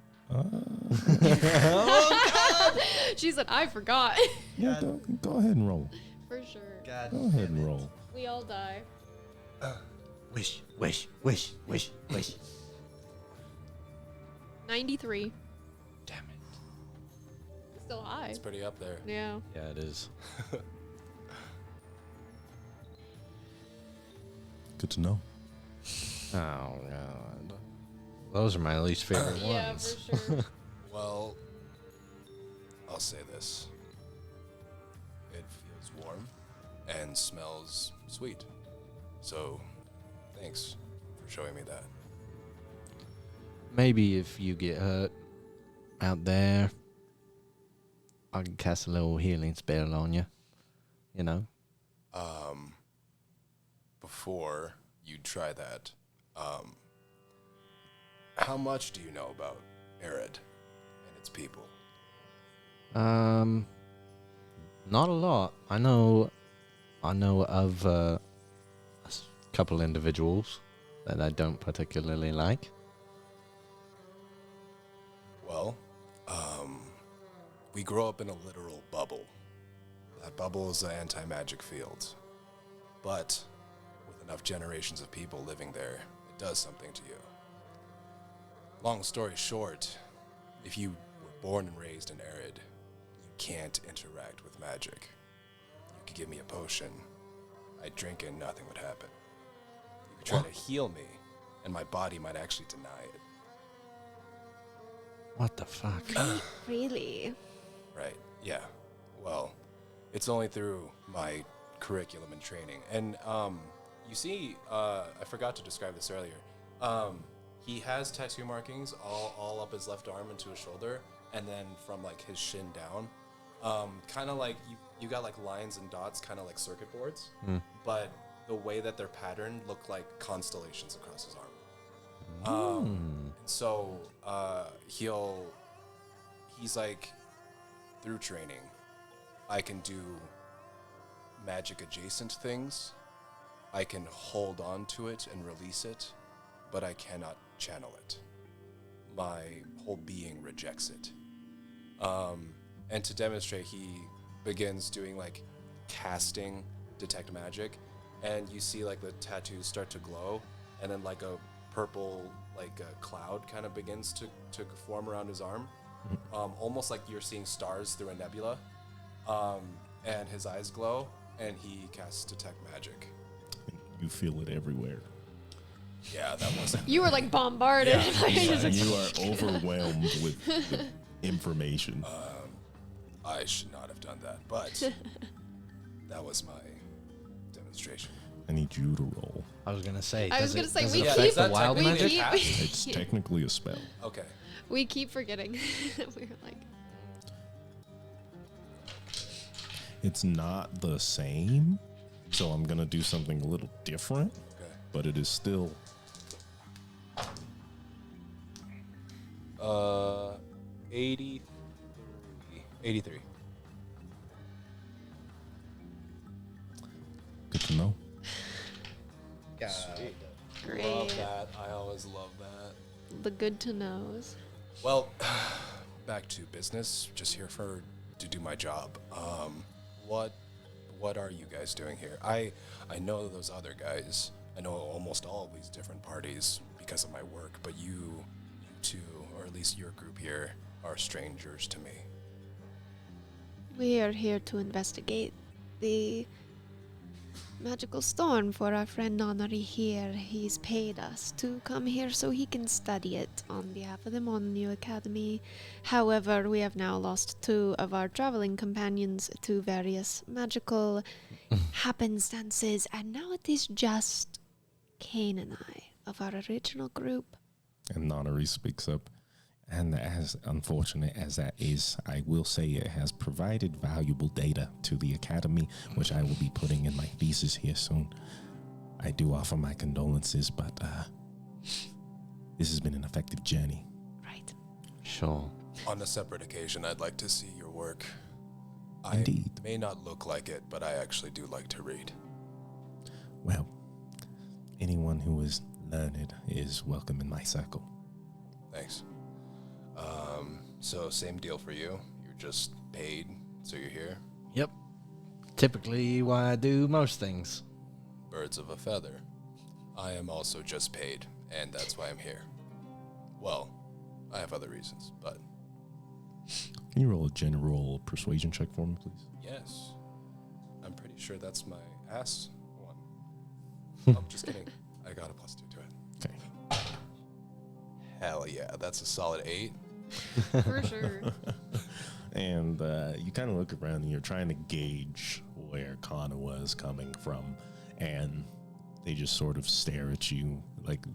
Speaker 5: She said, I forgot.
Speaker 1: yeah, go ahead and roll.
Speaker 5: For sure.
Speaker 1: Go ahead and roll.
Speaker 5: We all die.
Speaker 4: wish, wish, wish, wish, wish.
Speaker 5: 93.
Speaker 4: Damn it.
Speaker 5: Still high.
Speaker 2: It's pretty up there.
Speaker 5: Yeah.
Speaker 4: Yeah, it is.
Speaker 1: Good to know.
Speaker 4: Oh, God. Those are my least favorite
Speaker 5: Yeah,
Speaker 4: ones.
Speaker 5: for sure.
Speaker 2: Well, I'll say this. It feels warm and smells sweet. So, thanks for showing me that.
Speaker 4: Maybe if you get hurt out there, I can cast a little healing spell on you. You know?
Speaker 2: Before you try that, how much do you know about Arid and its people?
Speaker 4: Not a lot. I know of couple individuals that I don't particularly like.
Speaker 2: Well, we grow up in a literal bubble. That bubble is the anti-magic field. But with enough generations of people living there, it does something to you. Long story short, if you were born and raised in Arid, you can't interact with magic. You could give me a potion, I'd drink it and nothing would happen. You could try to heal me, and my body might actually deny it.
Speaker 4: What the fuck?
Speaker 5: Really?
Speaker 2: Right, yeah. Well, it's only through my curriculum and training. And you see, I forgot to describe this earlier. He has tattoo markings all up his left arm and to his shoulder, and then from like his shin down. Kind of like you got like lines and dots, kind of like circuit boards, but the way that they're patterned look like constellations across his arm. And so he's like, through training, I can do magic adjacent things. I can hold on to it and release it, but I cannot channel it. My whole being rejects it. And to demonstrate, he begins doing like casting detect magic, and you see like the tattoos start to glow, and then like a purple like a cloud kind of begins to form around his arm, almost like you're seeing stars through a nebula. And his eyes glow, and he casts detect magic.
Speaker 1: You feel it everywhere.
Speaker 2: Yeah, that wasn't.
Speaker 5: You were like bombarded.
Speaker 1: You are overwhelmed with information.
Speaker 2: I should not have done that, but that was my demonstration.
Speaker 1: I need you to roll.
Speaker 4: I was gonna say.
Speaker 5: I was
Speaker 4: does
Speaker 5: gonna
Speaker 4: it-
Speaker 5: say,
Speaker 4: does
Speaker 5: we
Speaker 4: it
Speaker 5: keep-
Speaker 4: affect the
Speaker 2: that
Speaker 4: wild
Speaker 2: technically
Speaker 4: magic?
Speaker 2: a cast?
Speaker 1: It's technically a spell.
Speaker 2: Okay.
Speaker 5: We keep forgetting. We're like,
Speaker 1: It's not the same, so I'm gonna do something a little different,
Speaker 2: Okay.
Speaker 1: but it is still
Speaker 2: 83. 83.
Speaker 1: good to know.
Speaker 5: great.
Speaker 2: Love that. I always love that.
Speaker 5: The good to knows.
Speaker 2: Well, back to business. Just here to do my job. What are you guys doing here? I know those other guys. I know almost all of these different parties because of my work, but you two, or at least your group here, are strangers to me.
Speaker 3: We are here to investigate the magical storm for our friend Nonary here. He's paid us to come here so he can study it on behalf of the Molyneux Academy. However, we have now lost 2 of our traveling companions to various magical happenstances, and now it is just Kane and I of our original group.
Speaker 1: And Nonary speaks up. And as unfortunate as that is, I will say it has provided valuable data to the Academy, which I will be putting in my thesis here soon. I do offer my condolences, but this has been an effective journey.
Speaker 3: Right.
Speaker 4: Sure.
Speaker 2: On a separate occasion, I'd like to see your work.
Speaker 1: Indeed.
Speaker 2: I may not look like it, but I actually do like to read.
Speaker 1: Well, anyone who is learned is welcome in my circle.
Speaker 2: Thanks. So same deal for you. You're just paid, so you're here.
Speaker 4: Yep. Typically why I do most things.
Speaker 2: Birds of a feather. I am also just paid, and that's why I'm here. Well, I have other reasons, but
Speaker 1: Can you roll a general persuasion check for me, please?
Speaker 2: yes. I'm pretty sure that's my ass one. I'm just kidding. I got a +2 to it.
Speaker 1: Okay.
Speaker 2: Hell yeah, that's a solid 8.
Speaker 5: For sure.
Speaker 1: And you kind of look around and you're trying to gauge where Kanawa is coming from, and they just sort of stare at you like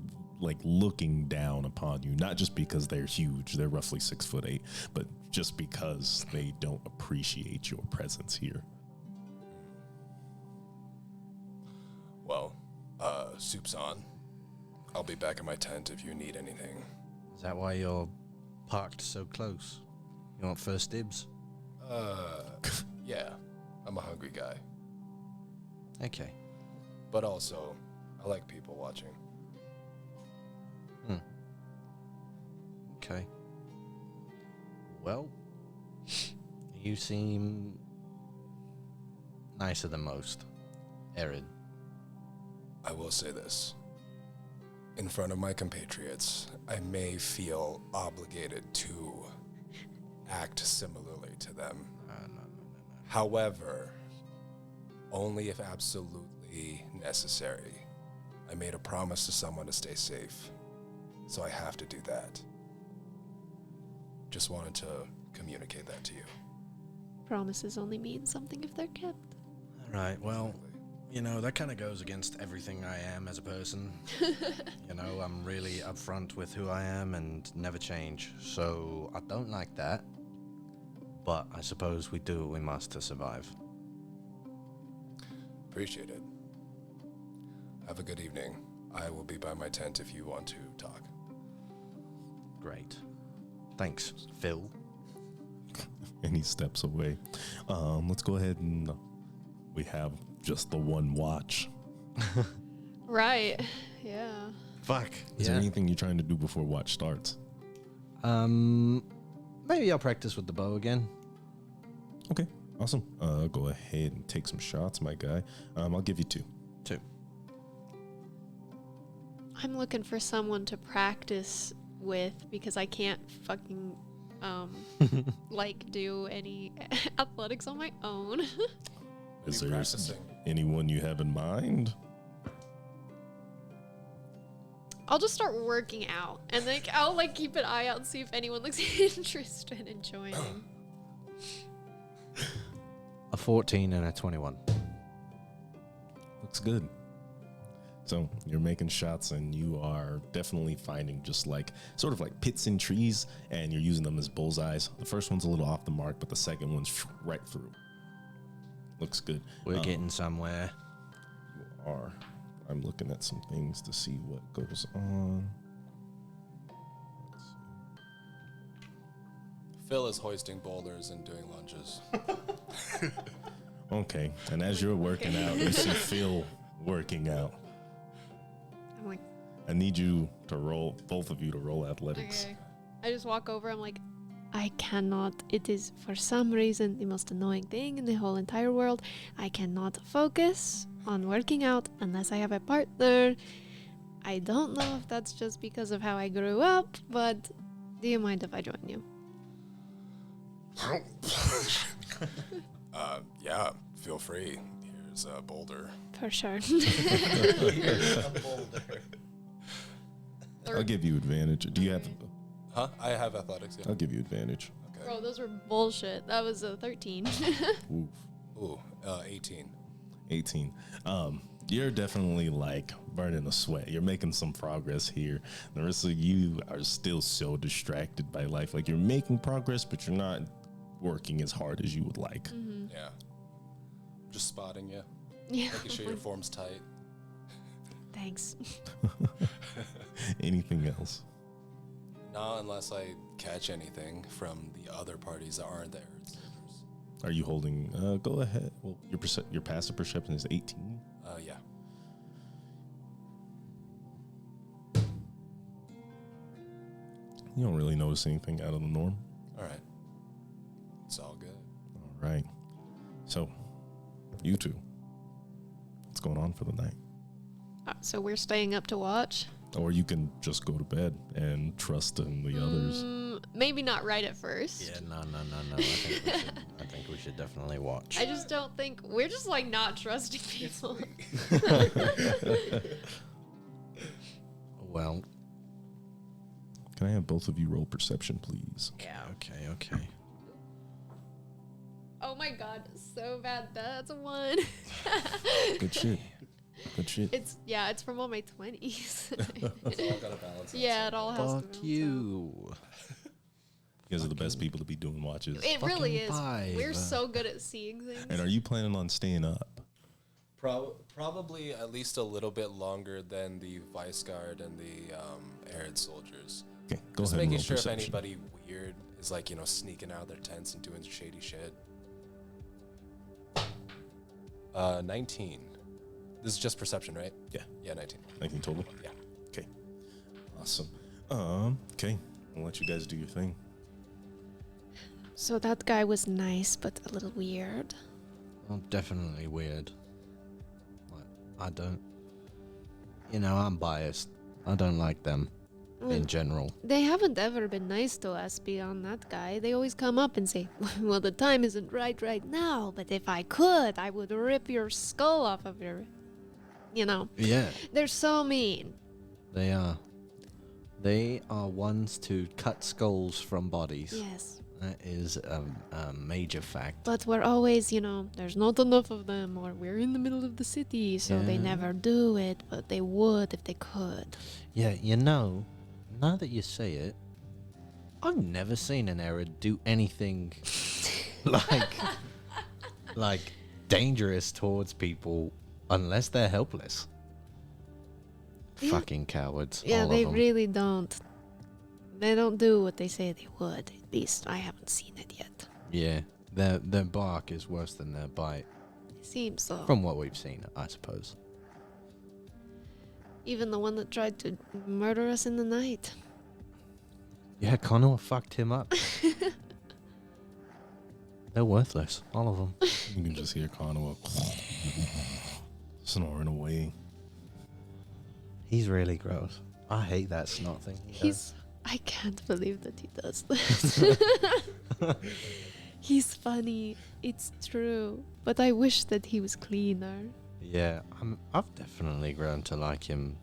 Speaker 1: looking down upon you, not just because they're huge, they're roughly 6'8", but just because they don't appreciate your presence here.
Speaker 2: Well, soup's on. I'll be back in my tent if you need anything.
Speaker 4: Is that why you're parked so close? You want first dibs?
Speaker 2: Yeah. I'm a hungry guy.
Speaker 4: Okay.
Speaker 2: But also, I like people watching.
Speaker 4: Okay. Well, you seem nicer than most, Erin.
Speaker 2: I will say this. In front of my compatriots, I may feel obligated to act similarly to them.
Speaker 4: No.
Speaker 2: However, only if absolutely necessary. I made a promise to someone to stay safe, so I have to do that. Just wanted to communicate that to you.
Speaker 5: Promises only mean something if they're kept.
Speaker 4: All right, well, you know, that kind of goes against everything I am as a person. You know, I'm really upfront with who I am and never change. So I don't like that. But I suppose we do what we must to survive.
Speaker 2: Appreciate it. Have a good evening. I will be by my tent if you want to talk.
Speaker 4: Great. Thanks, Phil.
Speaker 1: And he steps away. Let's go ahead and we have just the one watch.
Speaker 5: Right. Yeah.
Speaker 4: Fuck.
Speaker 1: Is there anything you're trying to do before watch starts?
Speaker 4: Maybe I'll practice with the bow again.
Speaker 1: Okay, awesome. Go ahead and take some shots, my guy. I'll give you 2.
Speaker 4: 2.
Speaker 5: I'm looking for someone to practice with because I can't fucking like do any athletics on my own.
Speaker 1: Is
Speaker 2: Are you
Speaker 1: there
Speaker 2: practicing?
Speaker 1: anyone you have in mind?
Speaker 5: I'll just start working out and then I'll like keep an eye out and see if anyone looks interested in joining.
Speaker 4: A 14 and a 21.
Speaker 1: Looks good. So you're making shots and you are definitely finding just like sort of like pits in trees and you're using them as bullseyes. The first one's a little off the mark, but the second one's right through. Looks good.
Speaker 4: We're getting somewhere.
Speaker 1: You are. I'm looking at some things to see what goes on. Let's see.
Speaker 2: Phil is hoisting boulders and doing lunges.
Speaker 1: Okay, and as you're working out, you see Phil working out.
Speaker 5: I'm like,
Speaker 1: I need you to roll, both of you to roll athletics.
Speaker 5: okay. I just walk over. I'm like, I cannot. It is for some reason the most annoying thing in the whole entire world. I cannot focus on working out unless I have a partner. I don't know if that's just because of how I grew up, but do you mind if I join you?
Speaker 2: Yeah, feel free. Here's a boulder.
Speaker 5: For sure.
Speaker 1: I'll give you advantage. Do you have?
Speaker 2: Huh? I have athletics, yeah.
Speaker 1: I'll give you advantage.
Speaker 2: Okay.
Speaker 5: Bro, those were bullshit. That was a 13.
Speaker 1: Oof.
Speaker 2: Ooh, 18.
Speaker 1: 18. You're definitely like burning a sweat. You're making some progress here. Narissa, you are still so distracted by life. Like you're making progress, but you're not working as hard as you would like.
Speaker 2: Yeah. Just spotting you.
Speaker 5: Yeah.
Speaker 2: Making sure your form's tight.
Speaker 5: Thanks.
Speaker 1: Anything else?
Speaker 2: Not unless I catch anything from the other parties that aren't there.
Speaker 1: Are you holding? Go ahead. Well, your passive perception is 18.
Speaker 2: Yeah.
Speaker 1: You don't really notice anything out of the norm.
Speaker 2: All right. It's all good.
Speaker 1: All right. So, you two, what's going on for the night?
Speaker 5: So we're staying up to watch?
Speaker 1: Or you can just go to bed and trust in the others.
Speaker 5: Maybe not right at first.
Speaker 4: Yeah, no. I think we should definitely watch.
Speaker 5: I just don't think we're just like not trusting people.
Speaker 4: Well,
Speaker 1: Can I have both of you roll perception, please?
Speaker 5: Yeah.
Speaker 4: okay.
Speaker 5: Oh my god, so bad. That's a 1.
Speaker 1: Good shit. Good shit.
Speaker 5: It's from all my 20s.
Speaker 2: It's all got to balance.
Speaker 5: Yeah, it all has to
Speaker 4: Fuck
Speaker 5: balance
Speaker 4: you.
Speaker 1: You guys are the best people to be doing watches.
Speaker 5: out. It really is.
Speaker 4: Fucking 5.
Speaker 5: We're so good at seeing things.
Speaker 1: And are you planning on staying up?
Speaker 2: Probably at least a little bit longer than the Vice Guard and the Arid soldiers.
Speaker 1: Okay, go
Speaker 2: Just
Speaker 1: ahead and
Speaker 2: making
Speaker 1: roll
Speaker 2: sure
Speaker 1: perception.
Speaker 2: if anybody weird is like, sneaking out of their tents and doing shady shit. 19. This is just perception, right?
Speaker 1: Yeah.
Speaker 2: Yeah, 19.
Speaker 1: 19 total?
Speaker 2: Yeah.
Speaker 1: Okay. Awesome. Okay. I'll let you guys do your thing.
Speaker 3: So that guy was nice, but a little weird.
Speaker 4: Well, definitely weird. Like, I don't. I'm biased. I don't like them in general.
Speaker 3: They haven't ever been nice to us beyond that guy. They always come up and say, well, the time isn't right now, but if I could, I would rip your skull off of your...
Speaker 4: Yeah,
Speaker 3: They're so mean.
Speaker 4: they are. They are ones to cut skulls from bodies.
Speaker 3: Yes.
Speaker 4: That is a major fact.
Speaker 3: But we're always, there's not enough of them, or we're in the middle of the city, so they
Speaker 4: Yeah.
Speaker 3: never do it, but they would if they could.
Speaker 4: Yeah, now that you say it, I've never seen an Arid do anything like dangerous towards people unless they're helpless.
Speaker 3: Yeah.
Speaker 4: Fucking cowards.
Speaker 3: Yeah,
Speaker 4: all
Speaker 3: they
Speaker 4: of them.
Speaker 3: really don't. They don't do what they say they would. At least I haven't seen it yet.
Speaker 4: Yeah, their bark is worse than their bite,
Speaker 3: It seems so.
Speaker 4: from what we've seen, I suppose.
Speaker 3: Even the one that tried to murder us in the night.
Speaker 4: Yeah, Connor fucked him up. They're worthless, all of them.
Speaker 1: You can just hear Conwell snoring away.
Speaker 4: He's really gross. I hate that snot thing.
Speaker 3: I can't believe that he does this. He's funny. It's true. But I wish that he was cleaner.
Speaker 4: Yeah, I've definitely grown to like him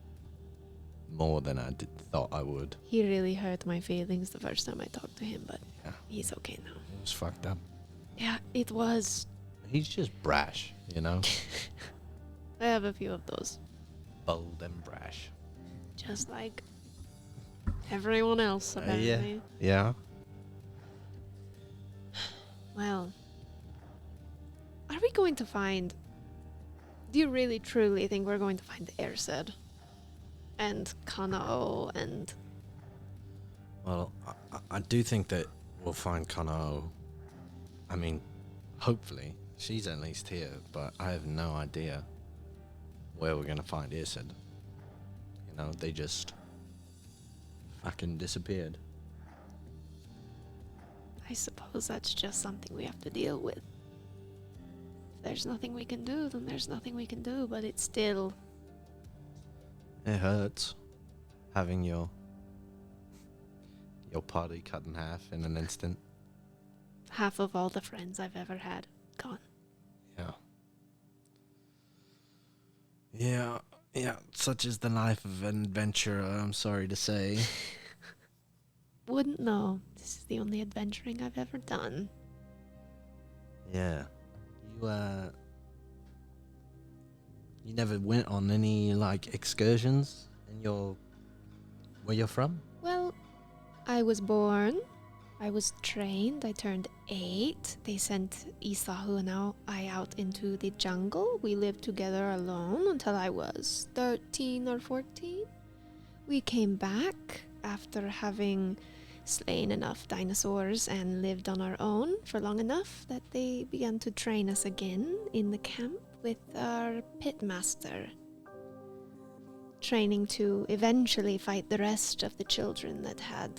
Speaker 4: more than I thought I would.
Speaker 3: He really hurt my feelings the first time I talked to him, but
Speaker 4: Yeah,
Speaker 3: he's okay now.
Speaker 4: it was fucked up.
Speaker 3: Yeah, it was.
Speaker 4: He's just brash,
Speaker 3: I have a few of those.
Speaker 4: bold and brash.
Speaker 3: Just like everyone else, apparently.
Speaker 4: Yeah.
Speaker 3: Well, are we going to find... Do you really, truly think we're going to find Erced? And Kanao and...
Speaker 4: Well, I do think that we'll find Kanao. I mean, hopefully. She's at least here, but I have no idea where we're going to find Isid. They just fucking disappeared.
Speaker 3: I suppose that's just something we have to deal with. If there's nothing we can do, then there's nothing we can do, but it's still...
Speaker 4: It hurts having your party cut in half in an instant.
Speaker 3: half of all the friends I've ever had gone.
Speaker 4: Yeah, such is the life of an adventurer, I'm sorry to say.
Speaker 3: Wouldn't know. This is the only adventuring I've ever done.
Speaker 4: Yeah. You never went on any, excursions in where you're from?
Speaker 3: Well, I was born. I was trained. I turned 8. They sent Isahu and I out into the jungle. We lived together alone until I was 13 or 14. We came back after having slain enough dinosaurs and lived on our own for long enough that they began to train us again in the camp with our pitmaster. Training to eventually fight the rest of the children that had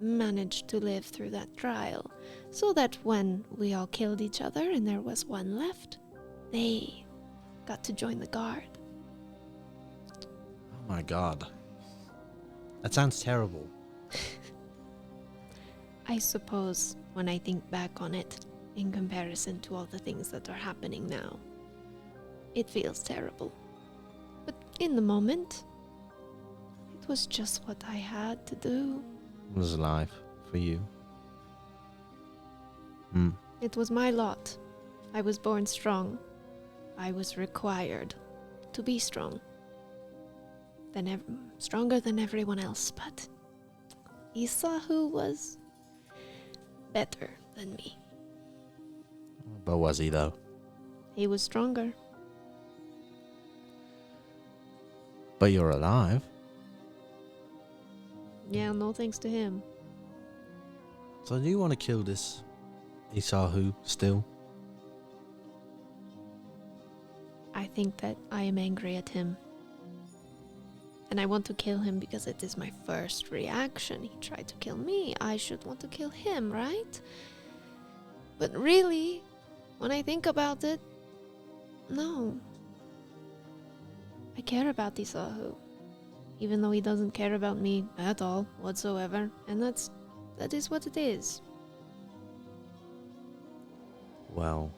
Speaker 3: managed to live through that trial, so that when we all killed each other and there was one left, they got to join the guard.
Speaker 4: Oh my god. That sounds terrible.
Speaker 3: I suppose when I think back on it, in comparison to all the things that are happening now, it feels terrible. But in the moment, it was just what I had to do.
Speaker 4: It was life for you.
Speaker 3: It was my lot. I was born strong. I was required to be strong. Stronger than everyone else, but Isahu was better than me.
Speaker 4: But was he, though?
Speaker 3: He was stronger.
Speaker 4: But you're alive.
Speaker 5: Yeah, no thanks to him.
Speaker 4: So do you want to kill this Isahu still?
Speaker 5: I think that I am angry at him. And I want to kill him because it is my first reaction. He tried to kill me. I should want to kill him, right? But really, when I think about it, no. I care about Isahu. Even though he doesn't care about me at all, whatsoever. And that is what it is.
Speaker 4: Well,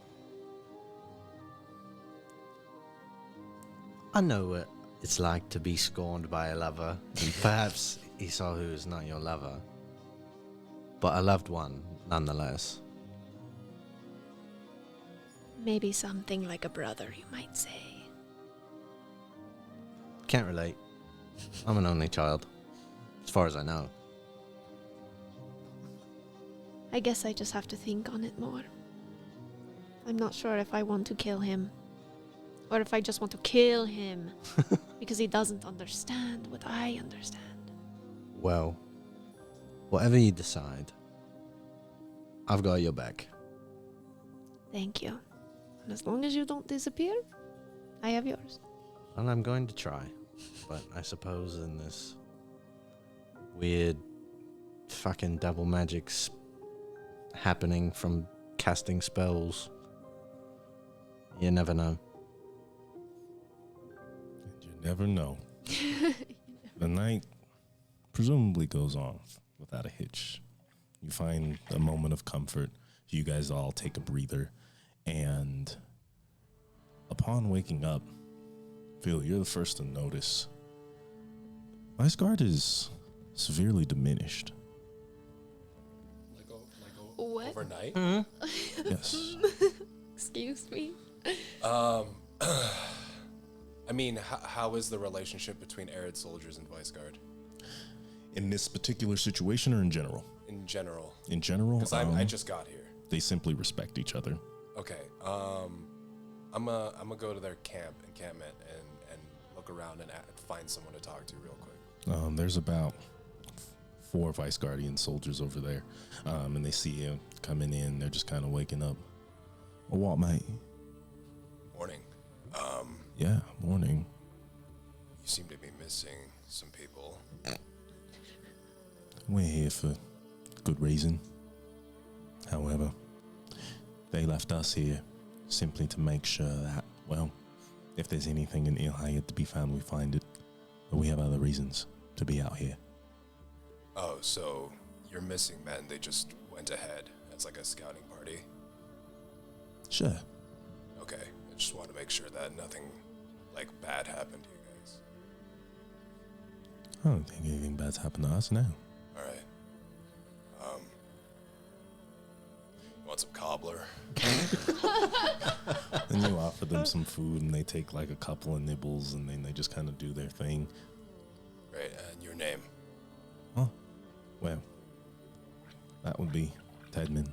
Speaker 4: I know what it's like to be scorned by a lover. And perhaps Isahu is not your lover, but a loved one nonetheless.
Speaker 5: Maybe something like a brother, you might say.
Speaker 4: Can't relate. I'm an only child, as far as I know.
Speaker 5: I guess I just have to think on it more. I'm not sure if I want to kill him. Or if I just want to kill him. Because he doesn't understand what I understand.
Speaker 4: Well, whatever you decide, I've got your back.
Speaker 5: Thank you. And as long as you don't disappear, I have yours.
Speaker 4: And I'm going to try. But I suppose in this weird fucking devil magic's happening from casting spells, you never know.
Speaker 1: And you never know. The night presumably goes on without a hitch. You find a moment of comfort. You guys all take a breather. And upon waking up, Phil, you're the first to notice Weisgard is severely diminished.
Speaker 5: What?
Speaker 2: Overnight?
Speaker 1: Yes.
Speaker 5: Excuse me?
Speaker 2: I mean, how is the relationship between Arid soldiers and Weisgard?
Speaker 1: In this particular situation or in general?
Speaker 2: In general.
Speaker 1: In general,
Speaker 2: Because I just got here.
Speaker 1: they simply respect each other.
Speaker 2: Okay. I'm gonna go to their encampment and look around and find someone to talk to real quick.
Speaker 1: There's about 4 Vice Guardian soldiers over there, and they see you coming in. They're just kind of waking up. Oh, what, mate?
Speaker 2: Morning.
Speaker 1: Yeah, morning.
Speaker 2: You seem to be missing some people.
Speaker 1: We're here for good reason. However, they left us here simply to make sure that, well, if there's anything in Ilhayat to be found, we find it. But we have other reasons to be out here.
Speaker 2: Oh, so your missing men, they just went ahead as like a scouting party?
Speaker 1: Sure.
Speaker 2: Okay. I just want to make sure that nothing like bad happened to you guys.
Speaker 1: I don't think anything bad's happened to us now.
Speaker 2: All right. You want some cobbler?
Speaker 1: And you offer them some food, and they take like a couple of nibbles, and then they just kind of do their thing.
Speaker 2: Right. And your name?
Speaker 1: Oh, well, that would be Tedman.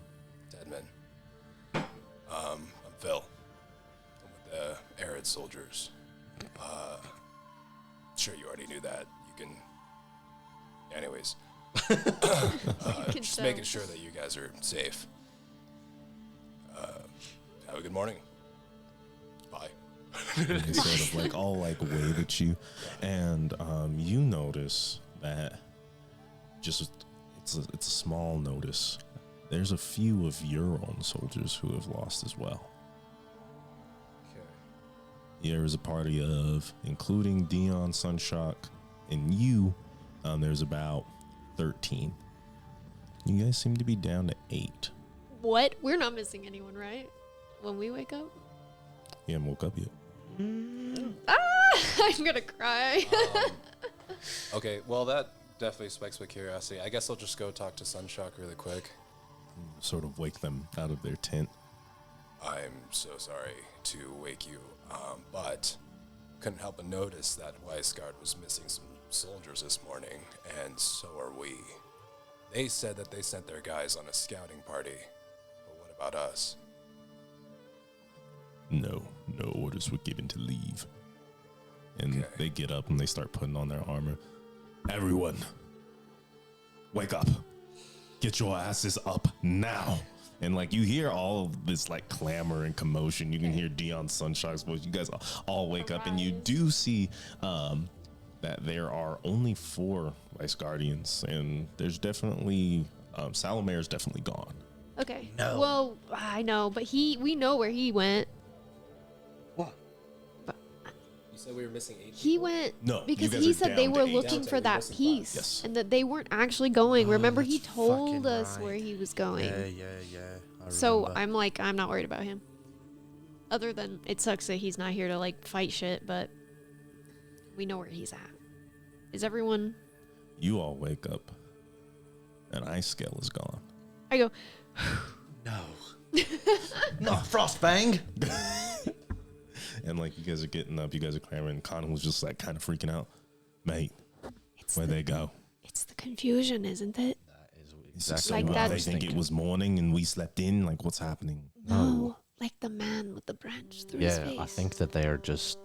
Speaker 2: Deadman. I'm Phil. I'm with the Arid soldiers. Sure, you already knew that. You can. Anyways,
Speaker 5: can
Speaker 2: just
Speaker 5: tell.
Speaker 2: making sure that you guys are safe. Have a good morning. Bye.
Speaker 1: And they sort of like all like wave at you, and you notice that just it's a small notice. There's a few of your own soldiers who have lost as well. There is a party of, including Dion, Sunshock, and you, there's about 13. You guys seem to be down to 8.
Speaker 5: What? We're not missing anyone, right? When we wake up?
Speaker 1: You haven't woke up yet.
Speaker 5: I'm gonna cry.
Speaker 2: Okay, well, that definitely spikes my curiosity. I guess I'll just go talk to Sunshock really quick.
Speaker 1: Sort of wake them out of their tent.
Speaker 2: I'm so sorry to wake you, but couldn't help but notice that Weisgard was missing some soldiers this morning, and so are we. They said that they sent their guys on a scouting party, but what about us?
Speaker 1: No orders were given to leave. And
Speaker 2: Okay.
Speaker 1: they get up and they start putting on their armor. Everyone, wake up. Get your asses up now. And like you hear all of this like clamor and commotion. You can hear Dion Sunshock's voice. You guys all wake up and you do see that there are only 4 Vice Guardians. And there's definitely, Salamere's definitely gone.
Speaker 5: Okay.
Speaker 4: No.
Speaker 5: Well, I know, but we know where he went.
Speaker 4: What?
Speaker 2: You said we were missing 8
Speaker 5: He went
Speaker 1: No, you
Speaker 5: because
Speaker 1: guys
Speaker 5: he
Speaker 1: are
Speaker 5: said they
Speaker 1: down to
Speaker 5: were
Speaker 1: 8.
Speaker 5: looking
Speaker 2: Down to
Speaker 5: for
Speaker 2: 8,
Speaker 5: that
Speaker 2: missing 5.
Speaker 5: piece,
Speaker 1: Yes.
Speaker 5: and that they weren't actually going.
Speaker 4: Oh,
Speaker 5: Remember, he
Speaker 4: that's
Speaker 5: told
Speaker 4: fucking
Speaker 5: us
Speaker 4: right.
Speaker 5: where he was going.
Speaker 4: Yeah. I
Speaker 5: So
Speaker 4: remember.
Speaker 5: I'm like, I'm not worried about him. Other than it sucks that he's not here to like fight shit, but we know where he's at. Is everyone?
Speaker 1: You all wake up and Ice Scale is gone.
Speaker 5: I go.
Speaker 4: No. Not Frostbang.
Speaker 1: And like you guys are getting up, you guys are clamoring. Connor was just like kind of freaking out. Mate, where'd they go?
Speaker 5: It's the confusion, isn't it?
Speaker 4: That is
Speaker 1: So
Speaker 5: Like
Speaker 1: what,
Speaker 5: that-
Speaker 1: they think it was morning and we slept in? Like what's happening?
Speaker 5: No, like the man with the branch through his
Speaker 4: Yeah,
Speaker 5: face.
Speaker 4: I think that they are just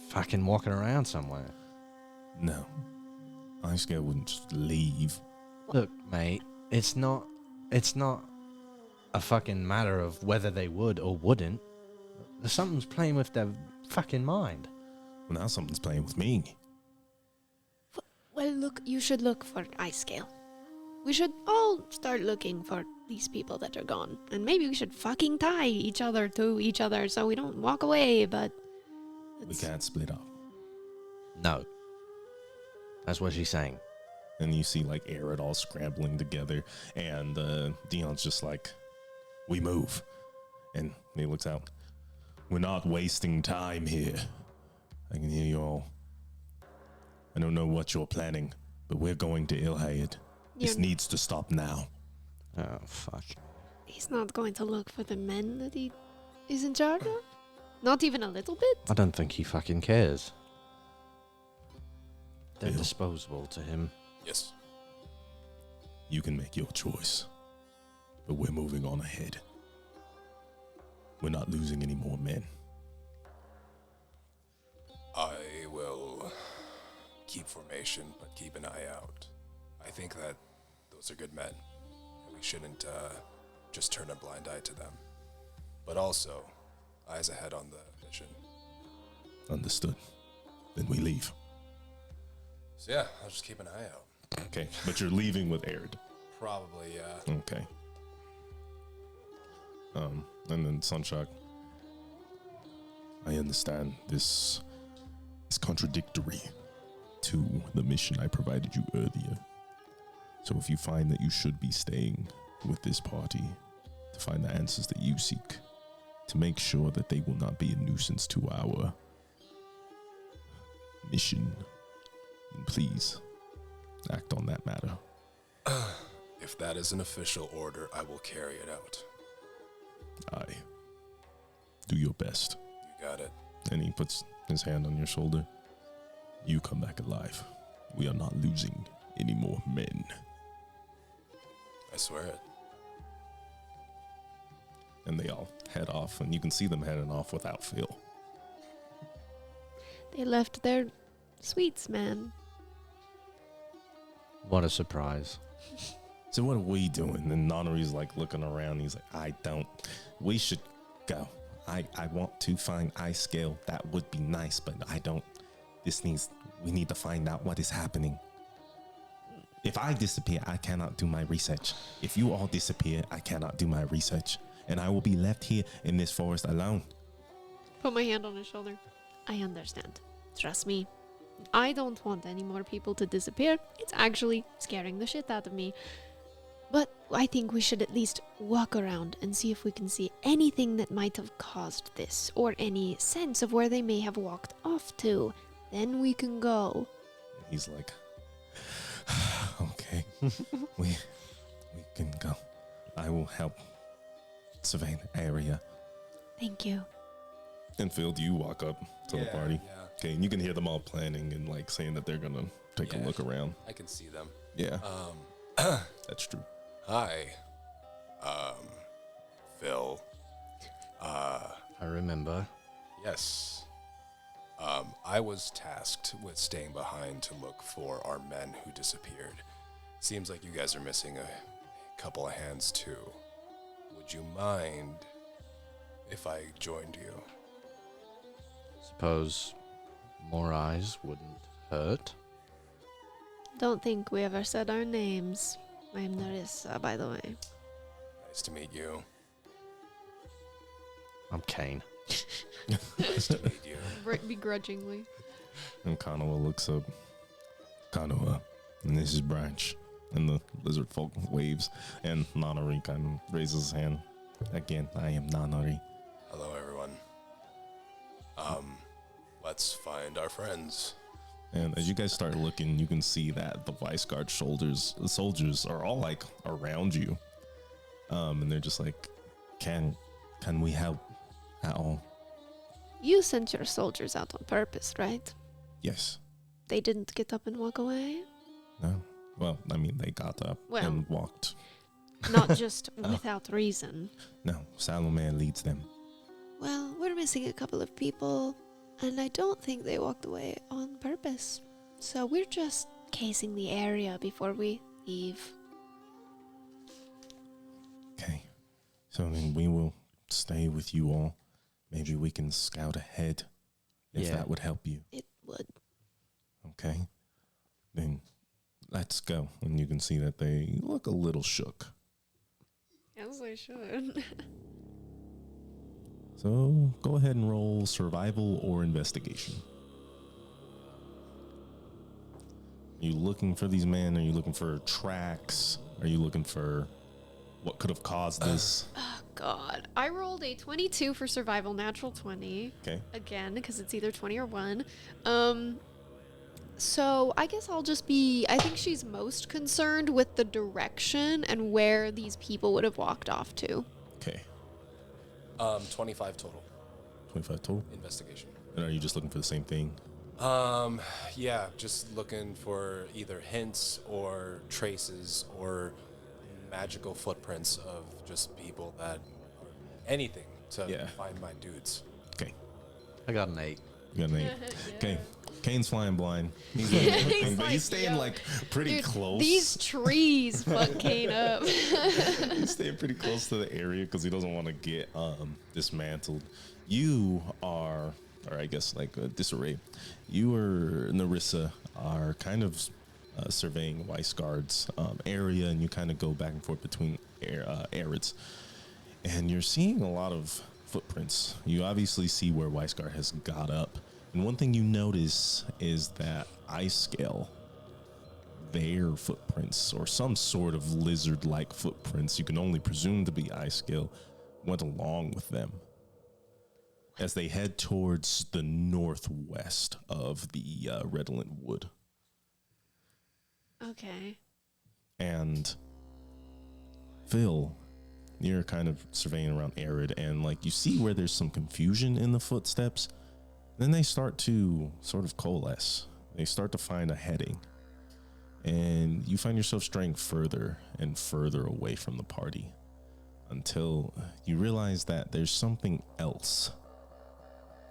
Speaker 4: fucking walking around somewhere.
Speaker 1: No. Ice Scale wouldn't just leave.
Speaker 4: Look, mate, it's not a fucking matter of whether they would or wouldn't. Something's playing with their fucking mind.
Speaker 1: Well, now something's playing with me.
Speaker 3: Well, look, you should look for Ice Scale. We should all start looking for these people that are gone.
Speaker 5: And maybe we should fucking tie each other to each other so we don't walk away, but
Speaker 1: We can't split up.
Speaker 4: No. That's what she's saying.
Speaker 1: And you see like Arid all scrambling together, and Dion's just like, we move. And he looks out. We're not wasting time here. I can hear you all. I don't know what you're planning, but we're going to Ilhaid. This
Speaker 5: You're-
Speaker 1: needs to stop now.
Speaker 4: Oh, fuck.
Speaker 5: he's not going to look for the men that he is in charge of? Not even a little bit?
Speaker 4: I don't think he fucking cares. They're
Speaker 1: Ew.
Speaker 4: disposable to him.
Speaker 2: Yes.
Speaker 1: You can make your choice, but we're moving on ahead. We're not losing any more men.
Speaker 2: I will keep formation, but keep an eye out. I think that those are good men, and we shouldn't just turn a blind eye to them. But also, eyes ahead on the mission.
Speaker 1: Understood. Then we leave.
Speaker 2: So yeah, I'll just keep an eye out.
Speaker 1: Okay, but you're leaving with Arid.
Speaker 2: Probably, yeah.
Speaker 1: Okay. And then Sunshock. I understand this is contradictory to the mission I provided you earlier. So if you find that you should be staying with this party to find the answers that you seek, to make sure that they will not be a nuisance to our mission, then please act on that matter.
Speaker 2: If that is an official order, I will carry it out.
Speaker 1: Aye. Do your best.
Speaker 2: You got it.
Speaker 1: And he puts his hand on your shoulder. You come back alive. We are not losing any more men.
Speaker 2: I swear it.
Speaker 1: And they all head off, and you can see them heading off without Phil.
Speaker 5: They left their sweets, man.
Speaker 4: What a surprise.
Speaker 1: So what are we doing? And Nonnery's like looking around. He's like, we should go. I want to find Ice Scale. That would be nice, but we need to find out what is happening. If I disappear, I cannot do my research. If you all disappear, I cannot do my research. And I will be left here in this forest alone.
Speaker 5: Put my hand on his shoulder. I understand. Trust me. I don't want any more people to disappear. It's actually scaring the shit out of me. But I think we should at least walk around and see if we can see anything that might have caused this, or any sense of where they may have walked off to. Then we can go.
Speaker 1: He's like, okay, we can go. I will help survey the area.
Speaker 5: Thank you.
Speaker 1: And Phil, do you walk up to the party?
Speaker 2: Yeah.
Speaker 1: Okay, and you can hear them all planning and like saying that they're gonna take a
Speaker 2: Yeah.
Speaker 1: look around.
Speaker 2: I can see them.
Speaker 1: Yeah, that's true.
Speaker 2: Hi. Phil.
Speaker 4: I remember.
Speaker 2: Yes. I was tasked with staying behind to look for our men who disappeared. Seems like you guys are missing a couple of hands too. Would you mind if I joined you?
Speaker 4: Suppose more eyes wouldn't hurt.
Speaker 3: Don't think we ever said our names. I'm Narissa, by the way.
Speaker 2: Nice to meet you.
Speaker 4: I'm Kane.
Speaker 2: Nice to meet you.
Speaker 5: Begrudgingly.
Speaker 1: And Kanawa looks up. Kanawa, and this is Branch. And the lizard folk waves. And Nanari kind of raises his hand. Again, I am Nanari.
Speaker 2: Hello, everyone. Let's find our friends.
Speaker 1: And as you guys start looking, you can see that the Vice Guard soldiers are all like around you. And they're just like, can we help at all?
Speaker 3: You sent your soldiers out on purpose, right?
Speaker 1: Yes.
Speaker 3: They didn't get up and walk away?
Speaker 1: No. Well, I mean, they got up
Speaker 3: Well-
Speaker 1: and walked.
Speaker 3: Not just without reason.
Speaker 1: No, Salome leads them.
Speaker 3: Well, we're missing a couple of people, and I don't think they walked away on purpose. So we're just casing the area before we leave.
Speaker 1: Okay. So then we will stay with you all. Maybe we can scout ahead if
Speaker 4: Yeah.
Speaker 1: that would help you.
Speaker 3: It would.
Speaker 1: Okay. Then let's go. And you can see that they look a little shook.
Speaker 5: As they should.
Speaker 1: So go ahead and roll survival or investigation. Are you looking for these men? Are you looking for tracks? Are you looking for what could have caused this?
Speaker 5: Oh, God. I rolled a 22 for survival, natural 20.
Speaker 1: Okay.
Speaker 5: Again, because it's either 20 or 1. So I guess I'll just be... I think she's most concerned with the direction and where these people would have walked off to.
Speaker 1: Okay.
Speaker 2: 25 total
Speaker 1: 25 total.
Speaker 2: investigation.
Speaker 1: And are you just looking for the same thing?
Speaker 2: Yeah, just looking for either hints or traces or magical footprints of just people that or anything to
Speaker 1: Yeah.
Speaker 2: find my dudes.
Speaker 1: Okay.
Speaker 4: I got an 8.
Speaker 1: You got an 8. Okay. Kane's flying blind. He's, but
Speaker 5: like,
Speaker 1: he's staying
Speaker 5: yo,
Speaker 1: like pretty
Speaker 5: Dude,
Speaker 1: close.
Speaker 5: these trees fuck Kane up.
Speaker 1: He's staying pretty close to the area because he doesn't want to get dismantled. You are, or I guess like disarray. You or Narissa are kind of surveying Weiss Guard's area, and you kind of go back and forth between Arids, and you're seeing a lot of footprints. You obviously see where Weiss Guard has got up, and one thing you notice is that Ice Scale, their footprints, or some sort of lizard-like footprints, you can only presume to be Ice Scale, went along with them as they head towards the northwest of the Redolent Wood.
Speaker 5: Okay.
Speaker 1: And Phil, you're kind of surveying around Arid, and like you see where there's some confusion in the footsteps. Then they start to sort of coalesce. They start to find a heading. And you find yourself straying further and further away from the party until you realize that there's something else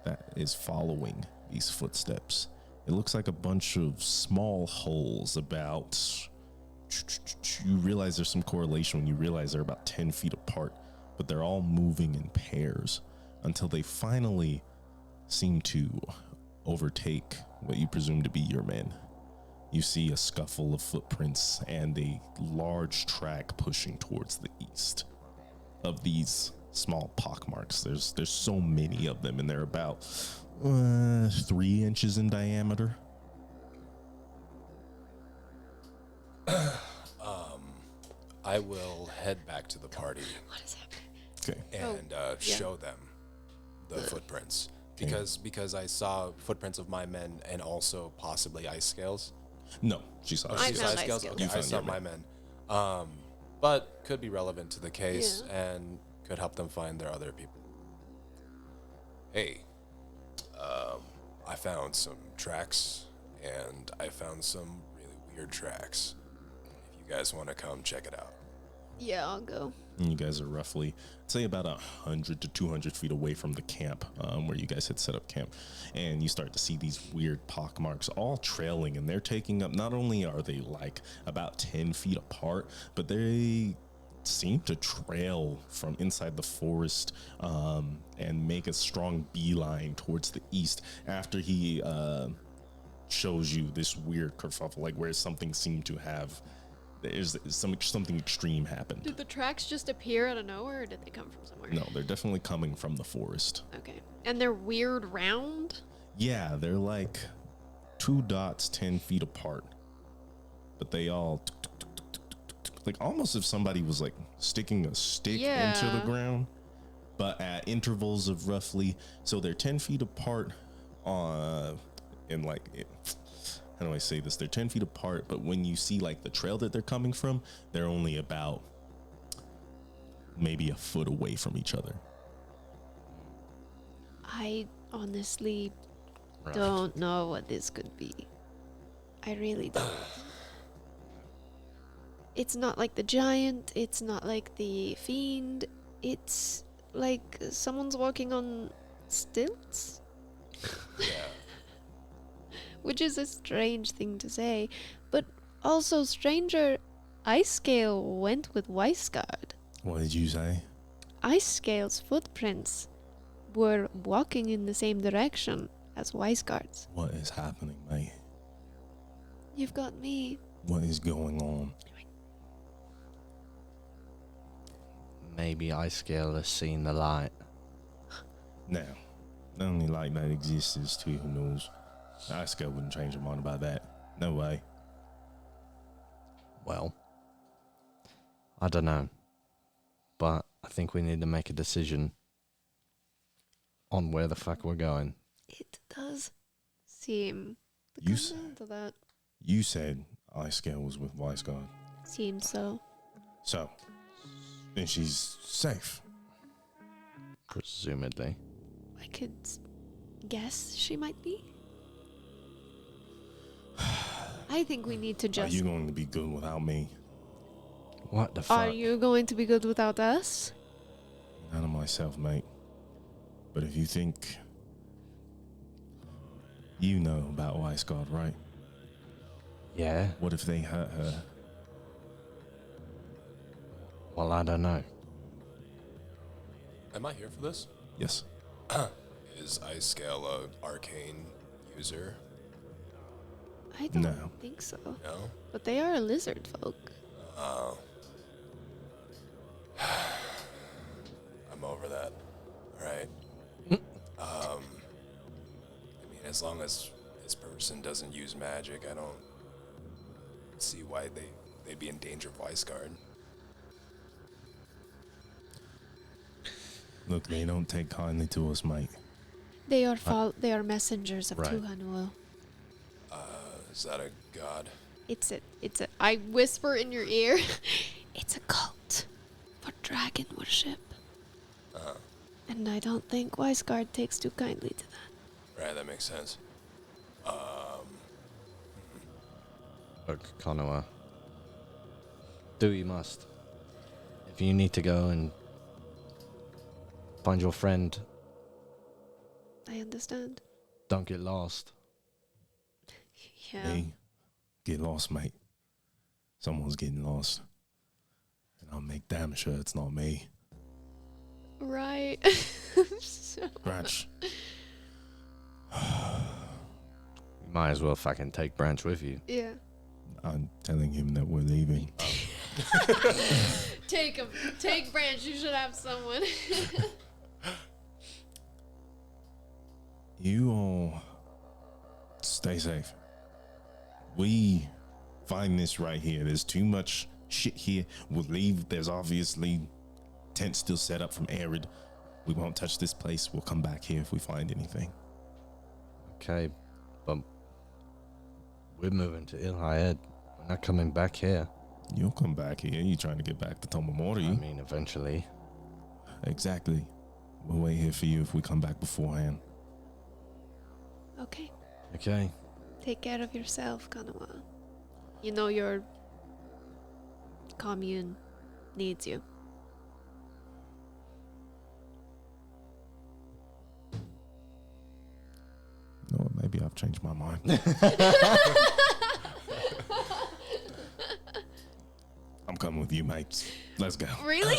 Speaker 1: that is following these footsteps. It looks like a bunch of small holes about... You realize there's some correlation when you realize they're about 10 feet apart, but they're all moving in pairs until they finally seem to overtake what you presume to be your men. You see a scuffle of footprints and a large track pushing towards the east of these small pockmarks. There's so many of them, and they're about 3 inches in diameter.
Speaker 2: I will head back to the party
Speaker 5: What is happening?
Speaker 1: Okay.
Speaker 2: and show them the footprints because I saw footprints of my men and also possibly ice scales.
Speaker 1: No, she saw.
Speaker 5: I
Speaker 1: she saw-
Speaker 5: found ice scales.
Speaker 2: Okay,
Speaker 1: You
Speaker 2: I
Speaker 1: found
Speaker 2: saw
Speaker 1: your
Speaker 2: my men. But could be relevant to the case and could help them find their other people. Hey, I found some tracks and I found some really weird tracks. If you guys want to come check it out.
Speaker 5: Yeah, I'll go.
Speaker 1: And you guys are roughly, say, about 100 to 200 feet away from the camp where you guys had set up camp. And you start to see these weird pock marks all trailing, and they're taking up, not only are they like about 10 feet apart, but they seem to trail from inside the forest and make a strong beeline towards the east after he shows you this weird kerfuffle, like where something seemed to have, there's something extreme happened.
Speaker 5: Did the tracks just appear out of nowhere, or did they come from somewhere?
Speaker 1: No, they're definitely coming from the forest.
Speaker 5: Okay. And they're weird round?
Speaker 1: Yeah, they're like 2 dots 10 feet apart, but they all like almost if somebody was like sticking a stick into the
Speaker 5: Yeah.
Speaker 1: ground, but at intervals of roughly, so they're 10 feet apart and like how do I say this, they're 10 feet apart, but when you see like the trail that they're coming from, they're only about maybe a foot away from each other.
Speaker 3: I honestly
Speaker 4: Right.
Speaker 3: don't know what this could be. I really don't. It's not like the giant, it's not like the fiend, it's like someone's walking on stilts,
Speaker 2: Yeah.
Speaker 3: which is a strange thing to say, but also stranger. Ice Scale went with Weisgard.
Speaker 1: What did you say?
Speaker 3: Ice Scale's footprints were walking in the same direction as Weisgard's.
Speaker 1: What is happening, mate?
Speaker 3: You've got me.
Speaker 1: What is going on?
Speaker 4: Maybe Ice Scale has seen the light.
Speaker 1: Now, the only light that exists is to who knows. I still wouldn't change your mind about that. No way.
Speaker 4: Well, I don't know. But I think we need to make a decision on where the fuck we're going.
Speaker 3: It does seem to
Speaker 1: You
Speaker 3: come
Speaker 1: s-
Speaker 3: down to that.
Speaker 1: You said Ice Scale was with Weisgard.
Speaker 3: Seems so.
Speaker 1: So, then she's safe.
Speaker 4: Presumably.
Speaker 3: I could guess she might be. I think we need to
Speaker 1: Are
Speaker 3: just.
Speaker 1: you going to be good without me?
Speaker 4: What the fuck?
Speaker 3: Are you going to be good without us?
Speaker 1: None of myself, mate. But if you think you know about Weisgard, right?
Speaker 4: Yeah?
Speaker 1: What if they hurt her?
Speaker 4: Well, I don't know.
Speaker 2: Am I here for this?
Speaker 1: Yes.
Speaker 2: Is Ice Scale a arcane user?
Speaker 3: I don't
Speaker 1: No.
Speaker 3: think so.
Speaker 2: No.
Speaker 3: But they are a lizard folk.
Speaker 2: Oh. I'm over that. Alright. I mean, as long as this person doesn't use magic, I don't see why they'd be in danger of Weisgard.
Speaker 1: Look, they don't take kindly to us, mate.
Speaker 3: They are they are messengers of
Speaker 4: Right.
Speaker 3: Tuhanuel.
Speaker 2: Is that a god?
Speaker 3: It's a I whisper in your ear. It's a cult for dragon worship. And I don't think Weisgard takes too kindly to that.
Speaker 2: Right, that makes sense.
Speaker 4: Look, Konoha. Do you must. If you need to go and find your friend,
Speaker 3: I understand.
Speaker 4: don't get lost.
Speaker 3: Yeah.
Speaker 1: Hey, get lost, mate. Someone's getting lost. And I'll make damn sure it's not me.
Speaker 3: Right. So-
Speaker 1: Branch,
Speaker 4: You might as well fucking take Branch with you.
Speaker 3: yeah.
Speaker 1: I'm telling him that we're leaving.
Speaker 5: Take him. Take Branch. You should have someone.
Speaker 1: You all stay safe. We find this right here. There's too much shit here. We'll leave. There's obviously tents still set up from Arid. We won't touch this place. We'll come back here if we find anything.
Speaker 4: Okay, but we're moving to Ilhaed. We're not coming back here.
Speaker 1: You'll come back here. You trying to get back to Tomomori?
Speaker 4: I mean, eventually.
Speaker 1: Exactly. We'll wait here for you if we come back beforehand.
Speaker 3: Okay.
Speaker 4: Okay.
Speaker 3: Take care of yourself, Kanawa. You know your commune
Speaker 5: needs you.
Speaker 1: No, maybe I've changed my mind. I'm coming with you, mates. Let's go.
Speaker 5: Really?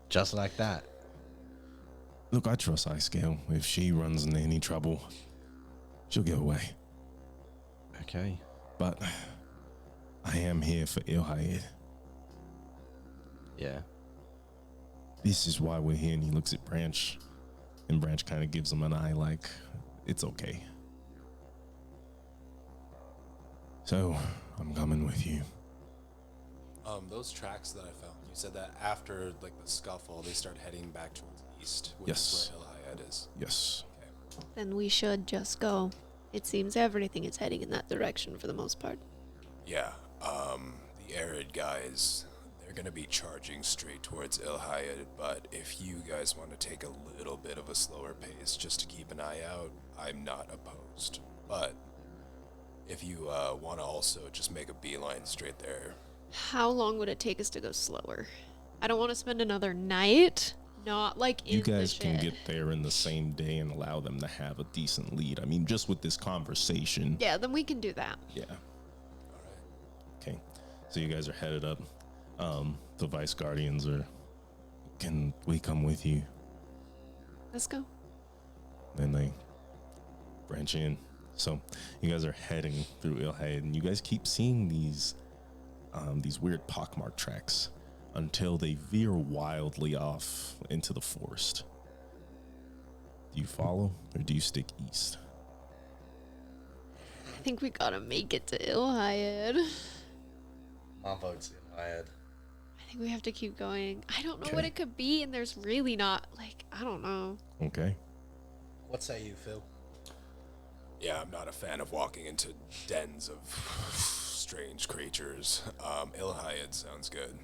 Speaker 4: Just like that.
Speaker 1: Look, I trust Icecale. If she runs into any trouble, she'll get away.
Speaker 4: Okay.
Speaker 1: But I am here for Ilhaid.
Speaker 4: Yeah.
Speaker 1: This is why we're here. And he looks at Branch, and Branch kind of gives him an eye like, it's okay. So, I'm coming with you.
Speaker 2: Those tracks that I found, you said that after like the scuffle, they start heading back towards the east, which
Speaker 1: Yes.
Speaker 2: is where Ilhayat is.
Speaker 1: Yes.
Speaker 5: Then we should just go. It seems everything is heading in that direction for the most part.
Speaker 2: Yeah. The Arid guys, they're gonna be charging straight towards Ilhayat, but if you guys want to take a little bit of a slower pace just to keep an eye out, I'm not opposed. But if you want to also just make a beeline straight there.
Speaker 5: How long would it take us to go slower? I don't want to spend another night. Not like in
Speaker 1: You guys
Speaker 5: the
Speaker 1: can
Speaker 5: shit.
Speaker 1: get there in the same day and allow them to have a decent lead. I mean, just with this conversation.
Speaker 5: Yeah, then we can do that.
Speaker 1: Yeah.
Speaker 2: All right.
Speaker 1: Okay. So you guys are headed up. The Vice Guardians are. Can we come with you?
Speaker 5: Let's go.
Speaker 1: Then they branch in. So you guys are heading through Ilhaid, and you guys keep seeing these weird pockmark tracks until they veer wildly off into the forest. Do you follow or do you stick east?
Speaker 5: I think we gotta make it to Ilhayed.
Speaker 4: My vote's in my head.
Speaker 5: I think we have to keep going. I don't know
Speaker 1: Okay.
Speaker 5: what it could be, and there's really not, like, I don't know.
Speaker 1: Okay.
Speaker 4: What say you, Phil?
Speaker 2: Yeah, I'm not a fan of walking into dens of strange creatures. Ilhayat sounds good.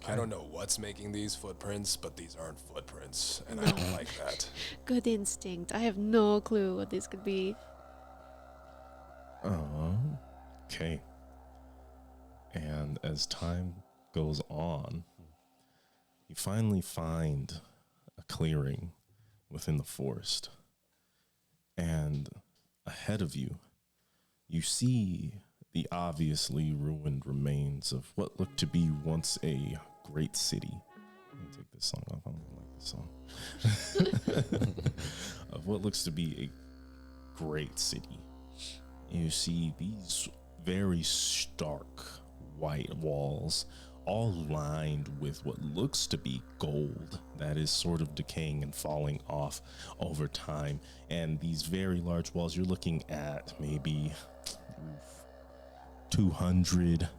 Speaker 2: I don't know what's making these footprints, but these aren't footprints, and I don't like that.
Speaker 5: Good instinct. I have no clue what this could be.
Speaker 1: Okay. And as time goes on, you finally find a clearing within the forest. And ahead of you, you see the obviously ruined remains of what looked to be once a great city. Let me take this song off. I don't like this song. Of what looks to be a great city. You see these very stark white walls, all lined with what looks to be gold that is sort of decaying and falling off over time. And these very large walls, you're looking at maybe 200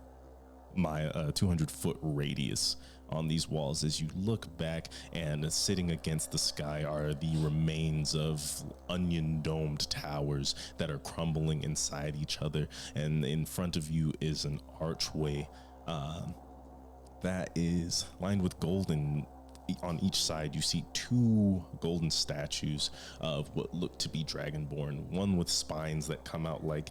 Speaker 1: foot radius on these walls. As you look back, and sitting against the sky are the remains of onion domed towers that are crumbling inside each other. And in front of you is an archway that is lined with golden. On each side, you see two golden statues of what look to be dragonborn. One with spines that come out like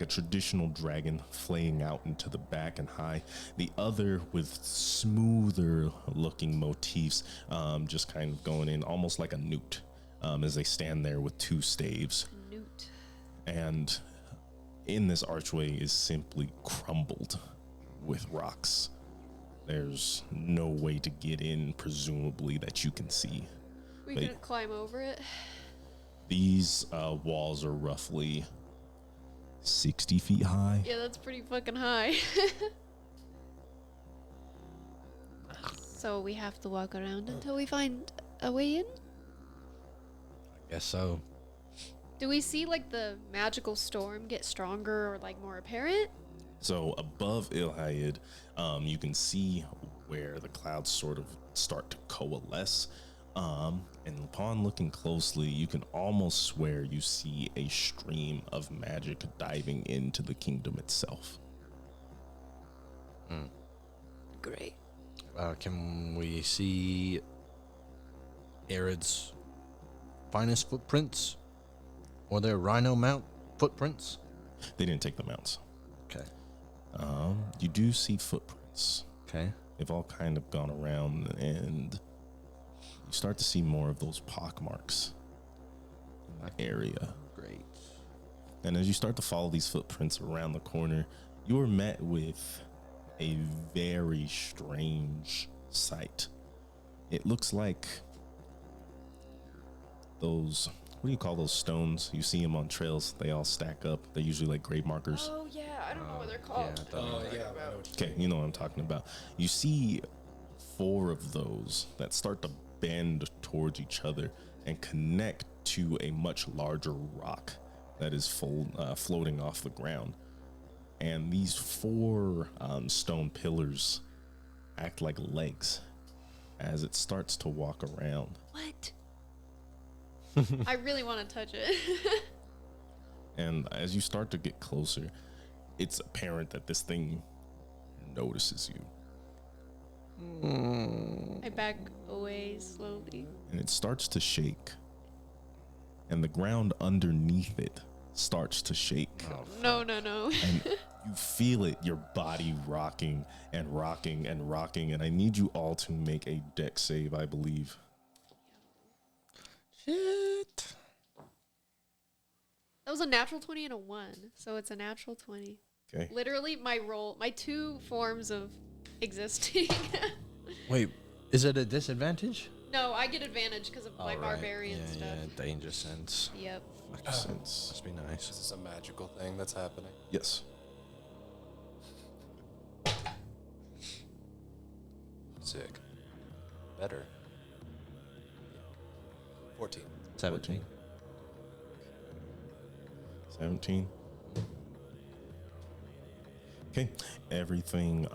Speaker 1: a traditional dragon flaying out into the back and high. The other with smoother looking motifs, just kind of going in almost like a newt, as they stand there with two staves.
Speaker 5: Newt.
Speaker 1: And in this archway is simply crumbled with rocks. There's no way to get in, presumably, that you can see.
Speaker 5: We
Speaker 1: They-
Speaker 5: could climb over it.
Speaker 1: These walls are roughly 60 feet high.
Speaker 5: Yeah, that's pretty fucking high. So we have to walk around until we find a way in?
Speaker 4: Guess so.
Speaker 5: Do we see like the magical storm get stronger or like more apparent?
Speaker 1: So above Ilhaid, you can see where the clouds sort of start to coalesce. And upon looking closely, you can almost swear you see a stream of magic diving into the kingdom itself.
Speaker 5: Great.
Speaker 4: Can we see Arid's finest footprints? Or their rhino mount footprints?
Speaker 1: They didn't take the mounts.
Speaker 4: Okay.
Speaker 1: You do see footprints.
Speaker 4: Okay.
Speaker 1: They've all kind of gone around, and you start to see more of those pock marks in the area.
Speaker 4: Great.
Speaker 1: And as you start to follow these footprints around the corner, you are met with a very strange sight. It looks like those, what do you call those stones? You see them on trails, they all stack up. They're usually like grave markers.
Speaker 5: Oh yeah, I don't know what they're called.
Speaker 1: Okay, you know what I'm talking about. You see 4 of those that start to bend towards each other and connect to a much larger rock that is floating off the ground. And these 4 stone pillars act like legs as it starts to walk around.
Speaker 5: What? I really want to touch it.
Speaker 1: And as you start to get closer, it's apparent that this thing notices you.
Speaker 5: I back away slowly.
Speaker 1: And it starts to shake. And the ground underneath it starts to shake.
Speaker 5: No.
Speaker 1: And you feel it, your body rocking and rocking and rocking. And I need you all to make a dex save, I believe.
Speaker 4: Shit.
Speaker 5: That was a natural 20 and a 1, so it's a natural 20.
Speaker 1: Okay.
Speaker 5: Literally, my 2 forms of existing.
Speaker 4: Wait, is it a disadvantage?
Speaker 5: No, I get advantage because of my barbarian stuff.
Speaker 4: Yeah, danger sense.
Speaker 5: Yep.
Speaker 1: Makes sense.
Speaker 4: Must be nice.
Speaker 2: This is a magical thing that's happening.
Speaker 1: Yes.
Speaker 2: Sick. Better. 14.
Speaker 4: 17.
Speaker 1: 17. Okay, everything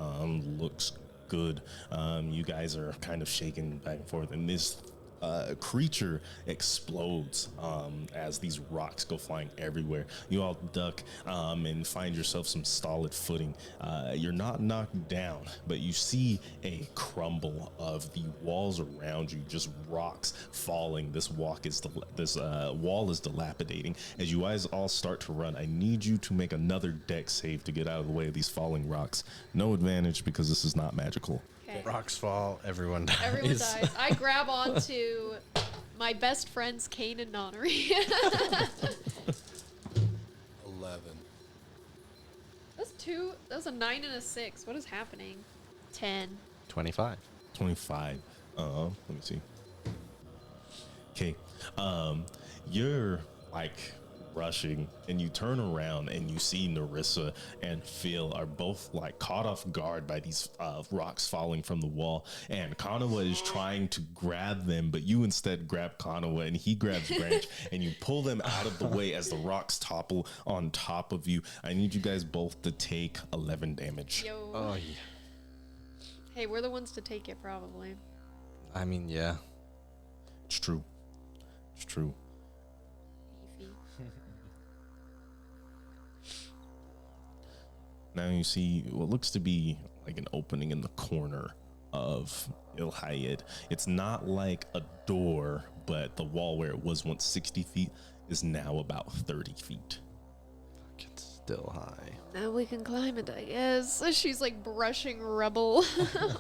Speaker 1: looks good. You guys are kind of shaking back and forth, and this creature explodes as these rocks go flying everywhere. You all duck and find yourself some solid footing. You're not knocked down, but you see a crumble of the walls around you, just rocks falling. This wall is dilapidating. As you guys all start to run, I need you to make another dex save to get out of the way of these falling rocks. No advantage because this is not magical.
Speaker 5: Okay.
Speaker 4: Rocks fall, everyone dies.
Speaker 5: Everyone dies. I grab onto my best friends, Kane and Nonnery.
Speaker 2: 11.
Speaker 5: That was a 9 and a 6. What is happening? 10.
Speaker 4: 25.
Speaker 1: 25. Let me see. Okay. You're like rushing, and you turn around and you see Narissa and Phil are both like caught off guard by these rocks falling from the wall, and Kanawa is trying to grab them, but you instead grab Kanawa and he grabs Branch and you pull them out of the way as the rocks topple on top of you. I need you guys both to take 11 damage.
Speaker 5: Yo.
Speaker 4: Oh, yeah.
Speaker 5: Hey, we're the ones to take it, probably.
Speaker 4: I mean, yeah.
Speaker 1: It's true. It's true.
Speaker 5: Beefy.
Speaker 1: Now you see what looks to be like an opening in the corner of Ilhayed. It's not like a door, but the wall where it was once 60 feet is now about 30 feet.
Speaker 4: It's still high.
Speaker 5: Now we can climb it, I guess. She's like brushing rubble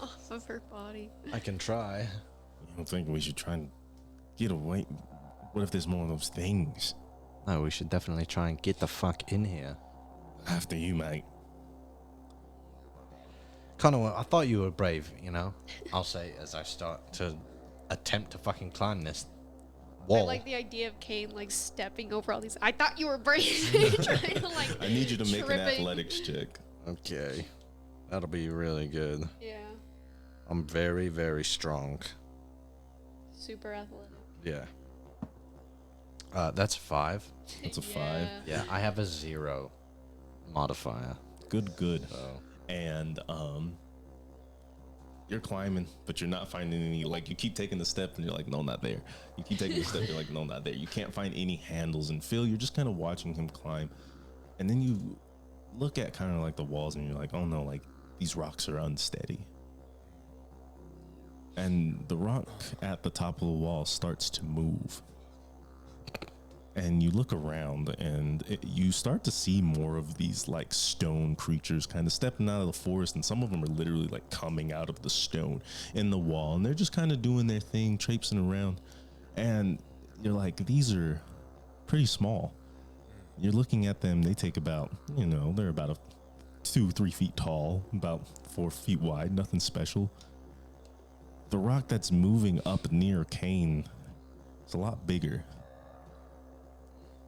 Speaker 5: off of her body.
Speaker 4: I can try.
Speaker 1: You don't think we should try and get away? What if there's more of those things?
Speaker 4: No, we should definitely try and get the fuck in here.
Speaker 1: After you, mate.
Speaker 4: Connor, I thought you were brave, you know? I'll say as I start to attempt to fucking climb this wall.
Speaker 5: I like the idea of Kane like stepping over all these. I thought you were brave. Trying to like.
Speaker 1: I need you to make an
Speaker 5: tripping.
Speaker 1: athletics check.
Speaker 4: Okay. That'll be really good.
Speaker 5: Yeah.
Speaker 4: I'm very, very strong.
Speaker 5: Super athletic.
Speaker 4: Yeah. That's 5.
Speaker 1: That's a 5.
Speaker 4: Yeah, I have a 0 modifier.
Speaker 1: Good.
Speaker 4: So
Speaker 1: And you're climbing, but you're not finding any, like, you keep taking the step and you're like, no, not there. You keep taking the step, you're like, no, not there. You can't find any handles. And Phil, you're just kind of watching him climb. And then you look at kind of like the walls and you're like, oh no, like these rocks are unsteady. And the rock at the top of the wall starts to move. And and you look around, and you start to see more of these like stone creatures kind of stepping out of the forest, and some of them are literally like coming out of the stone in the wall, and they're just kind of doing their thing, traipsing around. And you're like, these are pretty small. You're looking at them, they take about, they're about 2-3 feet tall, about 4 feet wide, nothing special. The rock that's moving up near Kane is a lot bigger.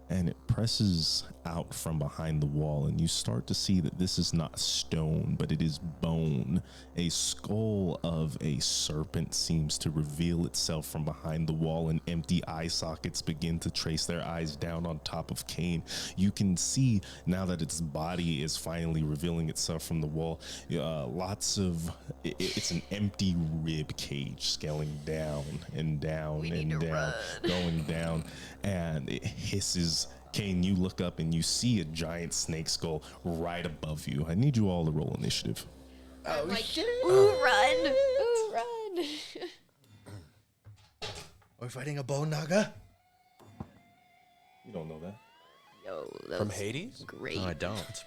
Speaker 1: And it presses out from behind the wall, and you start to see that this is not stone, but it is bone. A skull of a serpent seems to reveal itself from behind the wall, and empty eye sockets begin to trace their eyes down on top of Kane. You can see now that its body is finally revealing itself from the wall. It's an empty rib cage scaling down and down and down, going down, and it hisses. Kane, you look up and you see a giant snake skull right above you. I need you all to roll initiative.
Speaker 5: Oh, shit. Ooh, run. Ooh, run.
Speaker 4: We're fighting a bone naga?
Speaker 1: You don't know that.
Speaker 5: Yo, that
Speaker 2: From
Speaker 5: was
Speaker 2: Hades?
Speaker 5: great.
Speaker 4: No, I don't.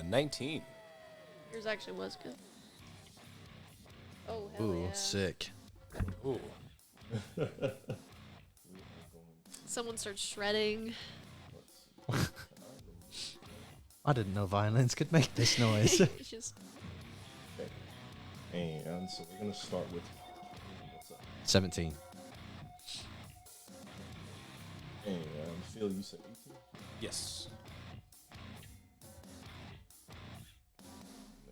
Speaker 2: 19.
Speaker 5: Yours actually was good. Oh, hell
Speaker 4: Ooh,
Speaker 5: yeah.
Speaker 4: sick.
Speaker 2: Ooh.
Speaker 5: Someone starts shredding.
Speaker 4: I didn't know violins could make this noise.
Speaker 5: It's just
Speaker 1: And so we're going to start with... What's up?
Speaker 4: 17.
Speaker 1: And Phil, you said 18?
Speaker 2: Yes.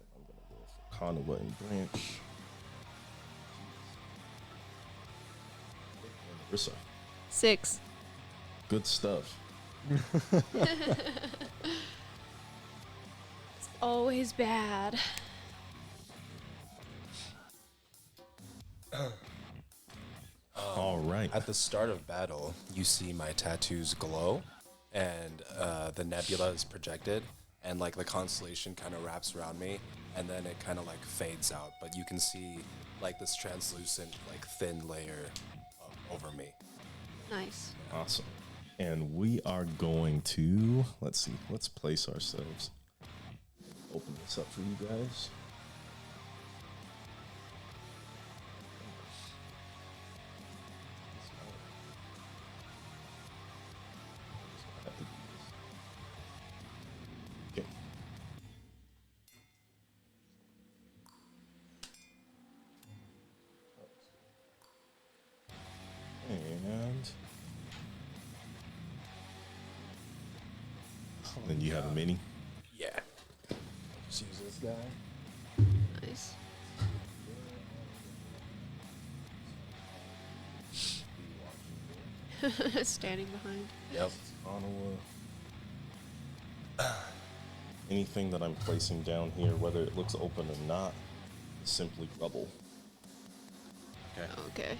Speaker 1: I'm going to go for Konoha and Branch. And Rissa.
Speaker 3: 6.
Speaker 1: Good stuff.
Speaker 5: it's always bad.
Speaker 1: All right.
Speaker 2: At the start of battle, you see my tattoos glow, and the nebula is projected, and like the constellation kind of wraps around me, and then it kind of like fades out. But you can see like this translucent, like thin layer over me.
Speaker 5: Nice.
Speaker 1: Awesome. And we are going to, let's place ourselves. Open this up for you guys. Okay. And then you have a mini.
Speaker 2: Yeah.
Speaker 1: Just use this guy.
Speaker 5: Nice. Standing behind.
Speaker 2: Yep.
Speaker 1: Konoha. Anything that I'm placing down here, whether it looks open or not, is simply rubble.
Speaker 5: Okay.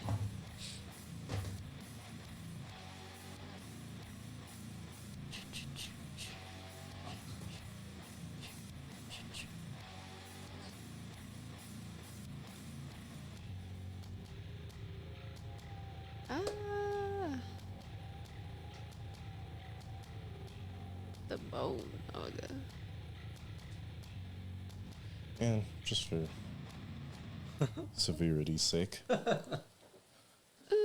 Speaker 5: Ah. The bone naga.
Speaker 1: And just for severity's sake.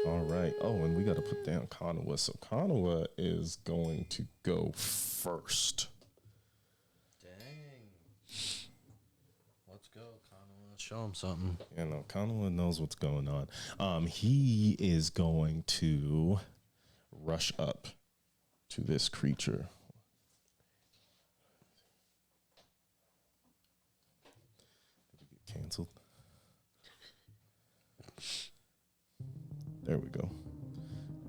Speaker 1: All right. Oh, and we got to put down Konoha. So Konoha is going to go first.
Speaker 4: Dang. Let's go, Konoha. Show him something.
Speaker 1: Konoha knows what's going on. He is going to rush up to this creature. Did we get canceled? There we go.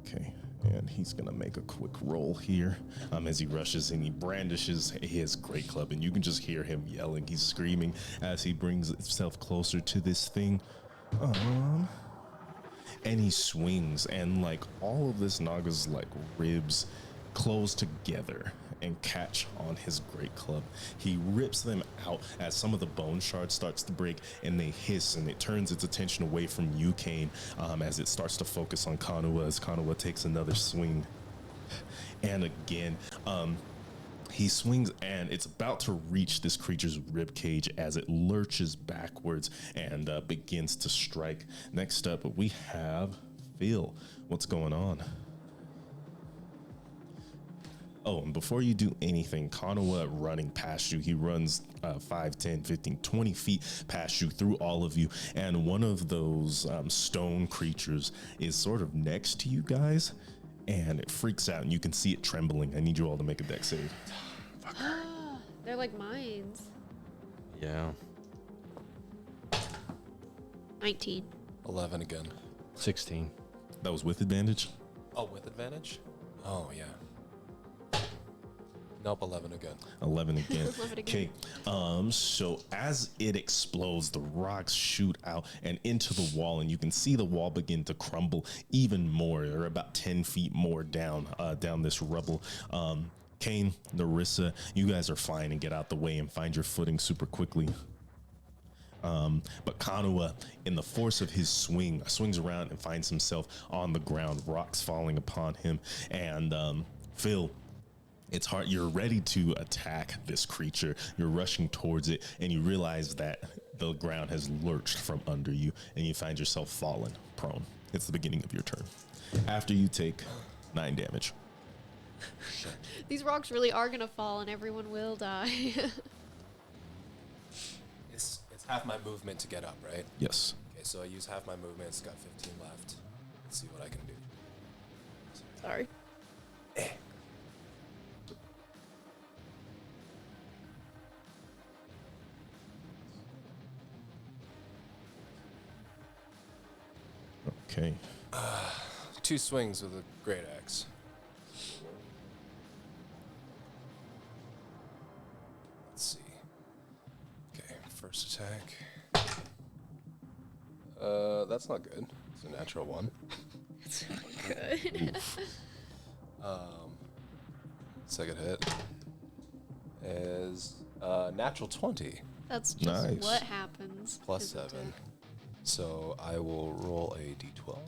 Speaker 1: Okay, and he's gonna make a quick roll here as he rushes and he brandishes his great club, and you can just hear him yelling. He's screaming as he brings himself closer to this thing. And he swings, and like all of this Naga's like ribs close together, and catch on his great club. He rips them out as some of the bone shards starts to break, and they hiss, and it turns its attention away from you, Kane, as it starts to focus on Kanua as Kanua takes another swing. And again, he swings, and it's about to reach this creature's rib cage as it lurches backwards and begins to strike. Next up, we have Phil. What's going on? Oh, and before you do anything, Kanua running past you. He runs 5, 10, 15, 20 feet past you through all of you. And one of those stone creatures is sort of next to you guys. And it freaks out, and you can see it trembling. I need you all to make a dex save.
Speaker 5: They're like mines.
Speaker 4: Yeah.
Speaker 5: 19.
Speaker 2: 11 again.
Speaker 4: 16.
Speaker 1: That was with advantage?
Speaker 2: Oh, with advantage? Oh, yeah. Nope, 11 again.
Speaker 1: 11 again.
Speaker 5: 11 again.
Speaker 1: Okay. So as it explodes, the rocks shoot out and into the wall, and you can see the wall begin to crumble even more. They're about 10 feet more down this rubble. Kane, Narissa, you guys are fine and get out the way and find your footing super quickly. But Kanua, in the force of his swing, swings around and finds himself on the ground, rocks falling upon him. And Phil, it's hard. You're ready to attack this creature. You're rushing towards it, and you realize that the ground has lurched from under you, and you find yourself fallen prone. It's the beginning of your turn. After you take 9 damage.
Speaker 5: These rocks really are gonna fall, and everyone will die.
Speaker 2: It's half my movement to get up, right?
Speaker 1: Yes.
Speaker 2: Okay, so I use half my movement. It's got 15 left. Let's see what I can do.
Speaker 5: Sorry.
Speaker 1: Okay.
Speaker 2: 2 swings with a great axe. Let's see. Okay, first attack. That's not good. It's a natural 1.
Speaker 5: It's not good.
Speaker 2: Second hit is natural 20
Speaker 5: That's just
Speaker 1: Nice.
Speaker 5: what happens.
Speaker 2: plus
Speaker 5: isn't
Speaker 2: 7.
Speaker 5: it?
Speaker 2: So I will roll a d12.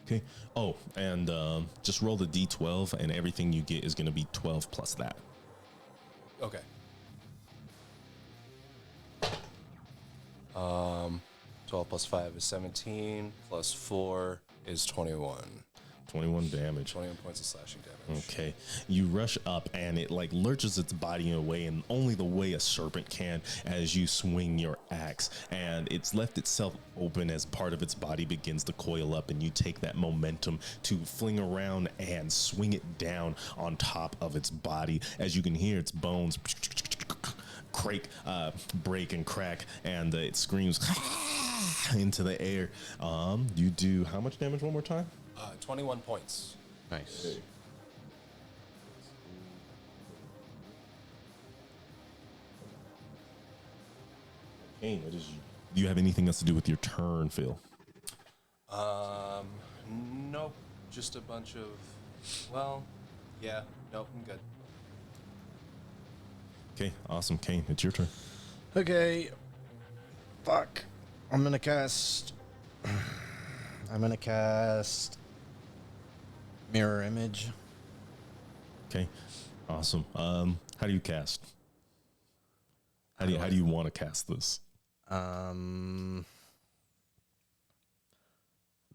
Speaker 1: Okay. Oh, and just roll the d12, and everything you get is going to be 12 plus that.
Speaker 2: Okay. 12 plus 5 is 17, plus 4 is 21.
Speaker 1: 21 damage.
Speaker 2: 21 points of slashing damage.
Speaker 1: Okay. You rush up, and it like lurches its body away in only the way a serpent can as you swing your axe. And it's left itself open as part of its body begins to coil up, and you take that momentum to fling around and swing it down on top of its body. As you can hear its bones break and crack, and it screams into the air. You do how much damage one more time?
Speaker 2: 21 points.
Speaker 4: Nice.
Speaker 1: Kane, do you have anything else to do with your turn, Phil?
Speaker 2: Nope. Just a bunch of, well, yeah, nope, I'm good.
Speaker 1: Okay, awesome. Kane, it's your turn.
Speaker 4: Okay. Fuck. I'm gonna cast Mirror Image.
Speaker 1: Okay, awesome. How do you cast? How do you want to cast this?
Speaker 4: I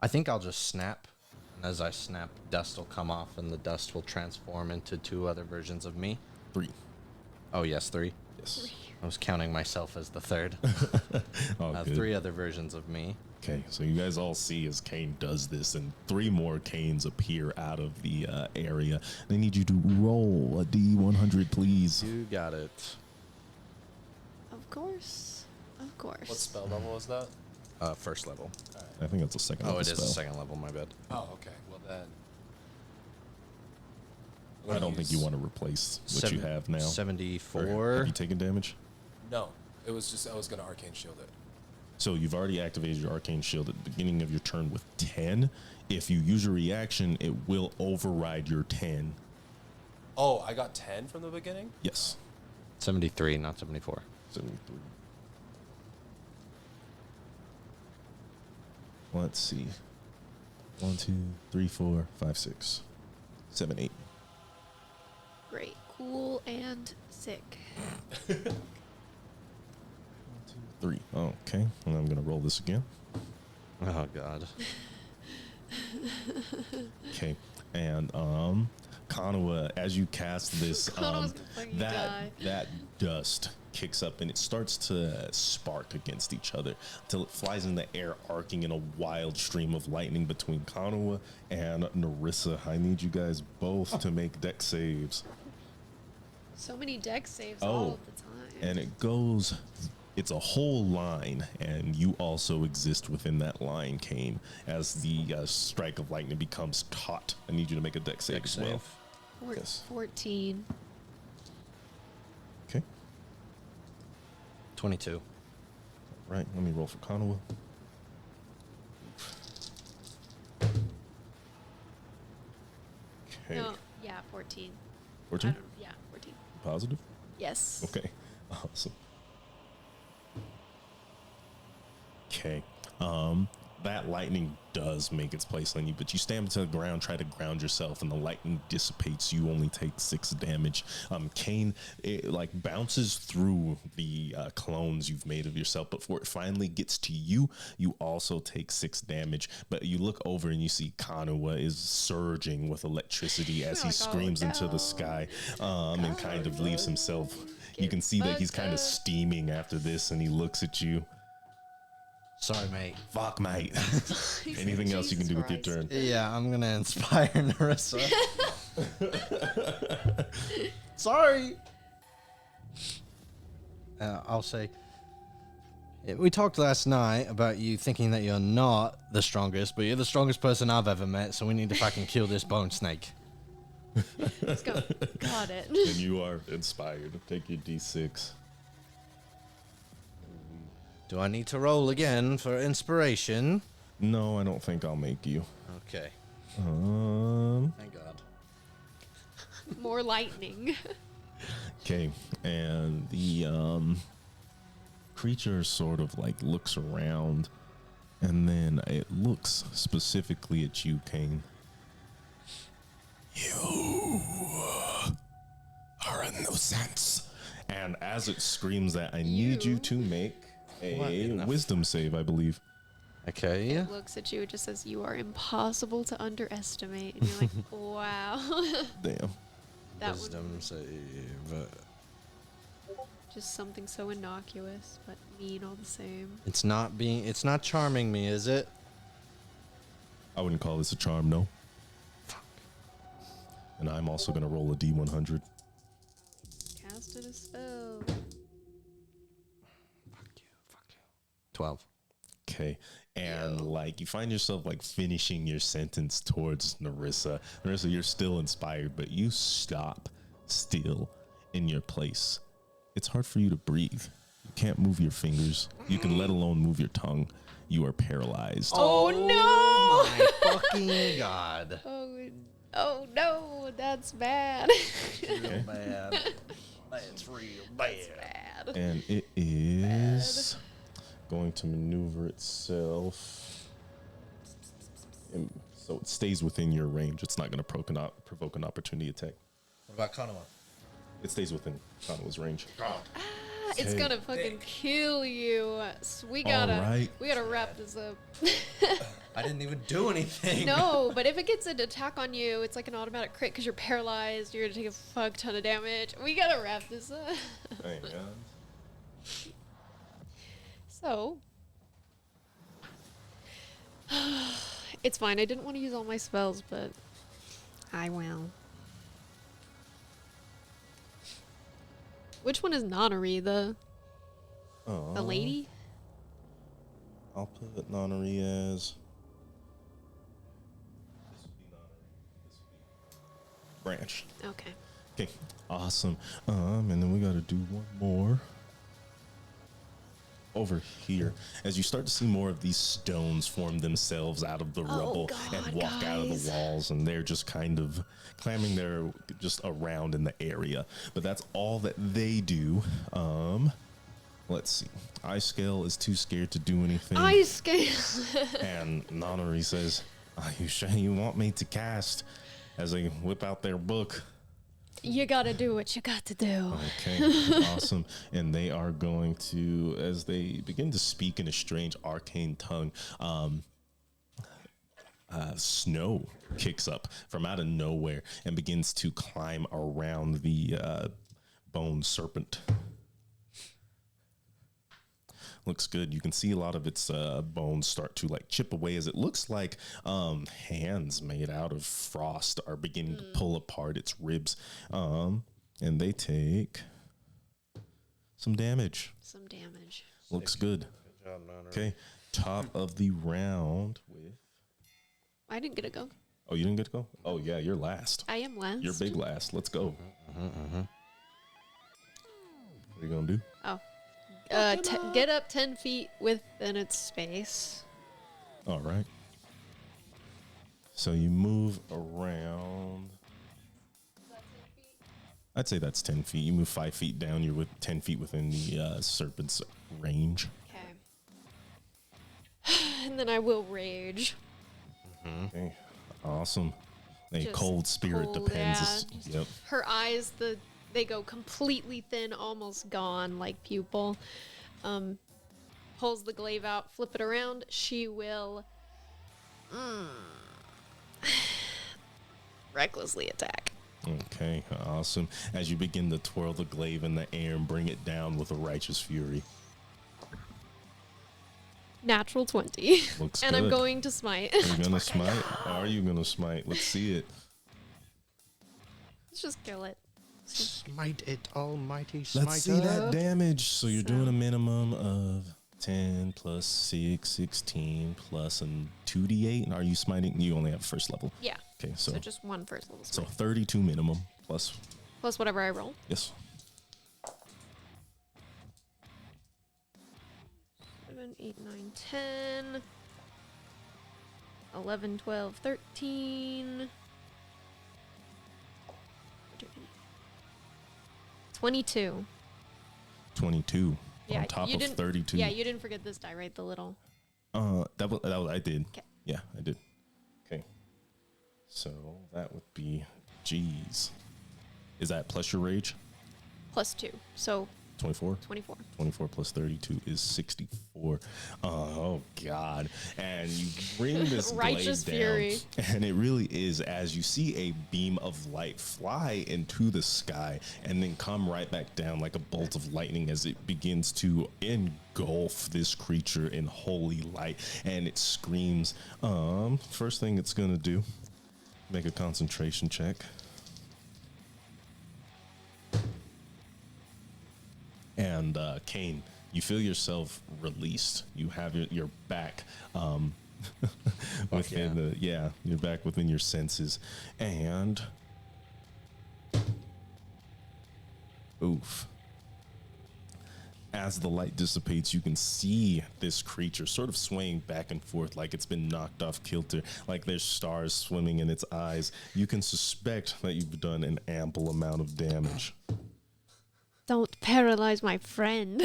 Speaker 4: think I'll just snap. And as I snap, dust will come off, and the dust will transform into 2 other versions of me.
Speaker 1: 3.
Speaker 4: Oh, yes, 3.
Speaker 1: Yes.
Speaker 4: I was counting myself as the third.
Speaker 1: Oh, good.
Speaker 4: 3 other versions of me.
Speaker 1: Okay, so you guys all see as Kane does this, and 3 more Kanes appear out of the area. I need you to roll a D100, please.
Speaker 4: You got it.
Speaker 5: Of course. Of course.
Speaker 2: What spell level is that?
Speaker 4: First level.
Speaker 1: I think that's a second
Speaker 4: Oh,
Speaker 1: level
Speaker 4: it is
Speaker 1: spell.
Speaker 4: a second level, my bad.
Speaker 2: Oh, okay. Well then.
Speaker 1: I don't think you want to replace what you have now. Or
Speaker 4: 74.
Speaker 1: have you taken damage?
Speaker 2: No, it was just, I was going to Arcane Shield it.
Speaker 1: So you've already activated your Arcane Shield at the beginning of your turn with 10. If you use your reaction, it will override your 10.
Speaker 2: Oh, I got 10 from the beginning?
Speaker 1: Yes.
Speaker 4: 73, not 74.
Speaker 1: 73. Let's see. 1, 2, 3, 4, 5, 6, 7, 8.
Speaker 5: Great. Cool and sick.
Speaker 1: 1, 2, 3. Okay. And I'm gonna roll this again.
Speaker 4: Oh God.
Speaker 1: Okay. And Kanawa, as you cast this,
Speaker 5: Kanawa's gonna fucking die.
Speaker 1: that dust kicks up and it starts to spark against each other until it flies in the air, arcing in a wild stream of lightning between Kanawa and Narissa. I need you guys both to make deck saves.
Speaker 5: So many deck saves
Speaker 1: Oh,
Speaker 5: all of the time.
Speaker 1: And it goes, it's a whole line, and you also exist within that line, Kane, as the strike of lightning becomes taut. I need you to make a deck save
Speaker 4: Deck
Speaker 1: as well.
Speaker 4: save.
Speaker 1: Yes.
Speaker 5: 14.
Speaker 1: Okay.
Speaker 4: 22.
Speaker 1: Right, let me roll for Kanawa. Okay.
Speaker 5: No, yeah, 14.
Speaker 1: 14?
Speaker 5: Yeah, 14.
Speaker 1: Positive?
Speaker 5: Yes.
Speaker 1: Okay. Awesome. Okay. That lightning does make its place on you, but you stand to the ground, try to ground yourself, and the lightning dissipates. You only take 6 damage. Kane, it like bounces through the clones you've made of yourself, but before it finally gets to you, you also take 6 damage. But you look over and you see Kanawa is surging with electricity as he
Speaker 5: Like, oh,
Speaker 1: screams into
Speaker 5: no.
Speaker 1: the sky, and kind of leaves himself. You can see that he's kind of steaming after this, and he looks at you.
Speaker 4: Sorry, mate.
Speaker 1: Fuck, mate. Anything else you can do with your turn?
Speaker 4: Yeah, I'm gonna inspire Narissa. Sorry. I'll say. We talked last night about you thinking that you're not the strongest, but you're the strongest person I've ever met. So we need to fucking kill this bone snake.
Speaker 5: Let's go. Got it.
Speaker 1: And you are inspired. Take your d6.
Speaker 4: Do I need to roll again for inspiration?
Speaker 1: No, I don't think I'll make you.
Speaker 4: Okay. Thank God.
Speaker 5: More lightning.
Speaker 1: Okay, and the creature sort of like looks around, and then it looks specifically at you, Kane. You are a nuisance. And as it screams that, I need you
Speaker 5: You?
Speaker 1: to make
Speaker 4: What
Speaker 1: a
Speaker 4: in the
Speaker 1: wisdom save, I believe.
Speaker 4: Okay.
Speaker 5: It looks at you, it just says, you are impossible to underestimate. And you're like, wow.
Speaker 1: Damn.
Speaker 5: That
Speaker 4: Wisdom
Speaker 5: would
Speaker 4: save.
Speaker 5: just something so innocuous, but mean all the same.
Speaker 4: It's not charming me, is it?
Speaker 1: I wouldn't call this a charm, no. And I'm also going to roll a d100.
Speaker 5: Casted a spell.
Speaker 4: Fuck you. 12.
Speaker 1: Okay. And like you find yourself like finishing your sentence towards Narissa. Narissa, you're still inspired, but you stop still in your place. It's hard for you to breathe. You can't move your fingers. You can let alone move your tongue. You are paralyzed.
Speaker 5: Oh, no!
Speaker 4: My fucking God.
Speaker 5: Oh no, that's bad.
Speaker 1: Okay.
Speaker 4: Bad. That's real bad.
Speaker 5: Bad.
Speaker 1: And it is going to maneuver itself. And so it stays within your range. It's not going to provoke an opportunity attack.
Speaker 4: What about Kanawa?
Speaker 1: It stays within Kanawa's range.
Speaker 5: It's
Speaker 1: Okay.
Speaker 5: gonna fucking kill you. So we
Speaker 1: All
Speaker 5: gotta
Speaker 1: right.
Speaker 5: wrap this up.
Speaker 4: I didn't even do anything.
Speaker 5: No, but if it gets an attack on you, it's like an automatic crit because you're paralyzed. You're gonna take a fuck ton of damage. We gotta wrap this up.
Speaker 1: Hang on.
Speaker 5: So, it's fine. I didn't want to use all my spells, but I will. Which one is Nanari? The lady?
Speaker 1: I'll put Nonary as. Branch.
Speaker 5: Okay.
Speaker 1: Okay, awesome. And then we got to do one more. over here, as you start to see more of these stones form themselves out of the rubble and walk out of the walls, and they're just kind of clambering there just around in the area. But that's all that they do. Let's see. Ice Scale is too scared to do anything.
Speaker 5: Ice Scale.
Speaker 1: And Nanari says, "Are you sure you want me to cast?" As they whip out their book.
Speaker 5: You gotta do what you got to do.
Speaker 1: Okay, awesome. And they are going to, as they begin to speak in a strange arcane tongue, snow kicks up from out of nowhere and begins to climb around the bone serpent. Looks good. You can see a lot of its bones start to like chip away, as it looks like hands made out of frost are beginning to pull apart its ribs. And they take some damage.
Speaker 5: Some damage.
Speaker 1: Looks good.
Speaker 4: Good job, Nana.
Speaker 1: Okay, top of the round with.
Speaker 5: I didn't get to go.
Speaker 1: Oh, you didn't get to go? Oh yeah, you're last.
Speaker 5: I am last.
Speaker 1: You're big last. Let's go. What are you gonna do?
Speaker 5: Oh. Get up 10 feet within its space.
Speaker 1: All right. So you move around. I'd say that's 10 feet. You move 5 feet down. You're with 10 feet within the serpent's range.
Speaker 5: Okay. And then I will rage.
Speaker 1: Okay. Awesome. A
Speaker 5: Just
Speaker 1: cold spirit
Speaker 5: cold,
Speaker 1: depends.
Speaker 5: yeah.
Speaker 1: Yep.
Speaker 5: Her eyes, they go completely thin, almost gone, like pupil. Pulls the glaive out, flip it around. She will recklessly attack.
Speaker 1: Okay. Awesome. As you begin to twirl the glaive in the air and bring it down with a righteous fury.
Speaker 5: Natural 20.
Speaker 1: Looks
Speaker 5: And
Speaker 1: good.
Speaker 5: I'm going to smite.
Speaker 1: Are you gonna smite? Are you gonna smite? Let's see it.
Speaker 5: Let's just kill it.
Speaker 4: Smite it, almighty smiter.
Speaker 1: Let's see that damage. So you're doing a minimum of 10 plus 6, 16 plus a 2d8. And are you smiting? You only have first level.
Speaker 5: Yeah.
Speaker 1: Okay,
Speaker 5: So
Speaker 1: so
Speaker 5: just one first level
Speaker 1: so
Speaker 5: smite.
Speaker 1: 32 minimum plus.
Speaker 5: Plus whatever I roll.
Speaker 1: Yes.
Speaker 5: 7, 8, 9, 10. 11, 12, 13. 22.
Speaker 1: 22
Speaker 5: Yeah,
Speaker 1: on top
Speaker 5: you
Speaker 1: of
Speaker 5: didn't-
Speaker 1: 32.
Speaker 5: Yeah, you didn't forget this die, right? The little.
Speaker 1: That was I did.
Speaker 5: 'Kay.
Speaker 1: Yeah, I did. Okay. So that would be G's. Is that plus your rage?
Speaker 5: Plus 2. So
Speaker 1: 24?
Speaker 5: 24.
Speaker 1: 24 plus 32 is 64. Oh God. And you bring this
Speaker 5: Righteous
Speaker 1: blade
Speaker 5: fury.
Speaker 1: down, and it really is, as you see a beam of light fly into the sky and then come right back down like a bolt of lightning as it begins to engulf this creature in holy light, and it screams. First thing it's gonna do, make a concentration check. And Kane, you feel yourself released. You have your back within you're back within your senses. And oof. As the light dissipates, you can see this creature sort of swaying back and forth like it's been knocked off kilter, like there's stars swimming in its eyes. You can suspect that you've done an ample amount of damage.
Speaker 5: Don't paralyze my friend.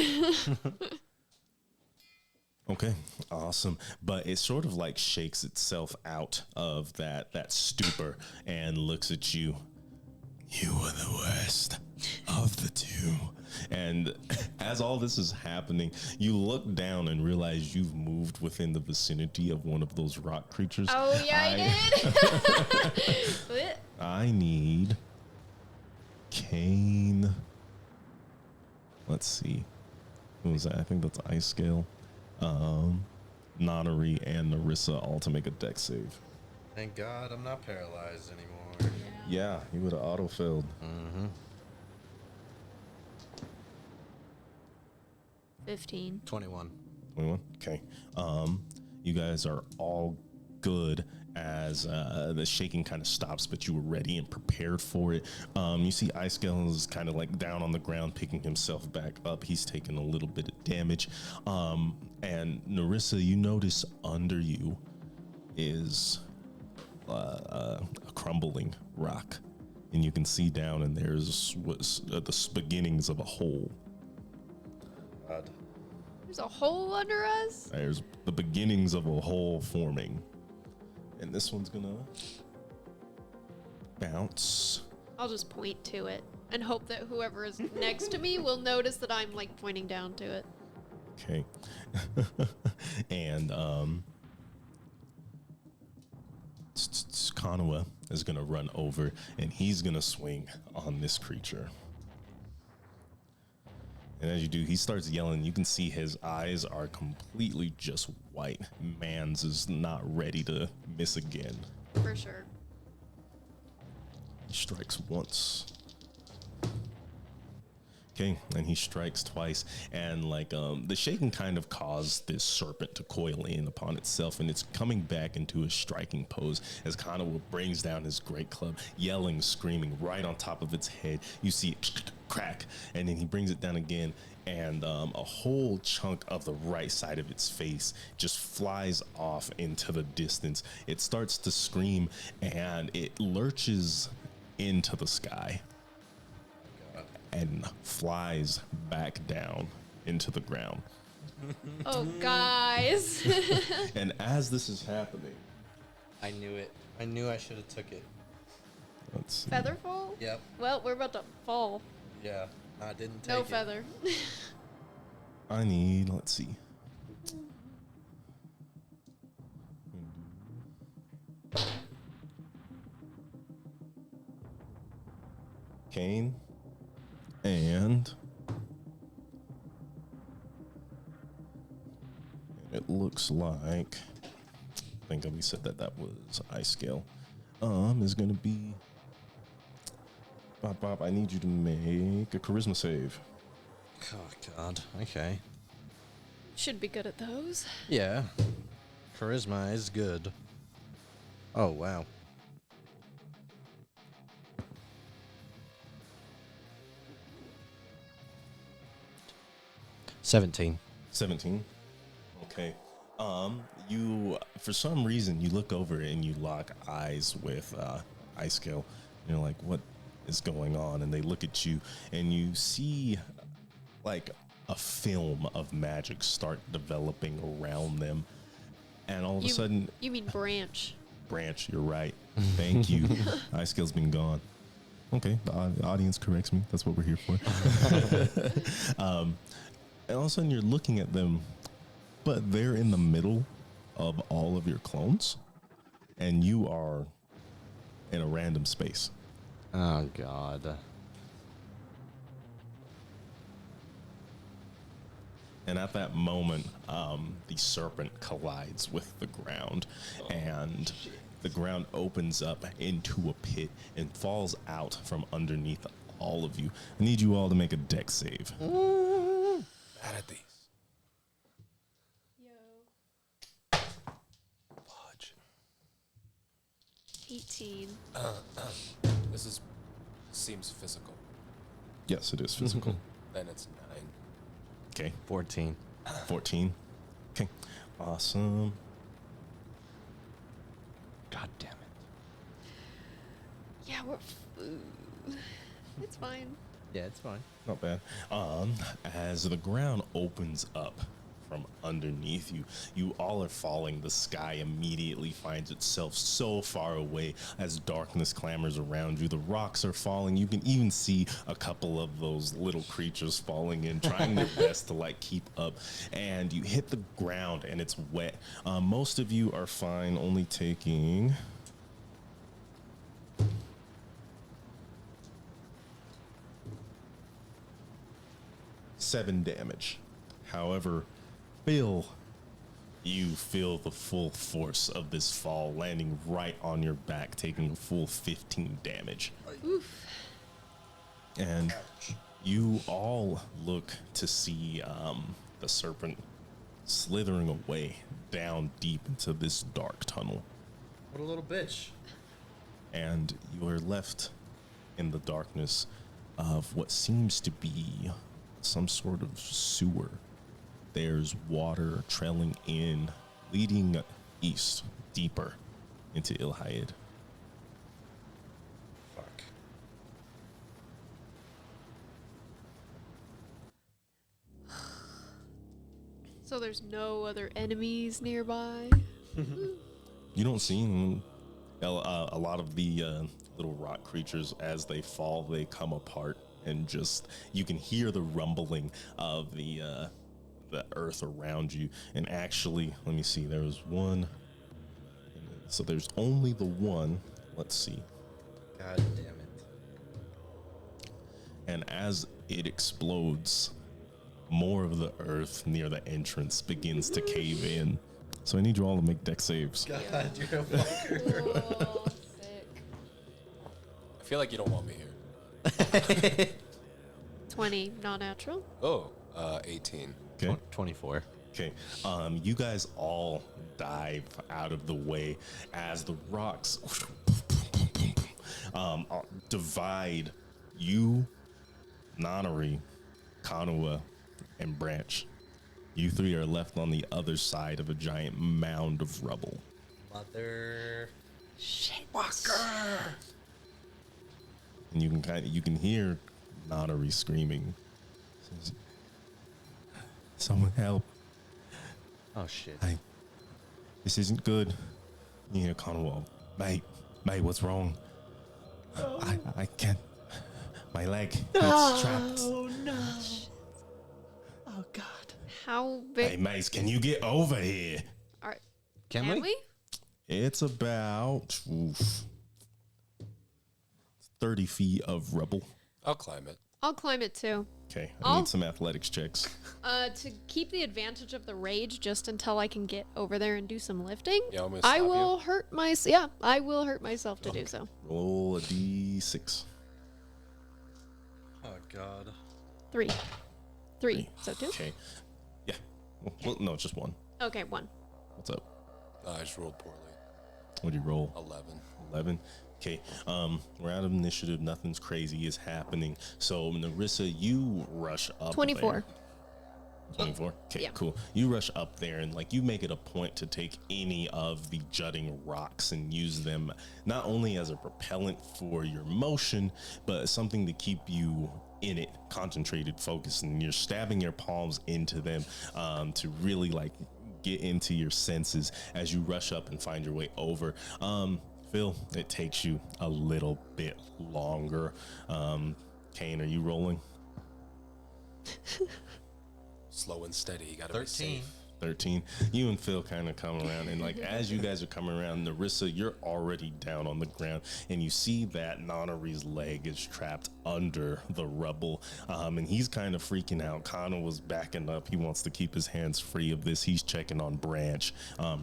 Speaker 1: Okay, awesome. But it sort of like shakes itself out of that stupor and looks at you. You are the worst of the two. And as all this is happening, you look down and realize you've moved within the vicinity of one of those rock creatures.
Speaker 5: Oh, yeah, I did.
Speaker 1: I need Kane. Let's see. Who was that? I think that's Ice Scale. Nanari and Narissa all to make a dex save.
Speaker 4: Thank God I'm not paralyzed anymore.
Speaker 1: Yeah, you would have auto-filled.
Speaker 5: 15.
Speaker 4: 21.
Speaker 1: 21. Okay. You guys are all good, as the shaking kind of stops, but you were ready and prepared for it. You see Icescale is kind of like down on the ground, picking himself back up. He's taking a little bit of damage. And Narissa, you notice under you is a crumbling rock. And you can see down, and there's the beginnings of a hole.
Speaker 5: There's a hole under us?
Speaker 1: There's the beginnings of a hole forming. And this one's gonna bounce.
Speaker 5: I'll just point to it and hope that whoever is next to me will notice that I'm like pointing down to it.
Speaker 1: Okay. And Kanawa is gonna run over and he's gonna swing on this creature. And as you do, he starts yelling. You can see his eyes are completely just white. Mans is not ready to miss again.
Speaker 5: For sure.
Speaker 1: He strikes once. Okay, and he strikes twice, and like the shaking kind of caused this serpent to coil in upon itself, and it's coming back into a striking pose as Kanawa brings down his great club, yelling, screaming right on top of its head. You see it crack, and then he brings it down again, and a whole chunk of the right side of its face just flies off into the distance. It starts to scream, and it lurches into the sky and flies back down into the ground.
Speaker 5: Oh, guys.
Speaker 1: And as this is happening,
Speaker 4: I knew it. I knew I should have took it.
Speaker 1: let's see.
Speaker 5: Feather fall?
Speaker 4: Yep.
Speaker 5: Well, we're about to fall.
Speaker 4: Yeah. I didn't take
Speaker 5: No
Speaker 4: it.
Speaker 5: feather.
Speaker 1: I need, let's see. Kane and it looks like I think we said that was Icescale. Is gonna be Bob, I need you to make a charisma save.
Speaker 4: Oh, God. Okay.
Speaker 5: Should be good at those.
Speaker 4: Yeah. Charisma is good. Oh, wow. $17.
Speaker 1: 17. Okay. You for some reason you look over and you lock eyes with Icescale. You're like, what is going on? And they look at you and you see like a film of magic start developing around them. And all of a sudden,
Speaker 5: You mean branch.
Speaker 1: Branch, you're right. Thank you. Icescale's been gone. Okay, the audience corrects me. That's what we're here for. And all of a sudden you're looking at them, but they're in the middle of all of your clones, and you are in a random space.
Speaker 4: Oh, God.
Speaker 1: And at that moment, the serpent collides with the ground, and the ground opens up into a pit and falls out from underneath all of you. I need you all to make a dex save.
Speaker 2: Bad at these.
Speaker 5: Yo.
Speaker 2: Fudge.
Speaker 5: 18.
Speaker 2: This seems physical.
Speaker 1: Yes, it is physical.
Speaker 2: Then it's 9.
Speaker 1: Okay,
Speaker 4: 14.
Speaker 1: 14. Okay, awesome.
Speaker 4: God damn it.
Speaker 5: Yeah, it's fine.
Speaker 4: Yeah, it's fine.
Speaker 1: Not bad. As the ground opens up from underneath you, you all are falling. The sky immediately finds itself so far away as darkness clamors around you. The rocks are falling. You can even see a couple of those little creatures falling in, trying their best to like keep up. And you hit the ground and it's wet. Most of you are fine, only taking 7 damage. However, Phil, you feel the full force of this fall landing right on your back, taking a full 15 damage.
Speaker 5: Oof.
Speaker 1: And you all look to see the serpent slithering away down deep into this dark tunnel.
Speaker 4: What a little bitch.
Speaker 1: And you are left in the darkness of what seems to be some sort of sewer. There's water trailing in, leading east, deeper into Ilhaid.
Speaker 4: Fuck.
Speaker 5: So there's no other enemies nearby.
Speaker 1: You don't see them. A lot of the little rock creatures, as they fall, they come apart, and just you can hear the rumbling of the earth around you. And actually, let me see. There was one. So there's only the one. Let's see.
Speaker 4: God damn it.
Speaker 1: And as it explodes, more of the earth near the entrance begins to cave in. So I need you all to make deck saves.
Speaker 4: God, you're a fucker.
Speaker 5: Oh, sick.
Speaker 2: I feel like you don't want me here.
Speaker 5: 20, not natural.
Speaker 2: Oh, 18.
Speaker 1: Okay.
Speaker 4: 24.
Speaker 1: Okay. You guys all dive out of the way as the rocks divide you, Nanari, Kanua, and Branch. You three are left on the other side of a giant mound of rubble.
Speaker 4: Mother.
Speaker 5: Shit.
Speaker 1: And you can hear Nanari screaming. Says, someone help.
Speaker 4: Oh shit.
Speaker 1: This isn't good. You hear Conwell. Mate, what's wrong? I can't. My leg. It's trapped.
Speaker 4: Oh no. Oh god.
Speaker 5: How
Speaker 1: Hey,
Speaker 5: big
Speaker 1: Mace, can you get over here?
Speaker 5: are
Speaker 4: Can
Speaker 5: can
Speaker 4: we?
Speaker 5: we?
Speaker 1: It's about 30 feet of rubble.
Speaker 2: I'll climb it.
Speaker 5: I'll climb it too.
Speaker 1: Okay, I
Speaker 5: I'll-
Speaker 1: need some athletics checks.
Speaker 5: To keep the advantage of the rage, just until I can get over there and do some lifting.
Speaker 2: Yeah, I'm gonna
Speaker 5: I
Speaker 2: stop
Speaker 5: will
Speaker 2: you.
Speaker 5: hurt my. Yeah, I will hurt myself to do so.
Speaker 1: Roll a d6.
Speaker 4: Oh god.
Speaker 5: 3. 3. So 2.
Speaker 1: Okay. Yeah. Well, no, just one.
Speaker 5: Okay, 1.
Speaker 1: What's up?
Speaker 2: I just rolled poorly.
Speaker 1: What'd you roll?
Speaker 2: 11.
Speaker 1: 11. Okay, we're out of initiative. Nothing's crazy is happening. So, Narissa, you rush up
Speaker 5: 24.
Speaker 1: there. 24? Okay,
Speaker 5: Yeah.
Speaker 1: cool. You rush up there and, like, you make it a point to take any of the jutting rocks and use them not only as a propellant for your motion, but something to keep you in it, concentrated, focused, and you're stabbing your palms into them to really, like, get into your senses as you rush up and find your way over. Phil, it takes you a little bit longer. Kane, are you rolling?
Speaker 2: Slow and steady. You gotta be
Speaker 4: 13.
Speaker 2: safe.
Speaker 1: 13. You and Phil kind of come around, and like as you guys are coming around, Narissa, you're already down on the ground, and you see that Nanari's leg is trapped under the rubble, and he's kind of freaking out. Connor was backing up. He wants to keep his hands free of this. He's checking on Branch.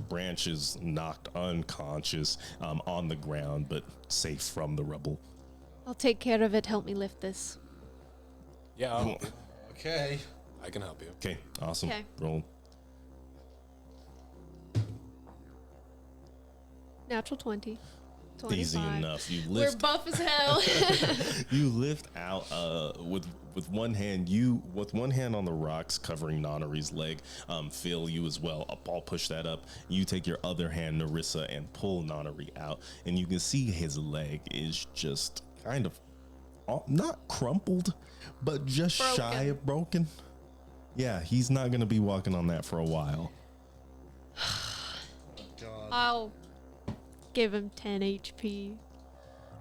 Speaker 1: Branch is knocked unconscious on the ground, but safe from the rubble.
Speaker 5: I'll take care of it. Help me lift this.
Speaker 2: Yeah,
Speaker 4: Okay.
Speaker 2: I can help you.
Speaker 1: Okay, awesome.
Speaker 5: Okay.
Speaker 1: Roll.
Speaker 5: Natural 20. 25.
Speaker 1: Easy enough. You
Speaker 5: We're
Speaker 1: lift
Speaker 5: buff as hell.
Speaker 1: you lift out with one hand on the rocks covering Nanari's leg. Phil, you as well. I'll push that up. You take your other hand, Narissa, and pull Nanari out, and you can see his leg is just kind of not crumpled, but just shy
Speaker 5: Broken.
Speaker 1: of broken. Yeah, he's not gonna be walking on that for a while.
Speaker 4: God.
Speaker 5: I'll give him 10 HP.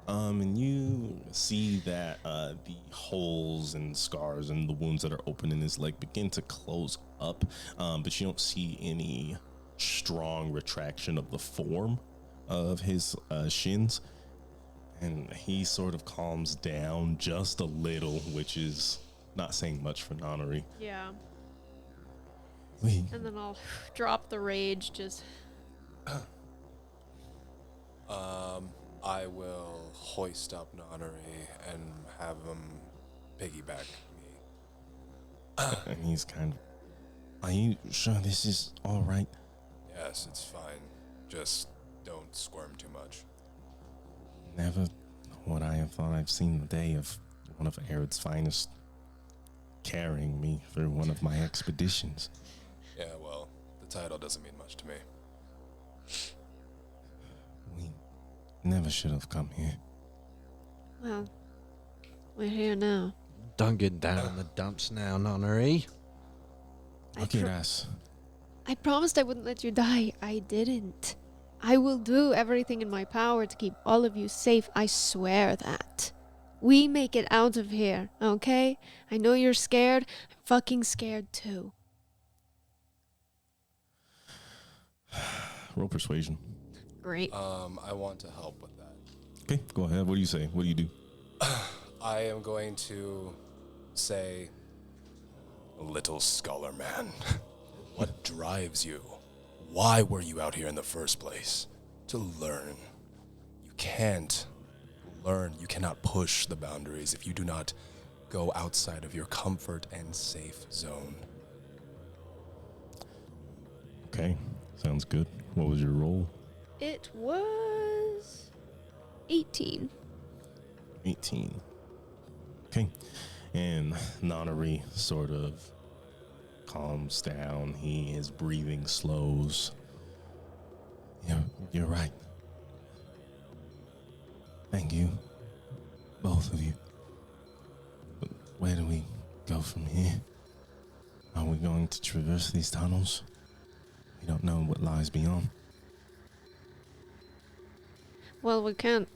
Speaker 1: And you see that the holes and scars and the wounds that are open in his leg begin to close up, but you don't see any strong retraction of the form of his shins. And he sort of calms down just a little, which is not saying much for Nanari.
Speaker 5: Yeah.
Speaker 1: We,
Speaker 5: And then I'll drop the rage. Just
Speaker 2: I will hoist up Nanari and have him piggyback me.
Speaker 1: and he's kind of, are you sure this is all right?
Speaker 2: Yes, it's fine. Just don't squirm too much.
Speaker 1: Never would I have thought I've seen the day of one of Arid's finest carrying me through one of my expeditions.
Speaker 2: Yeah, well, the title doesn't mean much to me.
Speaker 1: We never should have come here.
Speaker 5: Well, we're here now.
Speaker 4: Don't get down in the dumps now, Nonnery.
Speaker 1: Look at us.
Speaker 5: I promised I wouldn't let you die. I didn't. I will do everything in my power to keep all of you safe. I swear that. We make it out of here, okay? I know you're scared. I'm fucking scared too.
Speaker 1: Roll persuasion.
Speaker 5: Great.
Speaker 2: I want to help with that.
Speaker 1: Okay, go ahead. What do you say? What do you do?
Speaker 2: I am going to say, little scholar man, what drives you? Why were you out here in the first place? To learn. You can't learn. You cannot push the boundaries if you do not go outside of your comfort and safe zone.
Speaker 1: Okay, sounds good. What was your roll?
Speaker 5: It was 18.
Speaker 1: 18. Okay. And Nonnery sort of calms down. His breathing slows. You're right. Thank you. Both of you. But where do we go from here? Are we going to traverse these tunnels? We don't know what lies beyond.
Speaker 5: Well, we can't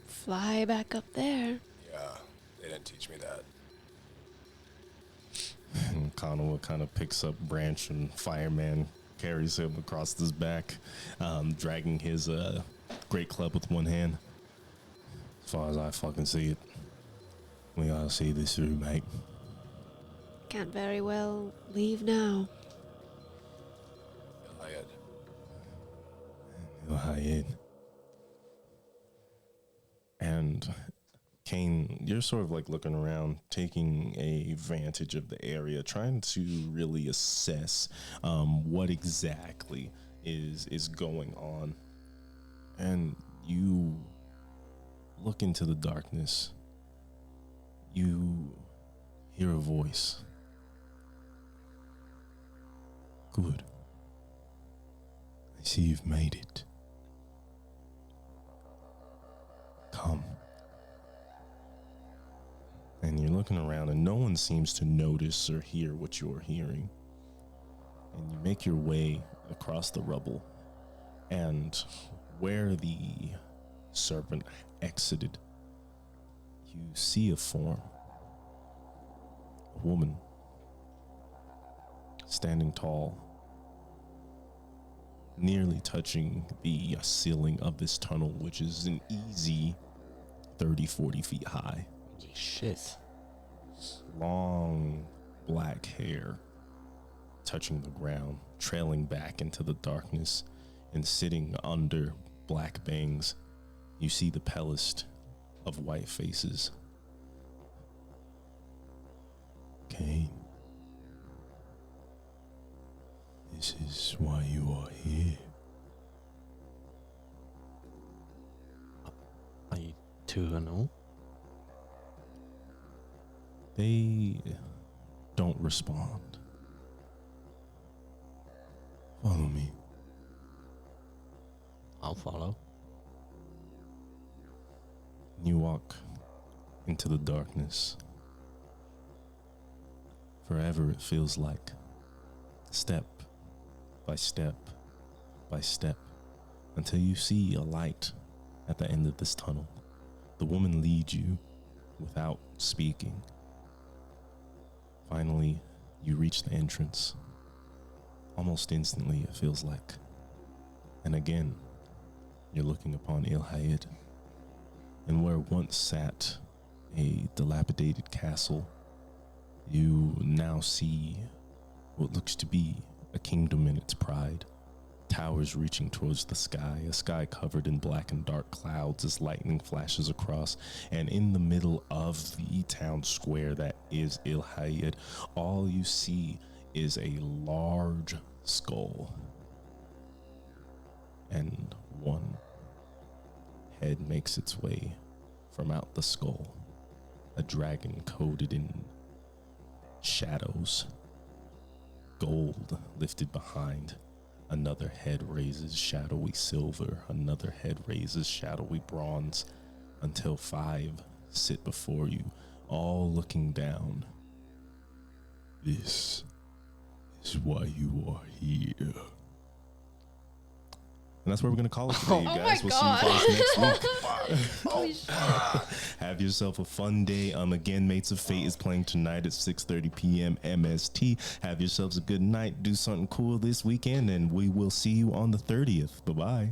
Speaker 5: fly back up there.
Speaker 2: Yeah, they didn't teach me that.
Speaker 1: And Conoway kind of picks up Branch, and Fireman carries him across his back, dragging his great club with one hand. As far as I fucking see it, we gotta see this through, mate.
Speaker 5: Can't very well leave now.
Speaker 2: Eliad.
Speaker 1: You're high. And Kane, you're sort of like looking around, taking a vantage of the area, trying to really assess what exactly is going on. And you look into the darkness. You hear a voice. Good. I see you've made it. Come. And you're looking around, and no one seems to notice or hear what you're hearing. And you make your way across the rubble, and where the serpent exited, you see a form. A woman, standing tall, nearly touching the ceiling of this tunnel, which is an easy 30-40 feet high.
Speaker 4: Holy shit.
Speaker 1: Long black hair touching the ground, trailing back into the darkness, and sitting under black bangs, you see the palest of white faces. Kane, this is why you are here.
Speaker 4: Are you two and all?
Speaker 1: They don't respond. Follow me.
Speaker 4: I'll follow.
Speaker 1: You walk into the darkness. Forever it feels like. Step by step by step, until you see a light at the end of this tunnel. The woman leads you without speaking. Finally, you reach the entrance. Almost instantly, it feels like. And again, you're looking upon Ilhaid, and where once sat a dilapidated castle, you now see what looks to be a kingdom in its pride. Towers reaching towards the sky, a sky covered in black and dark clouds as lightning flashes across, and in the middle of the town square that is Ilhaid, all you see is a large skull and one head makes its way from out the skull. A dragon coated in shadows. Gold lifted behind. Another head raises shadowy silver. Another head raises shadowy bronze. Until 5 sit before you, all looking down. This is why you are here. And that's where we're going to call it today, you
Speaker 5: Oh
Speaker 1: guys.
Speaker 5: my
Speaker 1: We'll
Speaker 5: God.
Speaker 1: see you guys next week.
Speaker 5: Holy shit.
Speaker 1: Have yourself a fun day. Again, Mates of Fate is playing tonight at 6:30 p.m. MST. Have yourselves a good night. Do something cool this weekend, and we will see you on the 30th. Bye-bye.